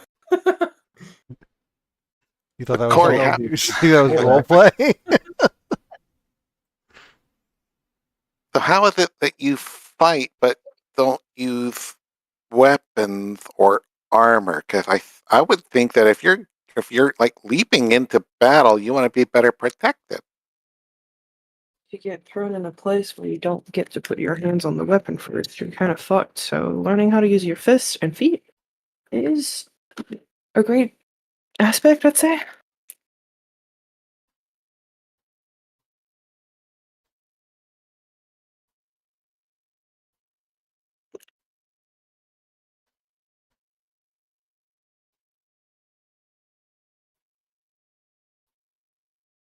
S1: You thought that was
S3: Corey,
S1: role.
S3: how,
S1: You think that was role play?
S3: so how is it that you fight but don't use weapons or armor? Because I would think that if you're like leaping into battle, you want to be better protected.
S5: If you get thrown in a place where you don't get to put your hands on the weapon first, you're kind of fucked. So learning how to use your fists and feet is a great aspect, I'd say.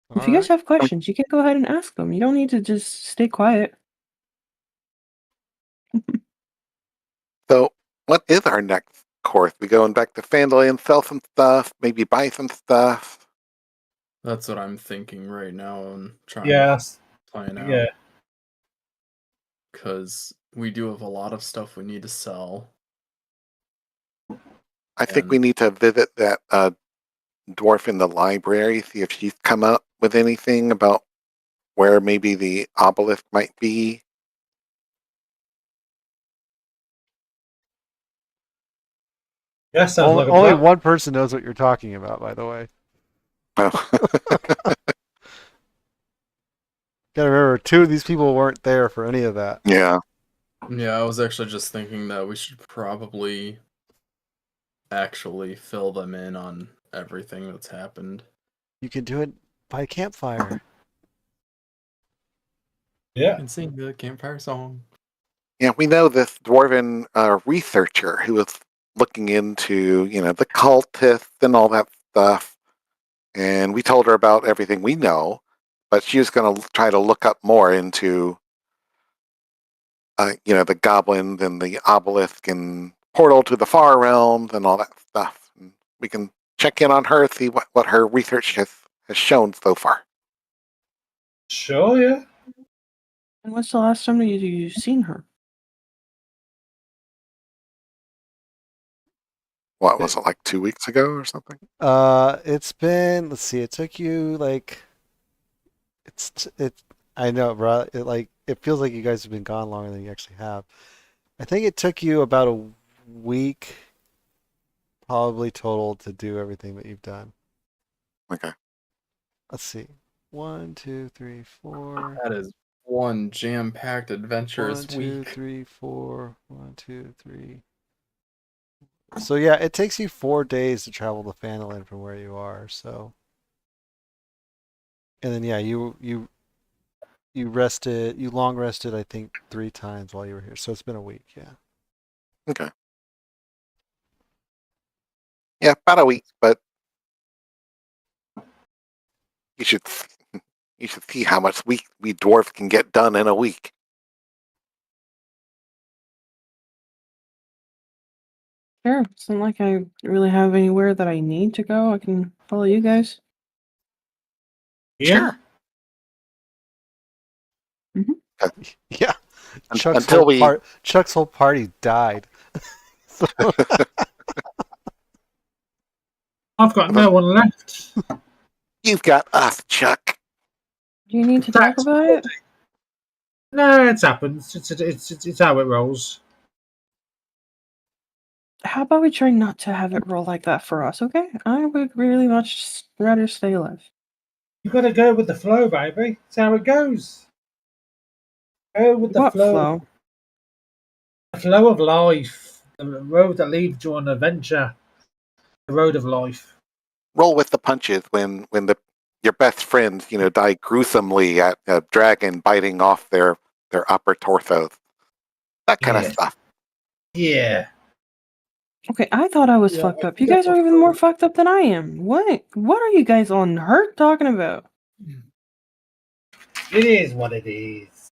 S1: All
S5: If you guys
S1: right.
S5: have questions, you can go ahead and ask them. You don't need to just stay quiet.
S3: So what is our next course? We going back to Phandalin, sell some stuff, maybe buy some stuff.
S2: That's what I'm thinking right now and trying
S4: Yes.
S2: to plan out.
S4: Yeah.
S2: Because we do have a lot of stuff we need to sell.
S3: I think
S2: And-
S3: we need to visit that dwarf in the library, see if she's come up with anything about where maybe the obelisk might be.
S4: Yeah, sounds like a
S1: Only
S4: plan.
S1: one person knows what you're talking about, by the way. Gotta remember, two of these people weren't there for any of that.
S3: Yeah.
S2: Yeah, I was actually just thinking that we should probably actually fill them in on everything that's happened.
S1: You can do it by campfire.
S4: Yeah.
S2: And sing the campfire song.
S3: Yeah, we know this dwarven researcher who was looking into, the cultists and all that stuff. And we told her about everything we know, but she was going to try to look up more into, the goblins and the obelisk and portal to the far realms and all that stuff. And we can check in on her, see what her research has shown so far.
S4: Sure, yeah.
S5: And when's the last time that you've seen her?
S3: What was it, like 2 weeks ago or something?
S1: It's been, let's see, it took you like It's I know, bro. It feels like you guys have been gone longer than you actually have. I think it took you about a week, probably total, to do everything that you've done.
S3: Okay.
S1: Let's see. 1, 2, 3, 4.
S2: That is one jam-packed
S1: 1,
S2: adventurous
S1: 2,
S2: week.
S1: 3, 4. 1, 2, 3. So yeah, it takes you 4 days to travel to Phandalin from where you are. So, and then yeah, you rested, you long rested, I think 3 times while you were here. So it's been a week. Yeah.
S3: Okay. Yeah, about a week, but you should you should see how much we dwarves can get done in a week.
S5: Sure. It's not like I really have anywhere that I need to go. I can follow you guys.
S4: Yeah.
S1: Yeah.
S3: Until we
S1: Chuck's whole party died. So,
S4: I've got no one left.
S3: you've got us, Chuck.
S5: Do you need to talk
S4: That's
S5: about it?
S4: No, it's happened. It's how it rolls.
S5: How about we try not to have it roll like that for us, okay? I would really much rather stay alive.
S4: You got to go with the flow, baby. It's how it goes. Go with the
S5: What
S4: flow.
S5: flow?
S4: The flow of life. The road that leads you on adventure. The road of life.
S3: Roll with the punches when your best friends, die gruesomely at a dragon biting off their upper torsos. That kind of
S4: Yeah.
S3: stuff.
S4: Yeah.
S5: Okay, I thought I was
S2: Yeah,
S5: fucked
S2: I
S5: up. You
S2: think
S5: guys
S2: that's
S5: are
S2: a
S5: even
S2: flow.
S5: more fucked up than I am. What are you guys on hurt talking about?
S4: It is what it is.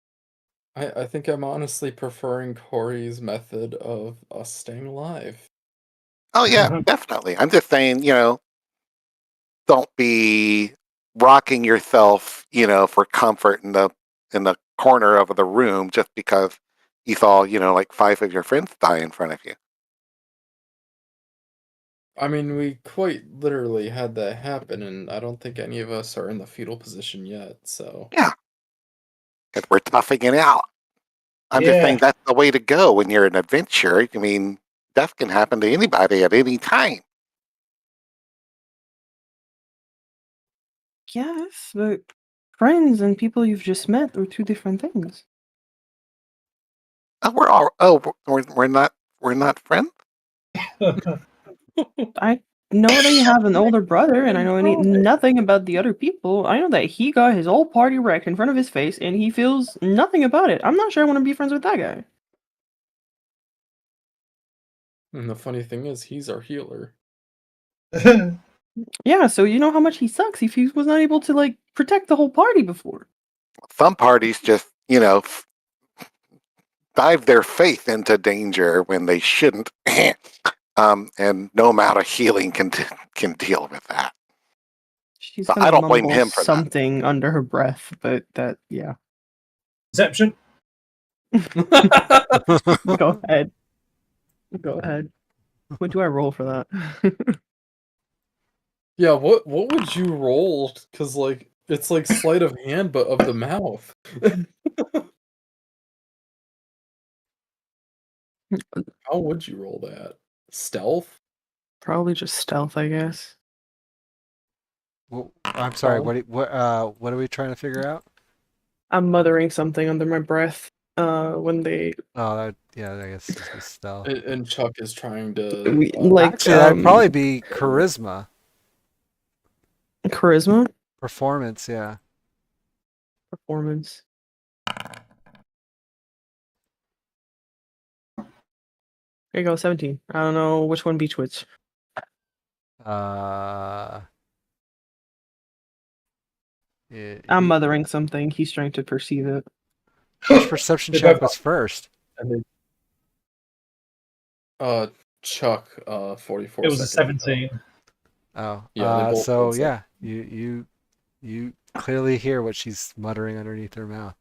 S2: I think I'm honestly preferring Corey's method of us staying alive.
S3: Oh yeah, definitely. I'm just saying, don't be rocking yourself, for comfort in the corner of the room just because you saw, like 5 of your friends die in front of you.
S2: I mean, we quite literally had that happen, and I don't think any of us are in the fetal position yet, so...
S3: Yeah, because we're toughing it out. I'm just saying
S4: Yeah.
S3: that's the way to go when you're an adventurer. I mean, death can happen to anybody at any time.
S5: Yes, but friends and people you've just met are two different things.
S3: We're not friends.
S5: I know that you have an older brother, and I know nothing about the other people. I know that he got his whole party wrecked in front of his face, and he feels nothing about it. I'm not sure I want to be friends with that guy.
S2: And the funny thing is, he's our healer.
S5: Yeah, so you know how much he sucks if he was not able to protect the whole party before.
S3: Some parties just, dive their faith into danger when they shouldn't. And no amount of healing can deal with that.
S5: She's
S3: So
S5: gonna
S3: I don't blame
S5: mumble
S3: him for that.
S5: something under her breath, but yeah.
S4: Deception.
S5: Go ahead. Go ahead. What do I roll for that?
S2: Yeah, what would you roll? Because, it's like sleight of hand, but of the mouth. How would you roll that? Stealth?
S5: Probably just stealth, I guess.
S1: well, I'm sorry.
S2: Oh.
S1: What are we trying to figure out?
S5: I'm muttering something under my breath. When they
S1: Oh, yeah, I guess this is stealth.
S2: And Chuck is trying to...
S1: Actually, that'd probably be charisma.
S5: charisma
S1: Performance, yeah.
S5: performance. There you go, 17. I don't know which one beats which.
S1: Yeah,
S5: I'm mothering something. He's trying to perceive it.
S1: Which perception
S4: They
S1: check
S4: both-
S1: was first?
S2: And they, Chuck, 44
S4: It was a
S2: seconds ago.
S4: 17.
S1: Oh,
S2: Yeah, they both
S1: so
S2: did
S1: yeah, you clearly hear what she's muttering underneath her mouth.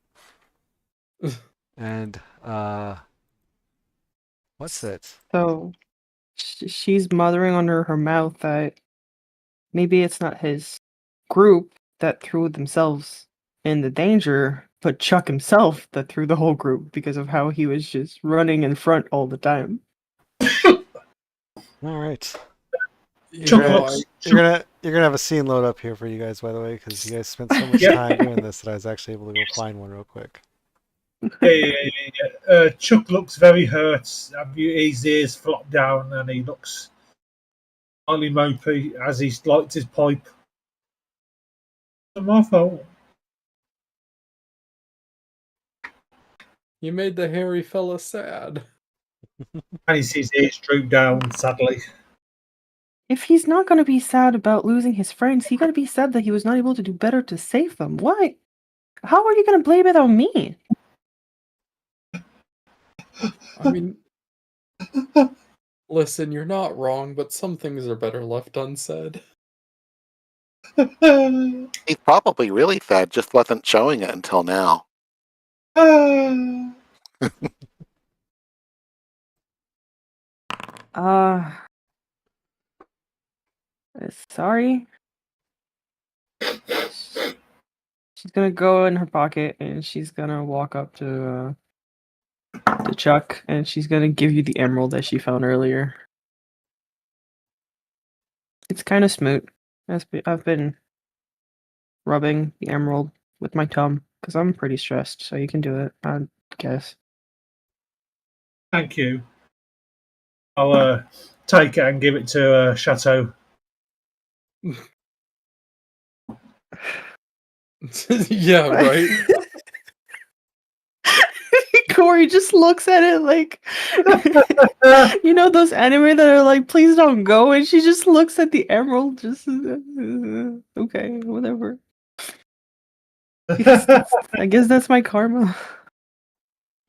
S1: And what's it?
S5: So she's mothering under her mouth that maybe it's not his group that threw themselves in the danger, but Chuck himself that threw the whole group because of how he was just running in front all the time.
S1: All right.
S2: You know,
S1: You're gonna have a scene load up here for you guys, by the way, because you guys spent so much
S4: Yeah.
S1: time doing this that I was actually able to go find one real quick.
S4: Chuck looks very hurt. His ears flop down and he looks slightly mopey as he lights his pipe. It's my fault.
S2: you made the hairy fella sad.
S4: And he sees his ears droop down sadly.
S5: If he's not going to be sad about losing his friends, he got to be sad that he was not able to do better to save them. Why? How are you going to blame it on me?
S2: I mean, listen, you're not wrong, but some things are better left unsaid.
S3: He's probably really sad, just wasn't showing it until now.
S5: Sorry. She's gonna go in her pocket and she's gonna walk up to Chuck and she's gonna give you the emerald that she found earlier. It's kind of smooth. I've been rubbing the emerald with my thumb because I'm pretty stressed, so you can do it, I guess.
S4: Thank you. I'll take it and give it to Chateau.
S2: Yeah, right.
S5: Corey just looks at it like, you know, those anime that are like, please don't go, and she just looks at the emerald, just okay, whatever. I guess that's my karma.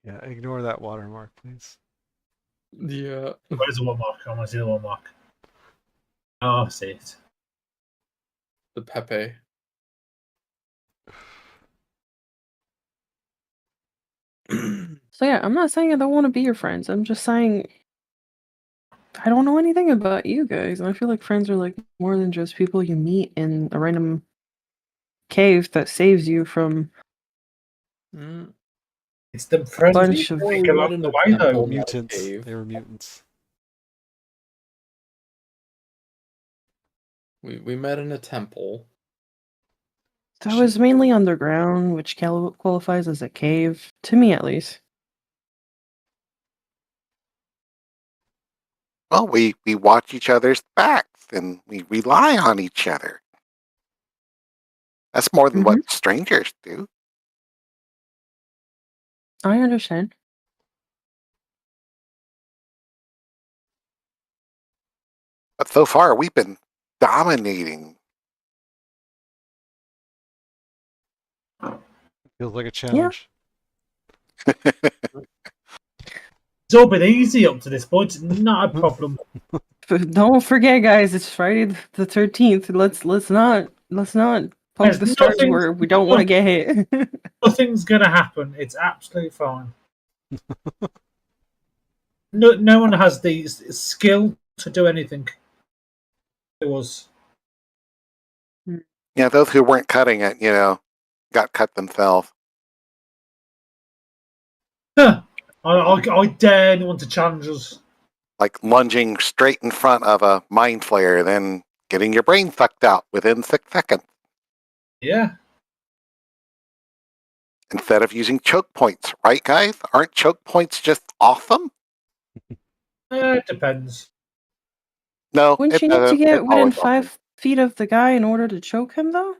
S1: Yeah, ignore that watermark, please.
S2: Yeah.
S4: Where's the watermark? I want to see the watermark. Oh, I see it.
S2: The Pepe.
S5: So yeah, I'm not saying I don't want to be your friends. I'm just saying I don't know anything about you guys, and I feel like friends are like more than just people you meet in a random cave that saves you from
S4: It's the friends
S5: bunch
S4: you
S5: of
S4: make along the way, though.
S1: Mutants.
S2: cave.
S1: They were mutants.
S2: We met in a temple.
S5: That was mainly underground, which qualifies as a cave, to me at least.
S3: Well, we watch each other's backs and we rely on each other. That's more than what strangers do.
S5: I understand.
S3: But so far, we've been dominating.
S1: Feels like a challenge.
S4: It's all been easy up to this point. It's not a problem.
S5: But don't forget, guys, it's Friday the 13th. Let's not poke
S4: There's
S5: the stars
S4: nothing-
S5: where we don't want to get hit.
S4: Nothing's gonna happen. It's absolutely fine. No one has the skill to do anything. It was.
S3: Yeah, those who weren't cutting it, got cut themselves.
S4: Huh. I dare anyone to challenge us.
S3: Like lunging straight in front of a mind flayer, then getting your brain sucked out within 6 seconds.
S4: Yeah.
S3: Instead of using choke points, right, guys? Aren't choke points just awesome?
S4: It depends.
S3: No,
S5: Wouldn't you need to get within 5 feet of the guy in order to choke him, though?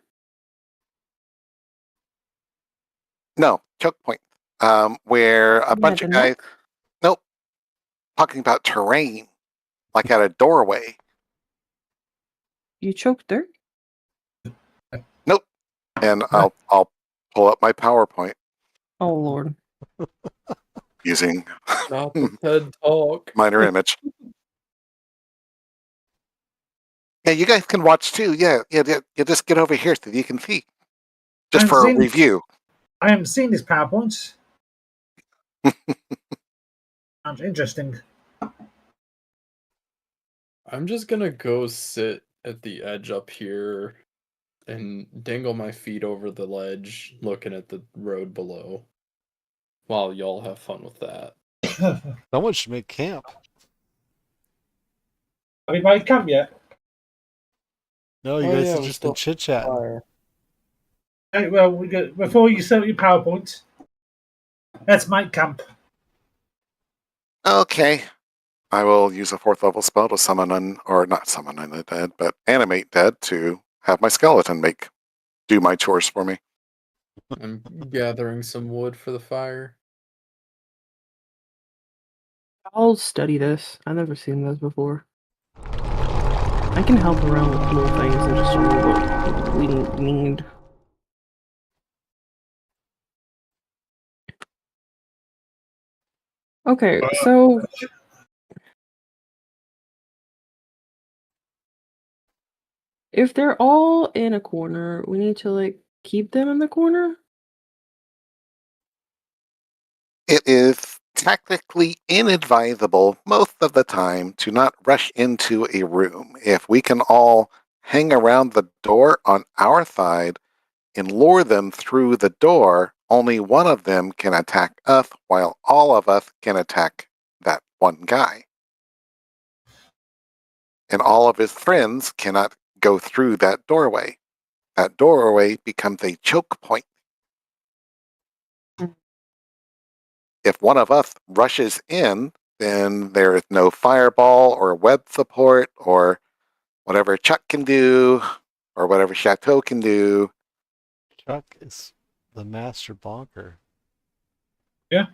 S3: No, choke point. Where a bunch of guys. Nope. Talking about terrain, like at a doorway.
S5: You choked her?
S3: Nope. And I'll pull up my PowerPoint
S5: Oh, Lord.
S3: using
S2: Not the TED Talk.
S3: minor image. Yeah, you guys can watch too. Yeah. You just get over here so you can see. Just for a review.
S4: I haven't seen this PowerPoint. Sounds interesting.
S2: I'm just gonna go sit at the edge up here and dangle my feet over the ledge, looking at the road below. While y'all have fun with that.
S1: Someone should make camp.
S4: Have you made camp yet?
S1: No, you
S6: Oh,
S1: guys
S6: yeah,
S1: have
S6: we
S1: just been
S6: still
S1: chit-chatting.
S6: fire.
S4: Hey, well, we got, before you set up your PowerPoint, let's make camp.
S3: Okay. I will use a 4th level spell to summon or not summon undead, but animate dead to have my skeleton do my chores for me.
S2: I'm gathering some wood for the fire.
S5: I'll study this. I've never seen this before. I can help around with little things. I just don't know what we need. Okay, so if they're all in a corner, we need to like keep them in the corner?
S3: It is technically inadvisable most of the time to not rush into a room. If we can all hang around the door on our side and lure them through the door, only one of them can attack us while all of us can attack that one guy. And all of his friends cannot go through that doorway. That doorway becomes a choke point. If one of us rushes in, then there is no fireball or web support or whatever Chuck can do or whatever Chateau can do.
S1: Chuck is the master bonker.
S4: Yeah.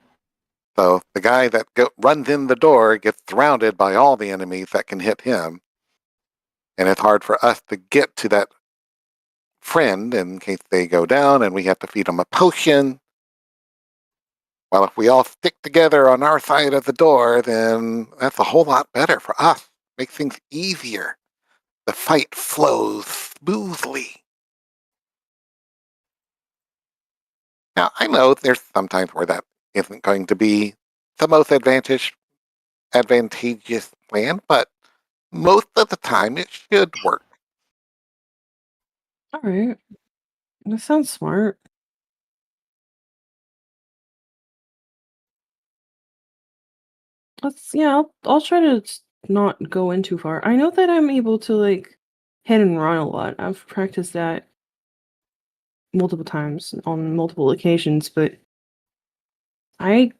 S3: So the guy that runs in the door gets surrounded by all the enemies that can hit him. And it's hard for us to get to that friend in case they go down and we have to feed them a potion. Well, if we all stick together on our side of the door, then that's a whole lot better for us. Makes things easier. The fight flows smoothly. Now, I know there's sometimes where that isn't going to be the most advantageous plan, but most of the time it should work.
S5: Alright. That sounds smart. I'll try to not go in too far. I know that I'm able to like hit and run a lot. I've practiced that multiple times on multiple occasions, but I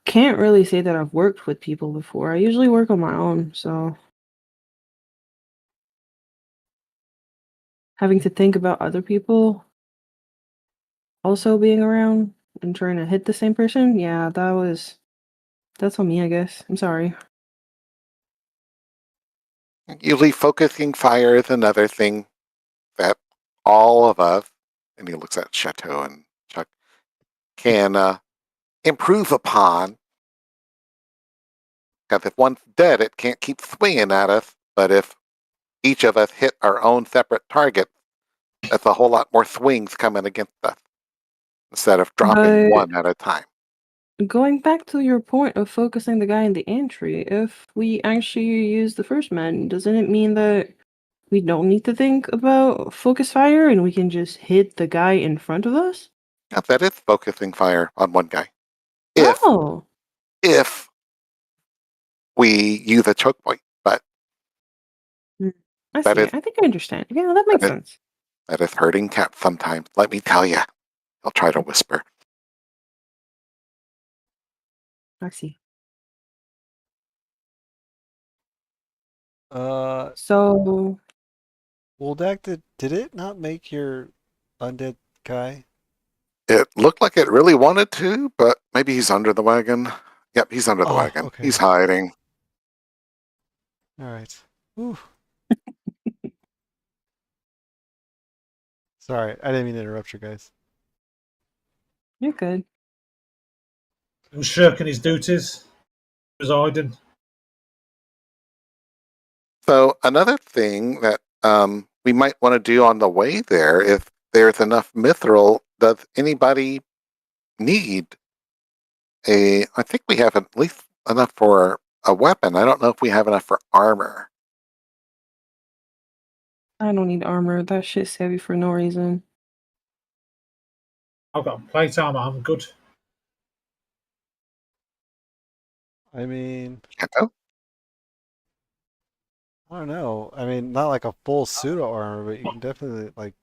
S5: can't really say that I've worked with people before. I usually work on my own, so having to think about other people also being around and trying to hit the same person, yeah, that's on me, I guess. I'm sorry.
S3: Usually focusing fire is another thing that all of us, and he looks at Chateau and Chuck, can improve upon. Because if one's dead, it can't keep swinging at us. But if each of us hit our own separate target, that's a whole lot more swings coming against us instead of dropping
S5: But
S3: one at a time.
S5: going back to your point of focusing the guy in the entry, if we actually use the first man, doesn't it mean that we don't need to think about focus fire and we can just hit the guy in front of us?
S3: Yeah, that is focusing fire on one guy. If we use a choke point, but
S5: I
S3: that
S5: see.
S3: is
S5: I think I understand. Yeah, that makes sense.
S3: that is hurting cats sometimes. Let me tell you. I'll try to whisper.
S5: I see. So,
S1: Woldak, did it not make your undead guy?
S3: It looked like it really wanted to, but maybe he's under the wagon. Yep, he's under the
S1: Oh,
S3: wagon.
S1: okay.
S3: He's hiding.
S1: All right. Whew. Sorry, I didn't mean to interrupt you guys.
S5: you're good.
S4: He was shirking his duties. He was hiding.
S3: So another thing that we might want to do on the way there, if there's enough mithril, does anybody need I think we have at least enough for a weapon. I don't know if we have enough for armor.
S5: I don't need armor. That shit's heavy for no reason.
S4: I've got plate armor. I'm good.
S1: I mean,
S3: Can't tell.
S1: I don't know. I mean, not like a full suit of armor, but you can definitely like,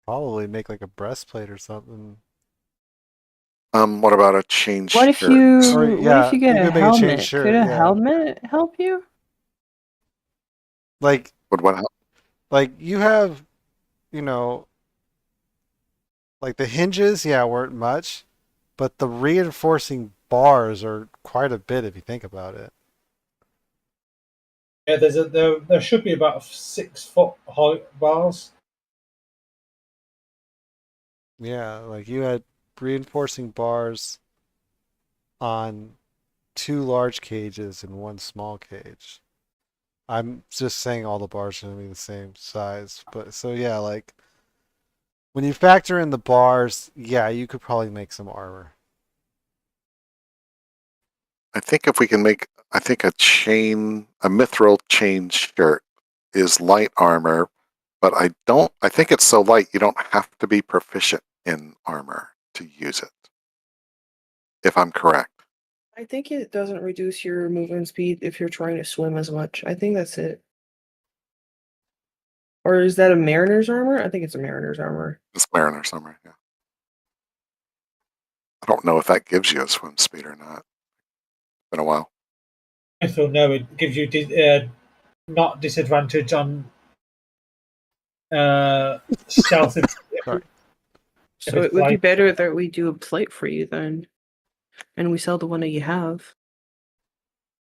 S1: probably make like a breastplate or something.
S3: What about a chain
S5: What if
S3: shirt?
S1: Or
S5: you
S1: yeah,
S5: get
S1: you
S5: a
S1: could make a chain
S5: helmet? Could
S1: shirt,
S5: a
S1: yeah.
S5: helmet help you?
S1: Like
S3: Would what help?
S1: you have, you know, like the hinges, yeah, weren't much, but the reinforcing bars are quite a bit if you think about it.
S4: Yeah, there should be about 6 foot height bars.
S1: Yeah, like you had reinforcing bars on 2 large cages and 1 small cage. I'm just saying all the bars are going to be the same size, but so yeah, like when you factor in the bars, yeah, you could probably make some armor.
S3: I think if we can make, I think a mithril chain shirt is light armor, but I think it's so light you don't have to be proficient in armor to use it. If I'm correct.
S5: I think it doesn't reduce your movement speed if you're trying to swim as much. I think that's it. Or is that a mariner's armor? I think it's a mariner's armor.
S3: It's Mariner Summer, yeah. I don't know if that gives you a swim speed or not. Been a while.
S4: I feel no, it gives you not disadvantage on stealth.
S1: Sorry.
S5: So
S4: it's
S5: it would be
S4: light.
S5: better that we do a plate for you then, and we sell the one that you have.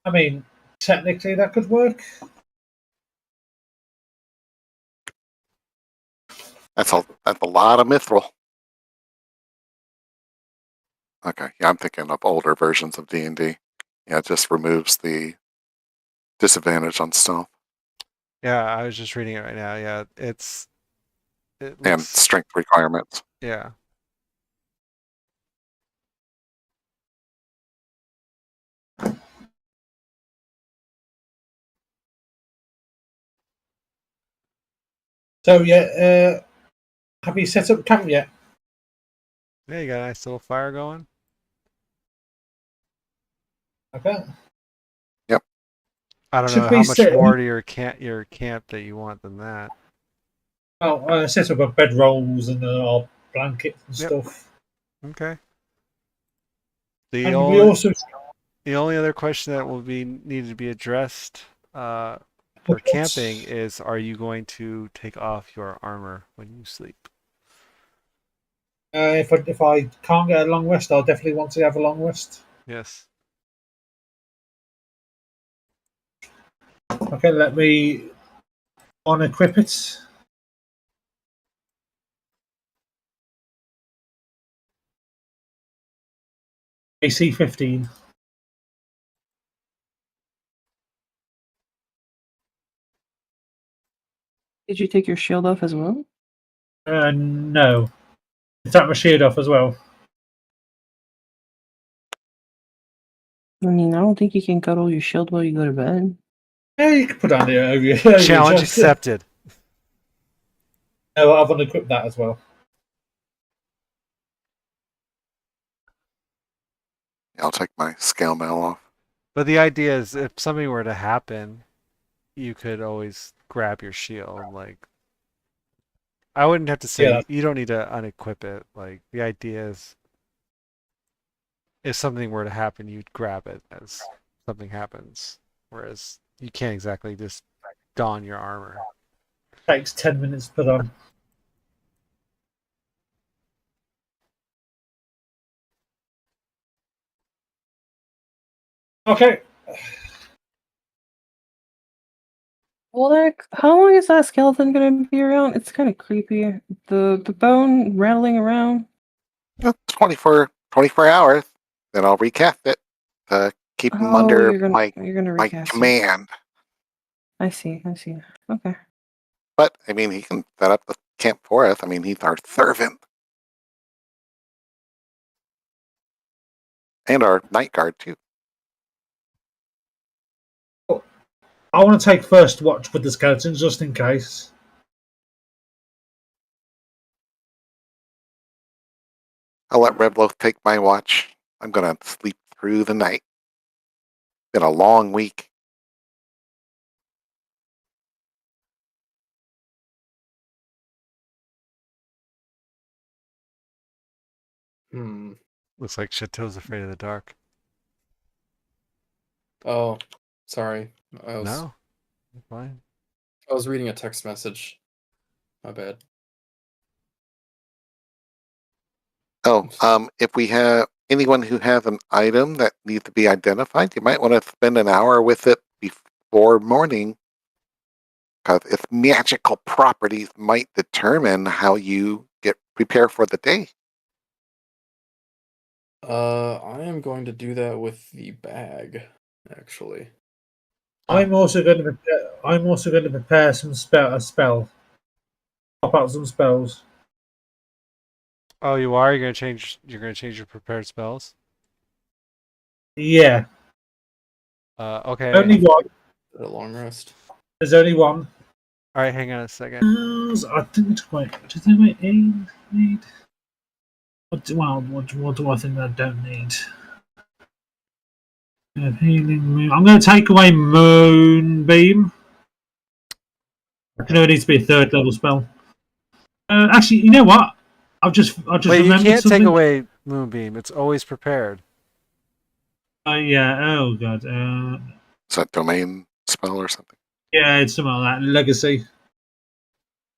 S4: I mean, technically that could work.
S3: That's a lot of mithril. Okay, yeah, I'm thinking of older versions of D&D. Yeah, it just removes the disadvantage on stealth
S1: Yeah, I was just reading it right now. Yeah, it
S3: and
S1: looks
S3: strength requirements.
S1: yeah.
S4: So yeah, have you set up camp yet?
S1: Yeah, you got a nice little fire going.
S4: Okay.
S3: Yep.
S1: I don't know
S4: Should
S1: how
S4: we
S1: much
S4: set?
S1: more to your camp that you want than that.
S4: Oh, set up a bed rolls and our blankets and
S1: Yep.
S4: stuff.
S1: Okay. The
S4: And we
S1: only
S4: also
S1: the only other question that will be needed to be addressed for camping is: are you going to take off your armor when you sleep?
S4: if I can't get a long rest, I'll definitely want to have a long rest.
S1: Yes.
S4: Okay, let me unequip it. AC 15.
S5: Did you take your shield off as well?
S4: No. Is that my shield off as well?
S5: I mean, I don't think you can cuddle your shield while you go to bed.
S4: Yeah, you can put on there over your
S1: Challenge
S4: chest.
S1: accepted.
S4: No, I've unequipped that as well.
S3: I'll take my scale mail off.
S1: But the idea is, if something were to happen, you could always grab your shield. Like, I wouldn't have to
S4: Yeah,
S1: say you don't need to unequip it. Like, the idea is, if something were to happen, you'd grab it as something happens. Whereas you can't exactly just don your armor.
S4: takes 10 minutes to put on. Okay.
S5: Well, how long is that skeleton gonna be around? It's kind of creepy. The bone rattling around.
S3: 24 hours. Then I'll recast it to keep them
S5: Oh,
S3: under
S5: you're gonna
S3: my
S5: recast it.
S3: command.
S5: I see. Okay.
S3: But I mean, he can set up the camp for us. I mean, he's our servant and our night guard too.
S4: I want to take first watch with the skeletons just in case.
S3: I'll let Rebloth take my watch. I'm gonna sleep through the night. Been a long week.
S2: Hmm.
S1: Looks like Chateau's afraid of the dark.
S2: Oh, sorry. I was
S1: No, fine.
S2: I was reading a text message. My bad.
S3: Oh, if we have anyone who has an item that needs to be identified, you might want to spend an hour with it before morning, because its magical properties might determine how you get prepared for the day.
S2: I am going to do that with the bag, actually.
S4: I'm also going to prepare some a spell. Pop out some spells.
S1: Oh, you are? You're gonna change your prepared spells?
S4: Yeah,
S1: Okay.
S4: only one.
S2: A long rest.
S4: There's only one.
S1: All right, hang on a second.
S4: I think it's quite. Does anybody need? What do I think I don't need? Healing moon. I'm going to take away Moonbeam. I know it needs to be a third level spell. Actually, you know what? I've just
S1: Wait, you
S4: remembered
S1: can't take
S4: something.
S1: away Moonbeam. It's always prepared.
S4: Yeah. Oh god.
S3: Is that domain spell or something?
S4: Yeah, it's something like that. Legacy.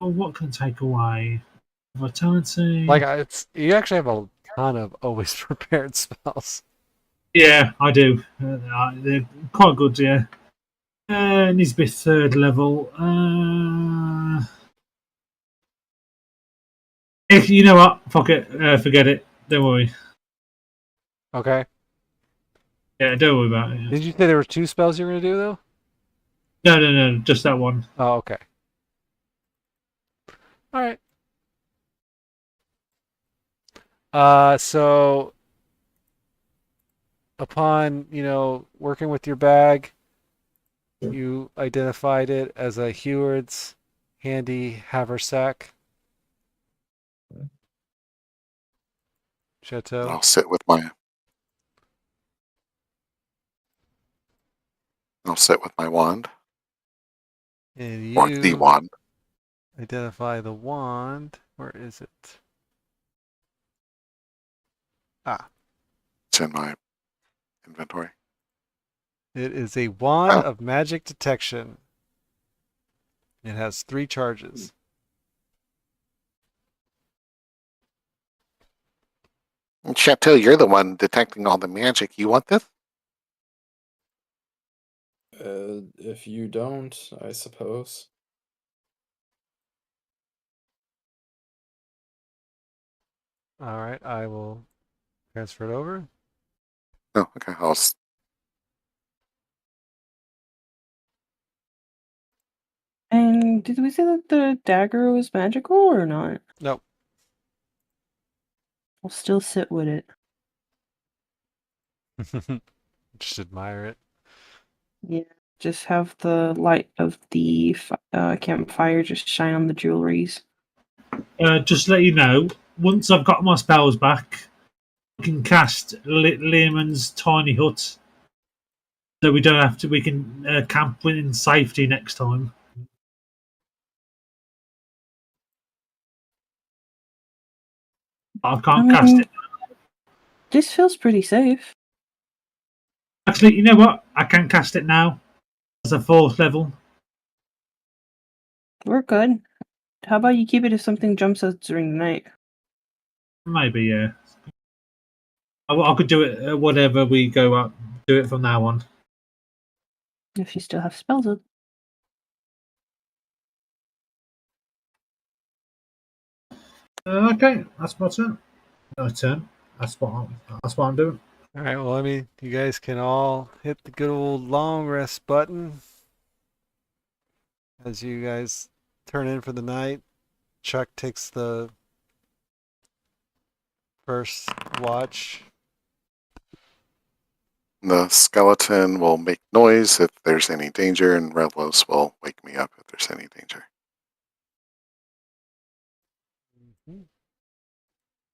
S4: Oh, what can I take away? Vitality.
S1: Like it's you actually have a ton of always prepared spells.
S4: Yeah, I do. They're quite good. Yeah. It needs to be third level. If you know what, fuck it. Forget it. Don't worry.
S1: Okay.
S4: Yeah, don't worry about it.
S1: Did you say there were two spells you were gonna do though?
S4: No, just that one.
S1: Oh, okay. All right. So upon, working with your bag, you identified it as a Heward's handy haversack. Chateau.
S3: I'll sit with my wand,
S1: And
S3: or the
S1: you
S3: wand.
S1: identify the wand. Where is it? Ah,
S3: It's in my inventory.
S1: it is a wand
S3: Oh,
S1: of magic detection. It has 3 charges.
S3: Chateau, you're the one detecting all the magic. You want this?
S2: If you don't, I suppose.
S1: All right, I will transfer it over.
S3: Oh, okay.
S5: And did we say that the dagger was magical or not?
S1: Nope.
S5: I'll still sit with it.
S1: Just admire it.
S5: Yeah. Just have the light of the campfire just shine on the jewelries.
S4: Just to let you know, once I've got my spells back, I can cast Lehman's tiny hut, so we don't have to. We can camp in safety next time. I can't cast it.
S5: This feels pretty safe.
S4: Actually, you know what? I can cast it now as a 4th level.
S5: We're good. How about you keep it if something jumps us during the night?
S4: Maybe, yeah. I could do it whatever we go up. Do it from now on.
S5: If you still have spells up.
S4: Okay, that's my turn. No turn. That's what I'm doing.
S1: All right, well, you guys can all hit the good old long rest button as you guys turn in for the night. Chuck takes the first watch.
S3: The skeleton will make noise if there's any danger, and Redlos will wake me up if there's any danger.
S1: Mhm.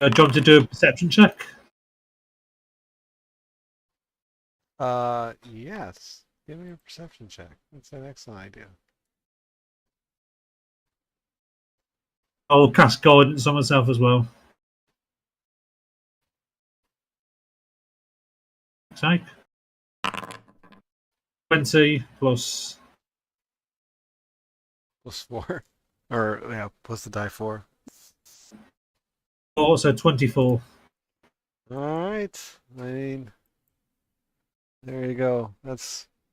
S4: Do you want to do a perception check?
S1: Yes. Give me a perception check. That's an excellent idea.
S4: I will cast guidance on myself as well. Take 20 plus.
S1: Plus 4. Or, yeah, plus the die 4.
S4: Also 24.
S1: Alright. I mean, there you go.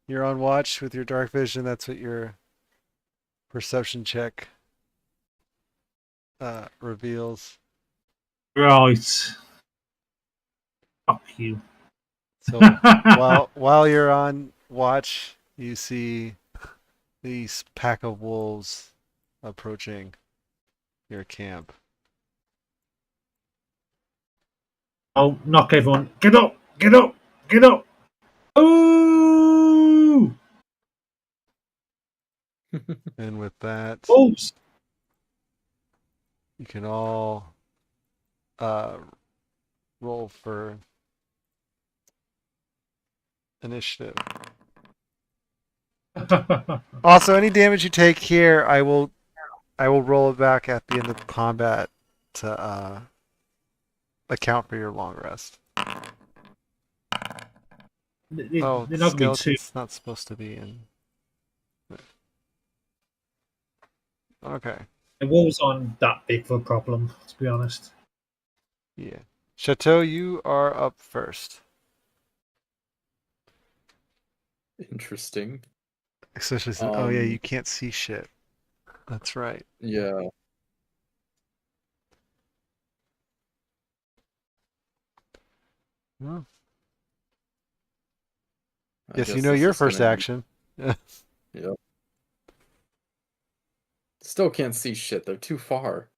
S1: You're on watch with your dark vision. That's what your perception check reveals.
S4: Right. Fuck you.
S1: So while you're on watch, you see these pack of wolves approaching your camp.
S4: I'll knock everyone. Get up! Get up! Get up! Ooh!
S1: And with that,
S4: Wolves!
S1: you can all roll for initiative. Also, any damage you take here, I will roll it back at the end of combat to account for your long rest. Oh,
S4: They're not going to be too.
S1: skeleton's not supposed to be in. Okay.
S4: The wolves aren't that big of a problem, to be honest.
S1: Yeah. Chateau, you are up first.
S2: Interesting.
S1: Especially since, oh yeah, you can't see shit. That's right.
S2: Yeah.
S1: Well,
S2: I
S1: yes, you
S2: guess
S1: know
S2: this
S1: your
S2: is
S1: first
S2: gonna
S1: action.
S2: Yep. Still can't see shit. They're too far.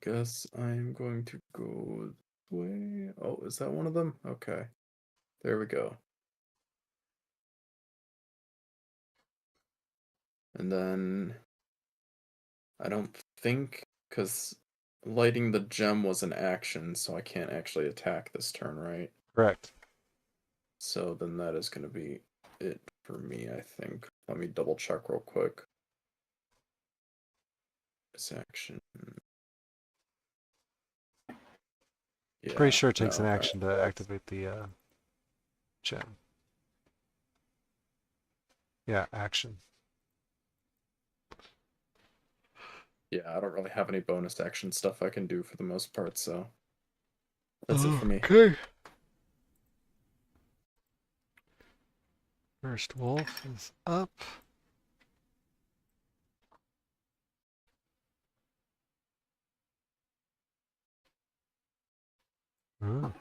S2: Guess I'm going to go this way. Oh, is that one of them? Okay. There we go. And then I don't think, because lighting the gem was an action, so I can't actually attack this turn, right?
S1: Correct.
S2: So then that is going to be it for me, I think. Let me double check real quick. This action. Yeah,
S1: Pretty sure it takes
S2: no,
S1: an action to activate the gem. Yeah, action.
S2: Yeah, I don't really have any bonus action stuff I can do for the most part, so that's it for me.
S1: Okay. First wolf is up. Oh.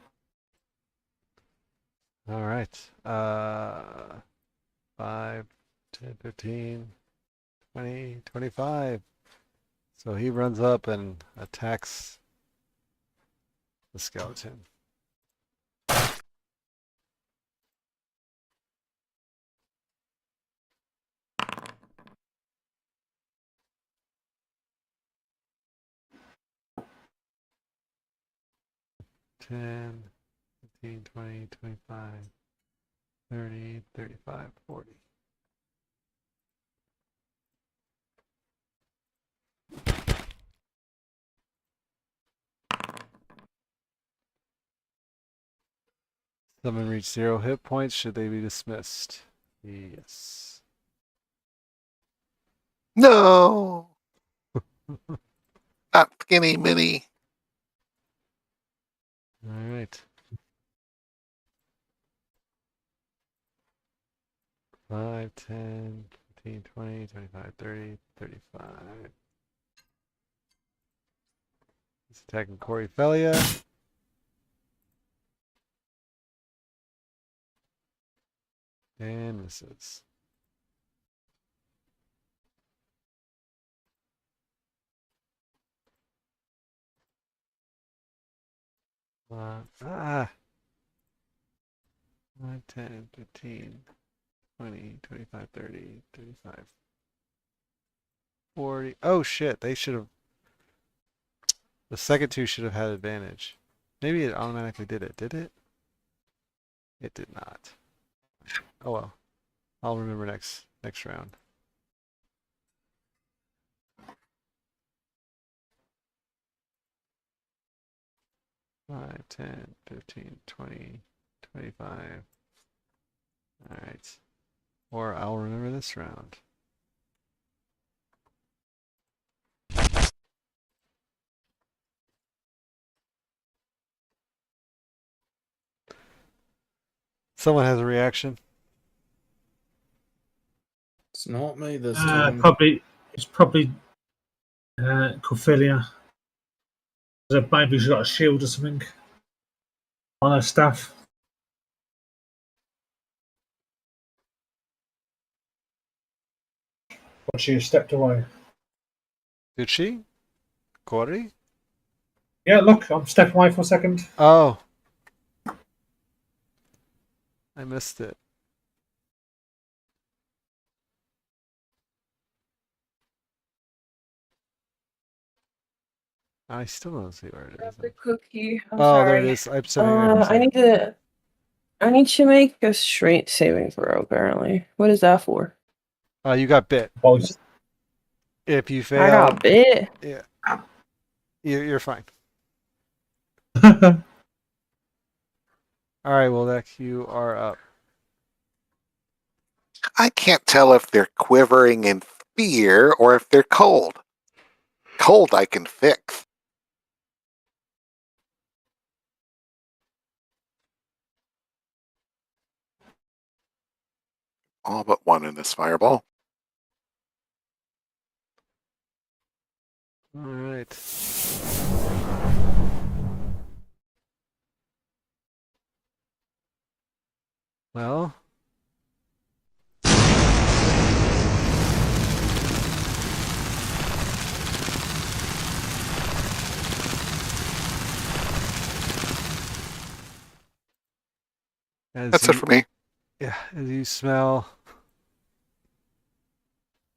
S1: All right. 5, 10, 15, 20, 25. So he runs up and attacks the skeleton. Ten, 15, 20, 25, 30, 35, 40. Someone reach 0 hit points. Should they be dismissed? Yes.
S3: No, not skinny mini.
S1: All right. 5, 10, 15, 20, 25, 30, 35. He's attacking Corey Felia. And misses. 5, 10, 15, 20, 25, 30, 35, 40. Oh shit, they should have. The second two should have had advantage. Maybe it automatically did it. Did it? It did not. Oh well. I'll remember next round. Five, 10, 15, 20, 25. All right. Or I'll remember this round. Someone has a reaction.
S2: It's not me this time.
S4: It's probably Corphelia. Maybe she's got a shield or something on her staff. But she has stepped away.
S1: Did she? Corey?
S4: Yeah, look, I'm stepping away for a second.
S1: Oh. I missed it. I still don't see where it is.
S5: The cookie. I'm
S1: Oh,
S5: sorry.
S1: there it is. I'm sorry.
S5: I need to make a strength saving throw. Apparently, what is that for?
S1: You got bit.
S4: Boys.
S1: If you fail,
S5: I got bit.
S1: Yeah, you're fine.
S4: Well,
S1: All right, Wildeck, you are up.
S3: I can't tell if they're quivering in fear or if they're cold. Cold I can fix. All but one in this fireball.
S1: All right. Well.
S3: That's it for me.
S1: Yeah, as you smell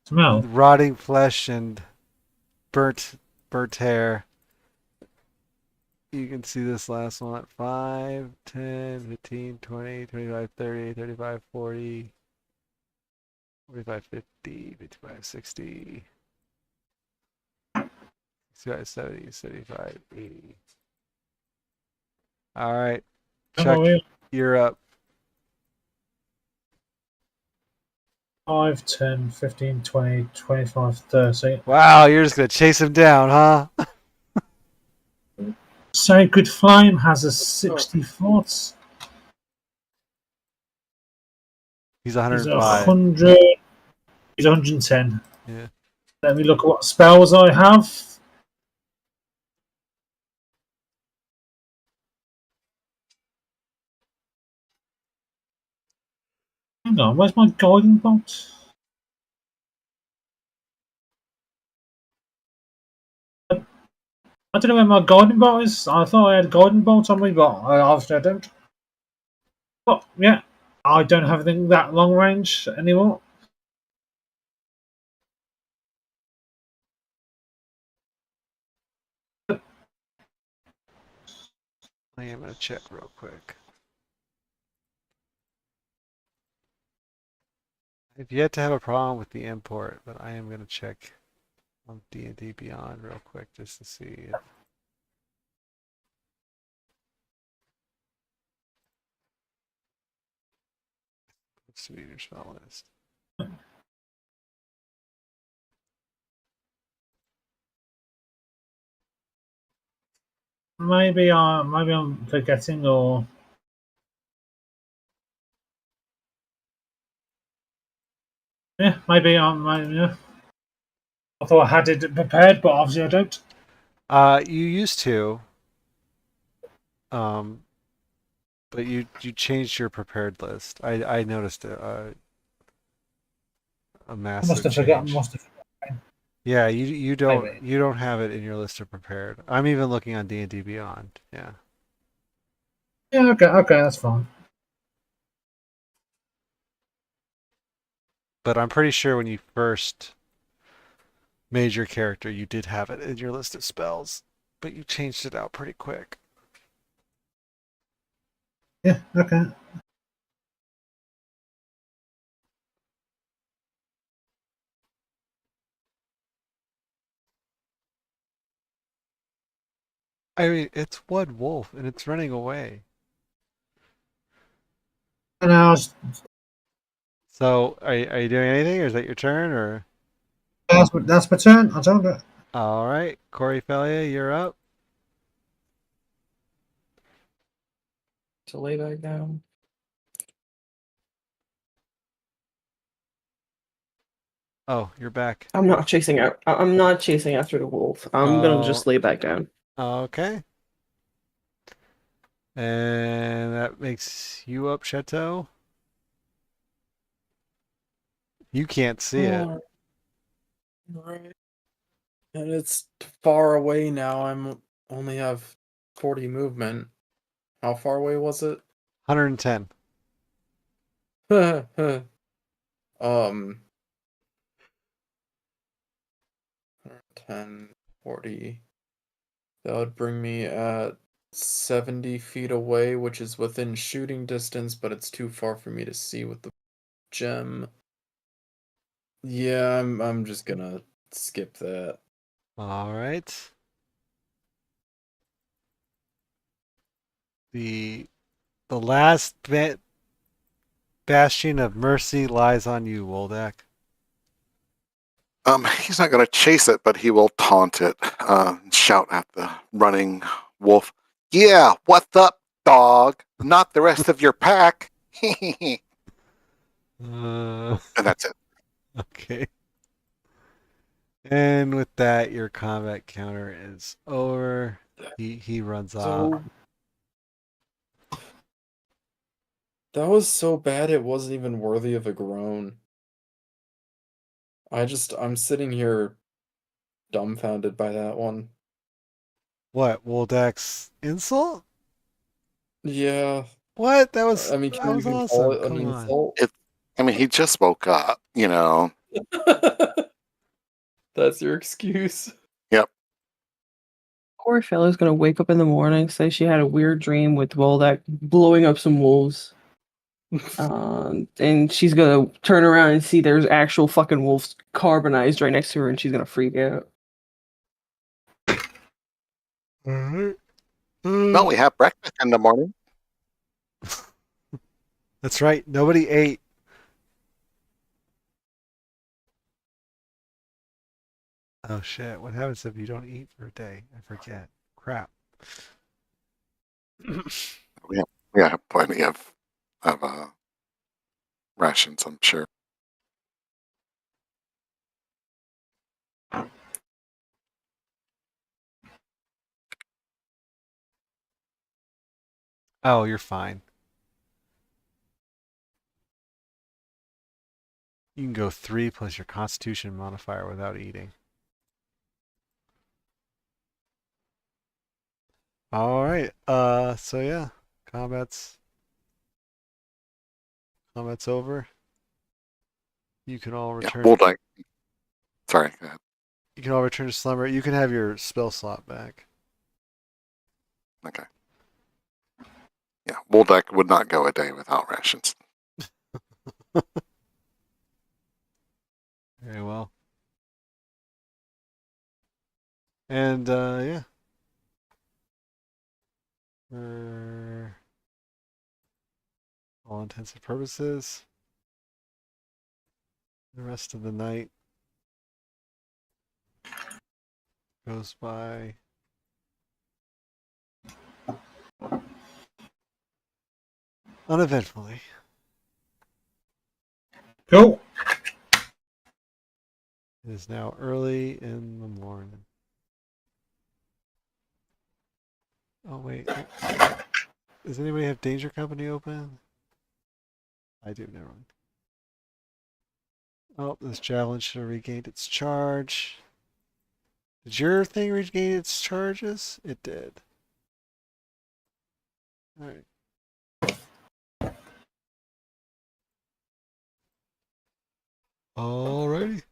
S4: smell.
S1: rotting flesh and burnt hair. You can see this last one at 5, 10, 15, 20, 25, 30, 35, 40, 45, 50, 55, 60, 65, 70, 75, 80. All right. Chuck, you're up.
S4: 5, 10, 15, 20, 25, 30.
S1: Wow, you're just going to chase him down, huh?
S4: Sacred Flame has a 60 foot.
S1: He's
S4: He's
S1: 105.
S4: 100. He's 110.
S1: Yeah.
S4: Let me look at what spells I have. Hang on, where's my guiding bolt? I don't know where my guiding bolt is. I thought I had a guiding bolt on me, but obviously I don't. But yeah, I don't have anything that long range anymore.
S1: I am going to check real quick. I've yet to have a problem with the import, but I am going to check on D&D Beyond real quick just to see if it's to be in your spell list.
S4: Maybe I'm forgetting, or yeah, maybe yeah. I thought I had it prepared, but obviously I don't.
S1: You used to, but you changed your prepared list. I noticed a
S4: I
S1: massive
S4: must have
S1: change.
S4: forgotten.
S1: Yeah, you don't
S4: Maybe.
S1: you don't have it in your list of prepared. I'm even looking on D&D Beyond. Yeah.
S4: Yeah, okay, that's fine.
S1: But I'm pretty sure when you first made your character, you did have it in your list of spells, but you changed it out pretty quick.
S4: Yeah, okay.
S1: I mean, it's one wolf and it's running away.
S4: And now
S1: So, are you doing anything, or is that your turn, or?
S4: that's my turn. I told it.
S1: All right, Corey Felia, you're up.
S5: To lay back down.
S1: Oh, you're back.
S5: I'm not chasing out. I'm not chasing after the wolf. I'm gonna
S1: Oh,
S5: just lay back down.
S1: okay. And that makes you up, Chateau. You can't see it.
S2: Oh, right. And it's far away now. I'm only have 40 movement. How far away was it?
S1: 110.
S2: um 10, 40. That would bring me at 70 feet away, which is within shooting distance, but it's too far for me to see with the gem. Yeah, I'm just gonna skip that.
S1: All right. The the last bastion of mercy lies on you, Woldak.
S3: He's not going to chase it, but he will taunt it, shout at the running wolf. Yeah, what's up, dog? Not the rest of your pack. And
S1: Uh,
S3: that's it.
S1: okay. And with that, your combat counter is over. He runs off.
S2: So that was so bad it wasn't even worthy of a groan. I'm sitting here dumbfounded by that one.
S1: What, Woldak's insult?
S2: Yeah,
S1: What?
S2: I mean, can
S1: That
S2: you
S1: was
S2: even call
S1: awesome.
S2: it an
S1: Come on.
S2: insult?
S3: I mean, he just woke up, you know.
S2: That's your excuse.
S3: Yep.
S5: Poor fellow's gonna wake up in the morning, say she had a weird dream with Voldak blowing up some wolves. And she's gonna turn around and see there's actual fucking wolves carbonized right next to her, and she's gonna freak out.
S1: All right.
S3: Well, we have breakfast in the morning.
S1: That's right. Nobody ate. Oh shit. What happens if you don't eat for a day? I forget. Crap.
S3: We have plenty of rations, I'm sure.
S1: Oh, you're fine. You can go 3 plus your constitution modifier without eating. All right. So yeah, combat's over. You can all
S3: Yeah,
S1: return.
S3: we'll like. Sorry, go ahead.
S1: You can all return to slumber. You can have your spell slot back.
S3: Okay. Yeah, Woldeck would not go a day without rations.
S1: Very well. And yeah. For all intents and purposes, the rest of the night goes by uneventfully.
S4: Cool.
S1: It is now early in the morning. Oh wait, does anybody have Danger Company open? I do, never mind. Oh, this javelin should have regained its charge. Did your thing regain its charges? It did. Alright. Alrighty.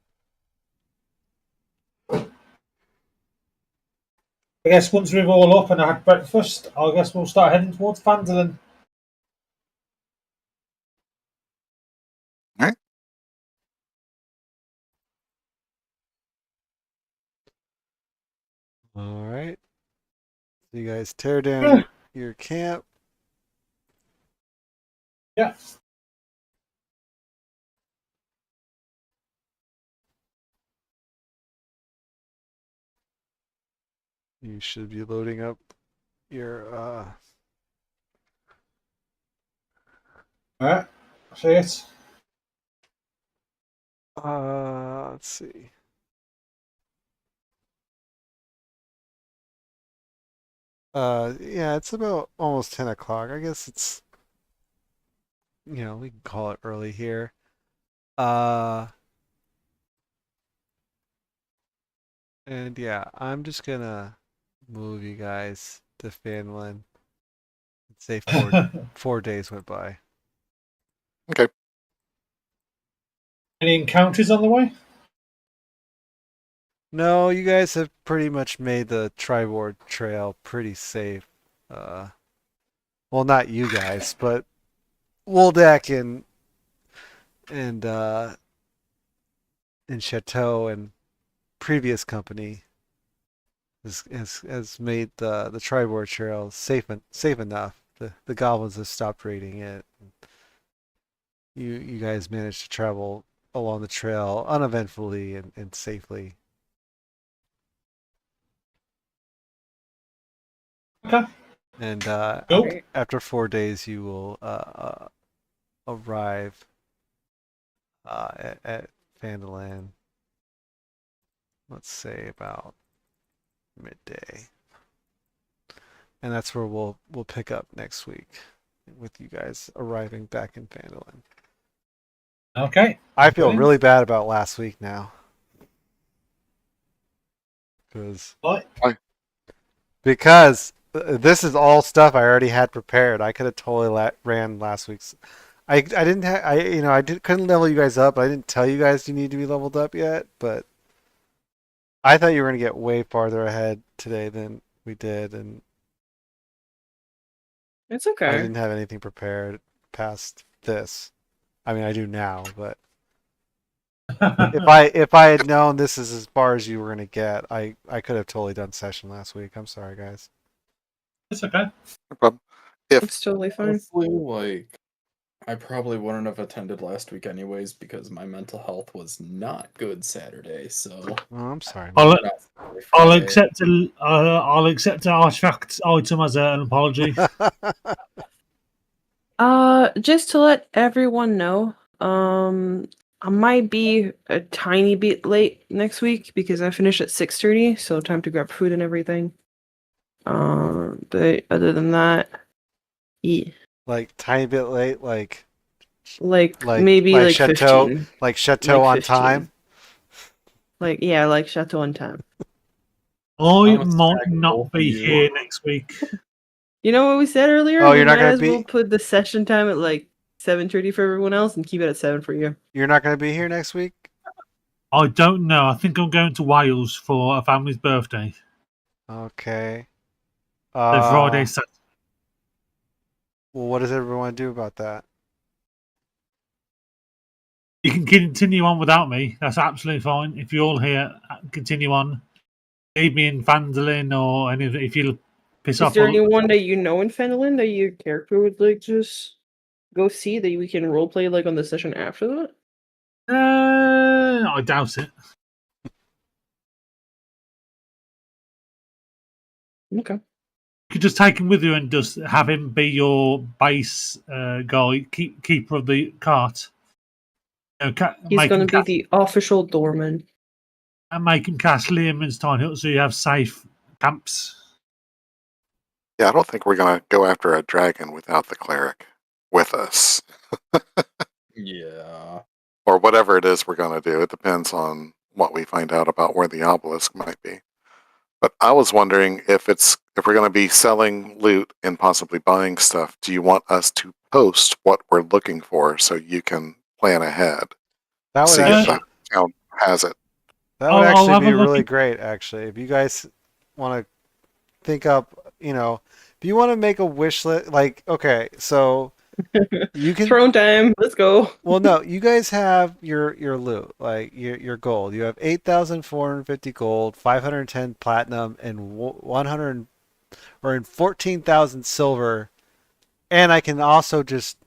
S4: I guess once we're all up and I had breakfast, I guess we'll start heading towards Phandalin.
S3: All right.
S1: Alright. So you guys tear down your camp.
S4: Yeah.
S1: You should be loading up your
S4: Alright. See it.
S1: let's see. Yeah, it's about almost 10 o'clock. I guess it's, we can call it early here. And yeah, I'm just gonna move you guys to Phandalin. Say 4 days went by.
S4: Any encounters on the way?
S1: No, you guys have pretty much made the Tribord Trail pretty safe. Well, not you guys, but Woldek and Chateau and previous company has made the Tribord Trail safe enough. The goblins have stopped raiding it. You guys managed to travel along the trail uneventfully and safely.
S4: Okay.
S1: And
S4: Cool.
S1: after 4 days, you will arrive at Phandalin. Let's say about midday, and that's where we'll pick up next week with you guys arriving back in Phandalin.
S4: Okay.
S1: I feel
S4: Brilliant.
S1: really bad about last week now, because this is all stuff I already had prepared. I could have totally ran last week's. I didn't have couldn't level you guys up. I didn't tell you guys you need to be leveled up yet, but I thought you were gonna get way farther ahead today than we did, and
S5: It's okay.
S1: I didn't have anything prepared past this. I mean, I do now, but if I had known this is as far as you were gonna get, I could have totally done session last week. I'm sorry, guys.
S4: It's okay.
S3: No problem. If
S5: It's totally fine.
S2: Honestly, like, I probably wouldn't have attended last week anyways because my mental health was not good Saturday. So
S1: Oh, I'm sorry.
S4: I'll,
S1: Man.
S4: I'll accept I'll accept an artifact item as an apology.
S5: Just to let everyone know, I might be a tiny bit late next week because I finish at 6:30, so time to grab food and everything. But other than that, yeah.
S1: Like tiny bit late, like
S5: maybe like
S1: Chateau,
S5: 15.
S1: like Chateau
S5: Like
S1: on
S5: 15.
S1: time.
S5: Like Chateau on time.
S4: I might not be here next week.
S5: You know what we said earlier?
S1: Oh,
S5: we
S1: you're not
S5: might
S1: gonna
S5: as
S1: be.
S5: well put the session time at like 7:30 for everyone else and keep it at 7 for you.
S1: You're not gonna be here next week.
S4: I don't know. I think I'm going to Wales for a family's birthday.
S1: Okay.
S4: So Friday, Saturday.
S1: Well, what does everyone want to do about that?
S4: You can continue on without me. That's absolutely fine. If you're all here, continue on. Leave me in Phandalin or anything. If you piss off.
S5: Is there anyone that you know in Phandalin that your character would like just go see that we can roleplay like on the session after that?
S4: I doubt it.
S5: Okay.
S4: You could just take him with you and just have him be your base guy, keeper of the cart.
S5: He's going to be the official doorman.
S4: And make him cast Learman's Tiny Hut so you have safe camps.
S3: Yeah, I don't think we're going to go after a dragon without the cleric with us.
S2: Yeah.
S3: Or whatever it is we're going to do. It depends on what we find out about where the obelisk might be. But I was wondering if we're going to be selling loot and possibly buying stuff, do you want us to post what we're looking for so you can plan ahead?
S1: That would
S3: See if
S1: actually
S3: the town has it.
S4: I'll have
S1: be
S4: a look
S1: really
S4: at-
S1: great. Actually, if you guys want to think up, if you want to make a wish list, like okay, so you can.
S5: Throne time. Let's go.
S1: Well, no, you guys have your loot, like your gold. You have 8,450 gold, 510 platinum, and 100 or in 14,000 silver. And I can also just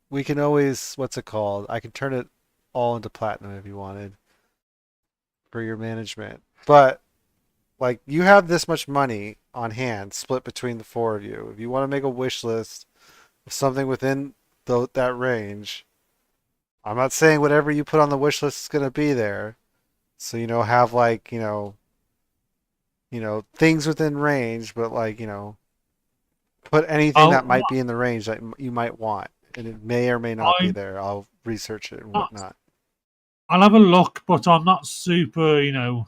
S1: we can always what's it called? I can turn it all into platinum if you wanted for your management. But like you have this much money on hand split between the four of you. If you want to make a wish list of something within that range, I'm not saying whatever you put on the wish list is going to be there. So have like, things within range, but like, put anything that
S4: I'll,
S1: might be in the range that you might want, and it may or may not be
S4: I,
S1: there. I'll research it and
S4: I'll
S1: whatnot.
S4: have a look, but I'm not super, am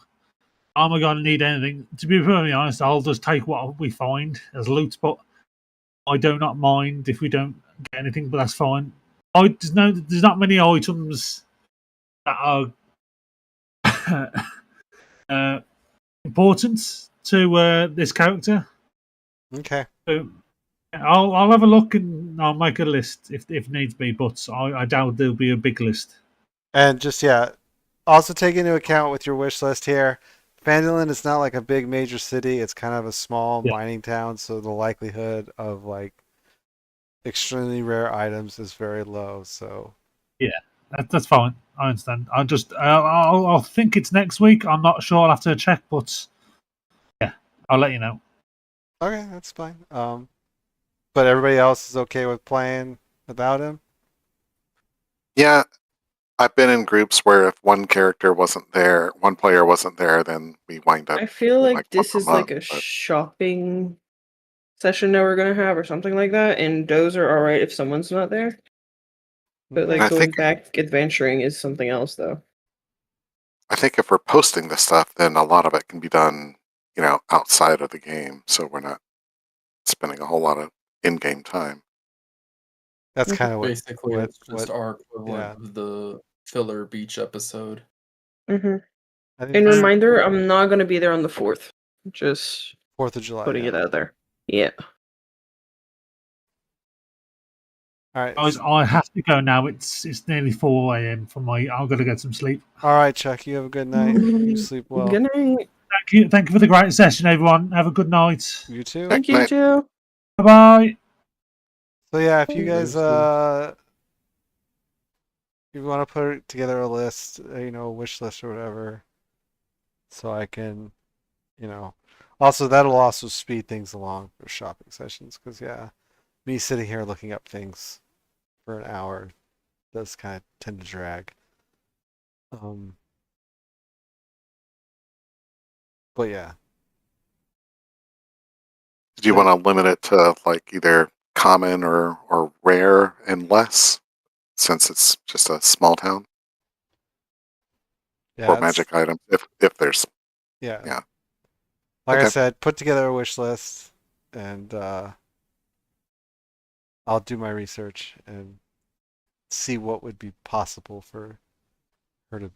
S4: I going to need anything? To be perfectly honest, I'll just take what we find as loot, but I do not mind if we don't get anything, but that's fine. There's not many items that are uh, important to this character.
S1: Okay.
S4: So I'll have a look and I'll make a list if needs be, but I doubt there'll be a big list.
S1: And just yeah, also take into account with your wish list here. Phandalin is not like a big major city. It's kind of a small
S4: Yeah.
S1: mining town, so the likelihood of like extremely rare items is very low. So
S4: Yeah, that's fine. I understand. I'll think it's next week. I'm not sure. I'll have to check, but yeah, I'll let you know.
S1: okay, that's fine. But everybody else is okay with playing without him.
S3: Yeah, I've been in groups where if one character wasn't there, one player wasn't there, then we wind up
S5: I feel
S3: doing,
S5: like
S3: once
S5: this
S3: a
S5: is like
S3: month.
S5: a
S3: But
S5: shopping session that we're gonna have or something like that, and those are all right if someone's not there. But
S1: Okay.
S5: like
S3: I
S5: going
S3: think
S5: back adventuring is something else, though.
S3: if we're posting this stuff, then a lot of it can be done, outside of the game, so we're not spending a whole lot of in-game time.
S1: That's
S5: Mhm.
S1: kind of
S2: Basically, it's just
S1: what
S2: our equivalent
S1: yeah.
S2: of the filler beach episode.
S5: Hmm.
S1: I think
S5: And
S1: that's
S5: reminder, I'm not gonna be there on the 4th. Just
S1: 4th of July.
S5: putting
S1: Yeah.
S5: it out there. Yeah.
S1: All right.
S4: Guys, I have to go now. It's nearly 4 a.m. for my. I'm gonna get some sleep.
S1: All right, Chuck. You have a good night. You sleep well.
S5: Good night.
S4: Thank you for the great session, everyone. Have a good night.
S1: You too.
S5: Thank you
S3: Night.
S5: too.
S4: Bye bye.
S1: So yeah, if you guys
S2: Roasted.
S1: if you want to put together a list, a wish list or whatever, so I can, also that'll also speed things along for shopping sessions because yeah, me sitting here looking up things for an hour does kind of tend to drag. But yeah,
S3: Did you want to limit it to like either common or rare and less, since it's just a small town,
S1: yeah,
S3: or magic items if there's
S1: yeah.
S3: yeah.
S1: Like I
S3: Okay.
S1: said, put together a wish list, and I'll do my research and see what would be possible for her to,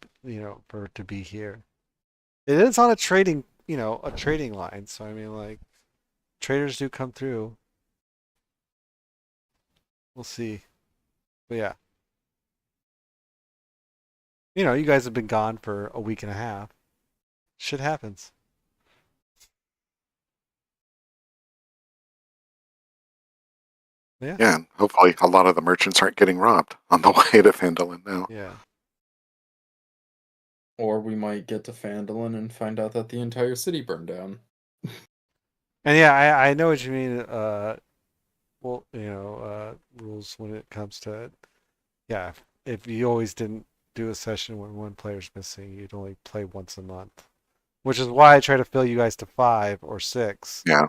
S1: for her to be here. It is on a trading line, so I mean, like, traders do come through. We'll see. But yeah. You guys have been gone for a week and a half. Shit happens. Yeah.
S3: Yeah, and hopefully a lot of the merchants aren't getting robbed on the way to Phandalin now.
S1: Yeah.
S2: Or we might get to Phandalin and find out that the entire city burned down.
S1: And yeah, I know what you mean. Well, rules when it comes to it. Yeah, if you always didn't do a session when one player's missing, you'd only play once a month, which is why I try to fill you guys to 5 or 6.
S3: Yeah.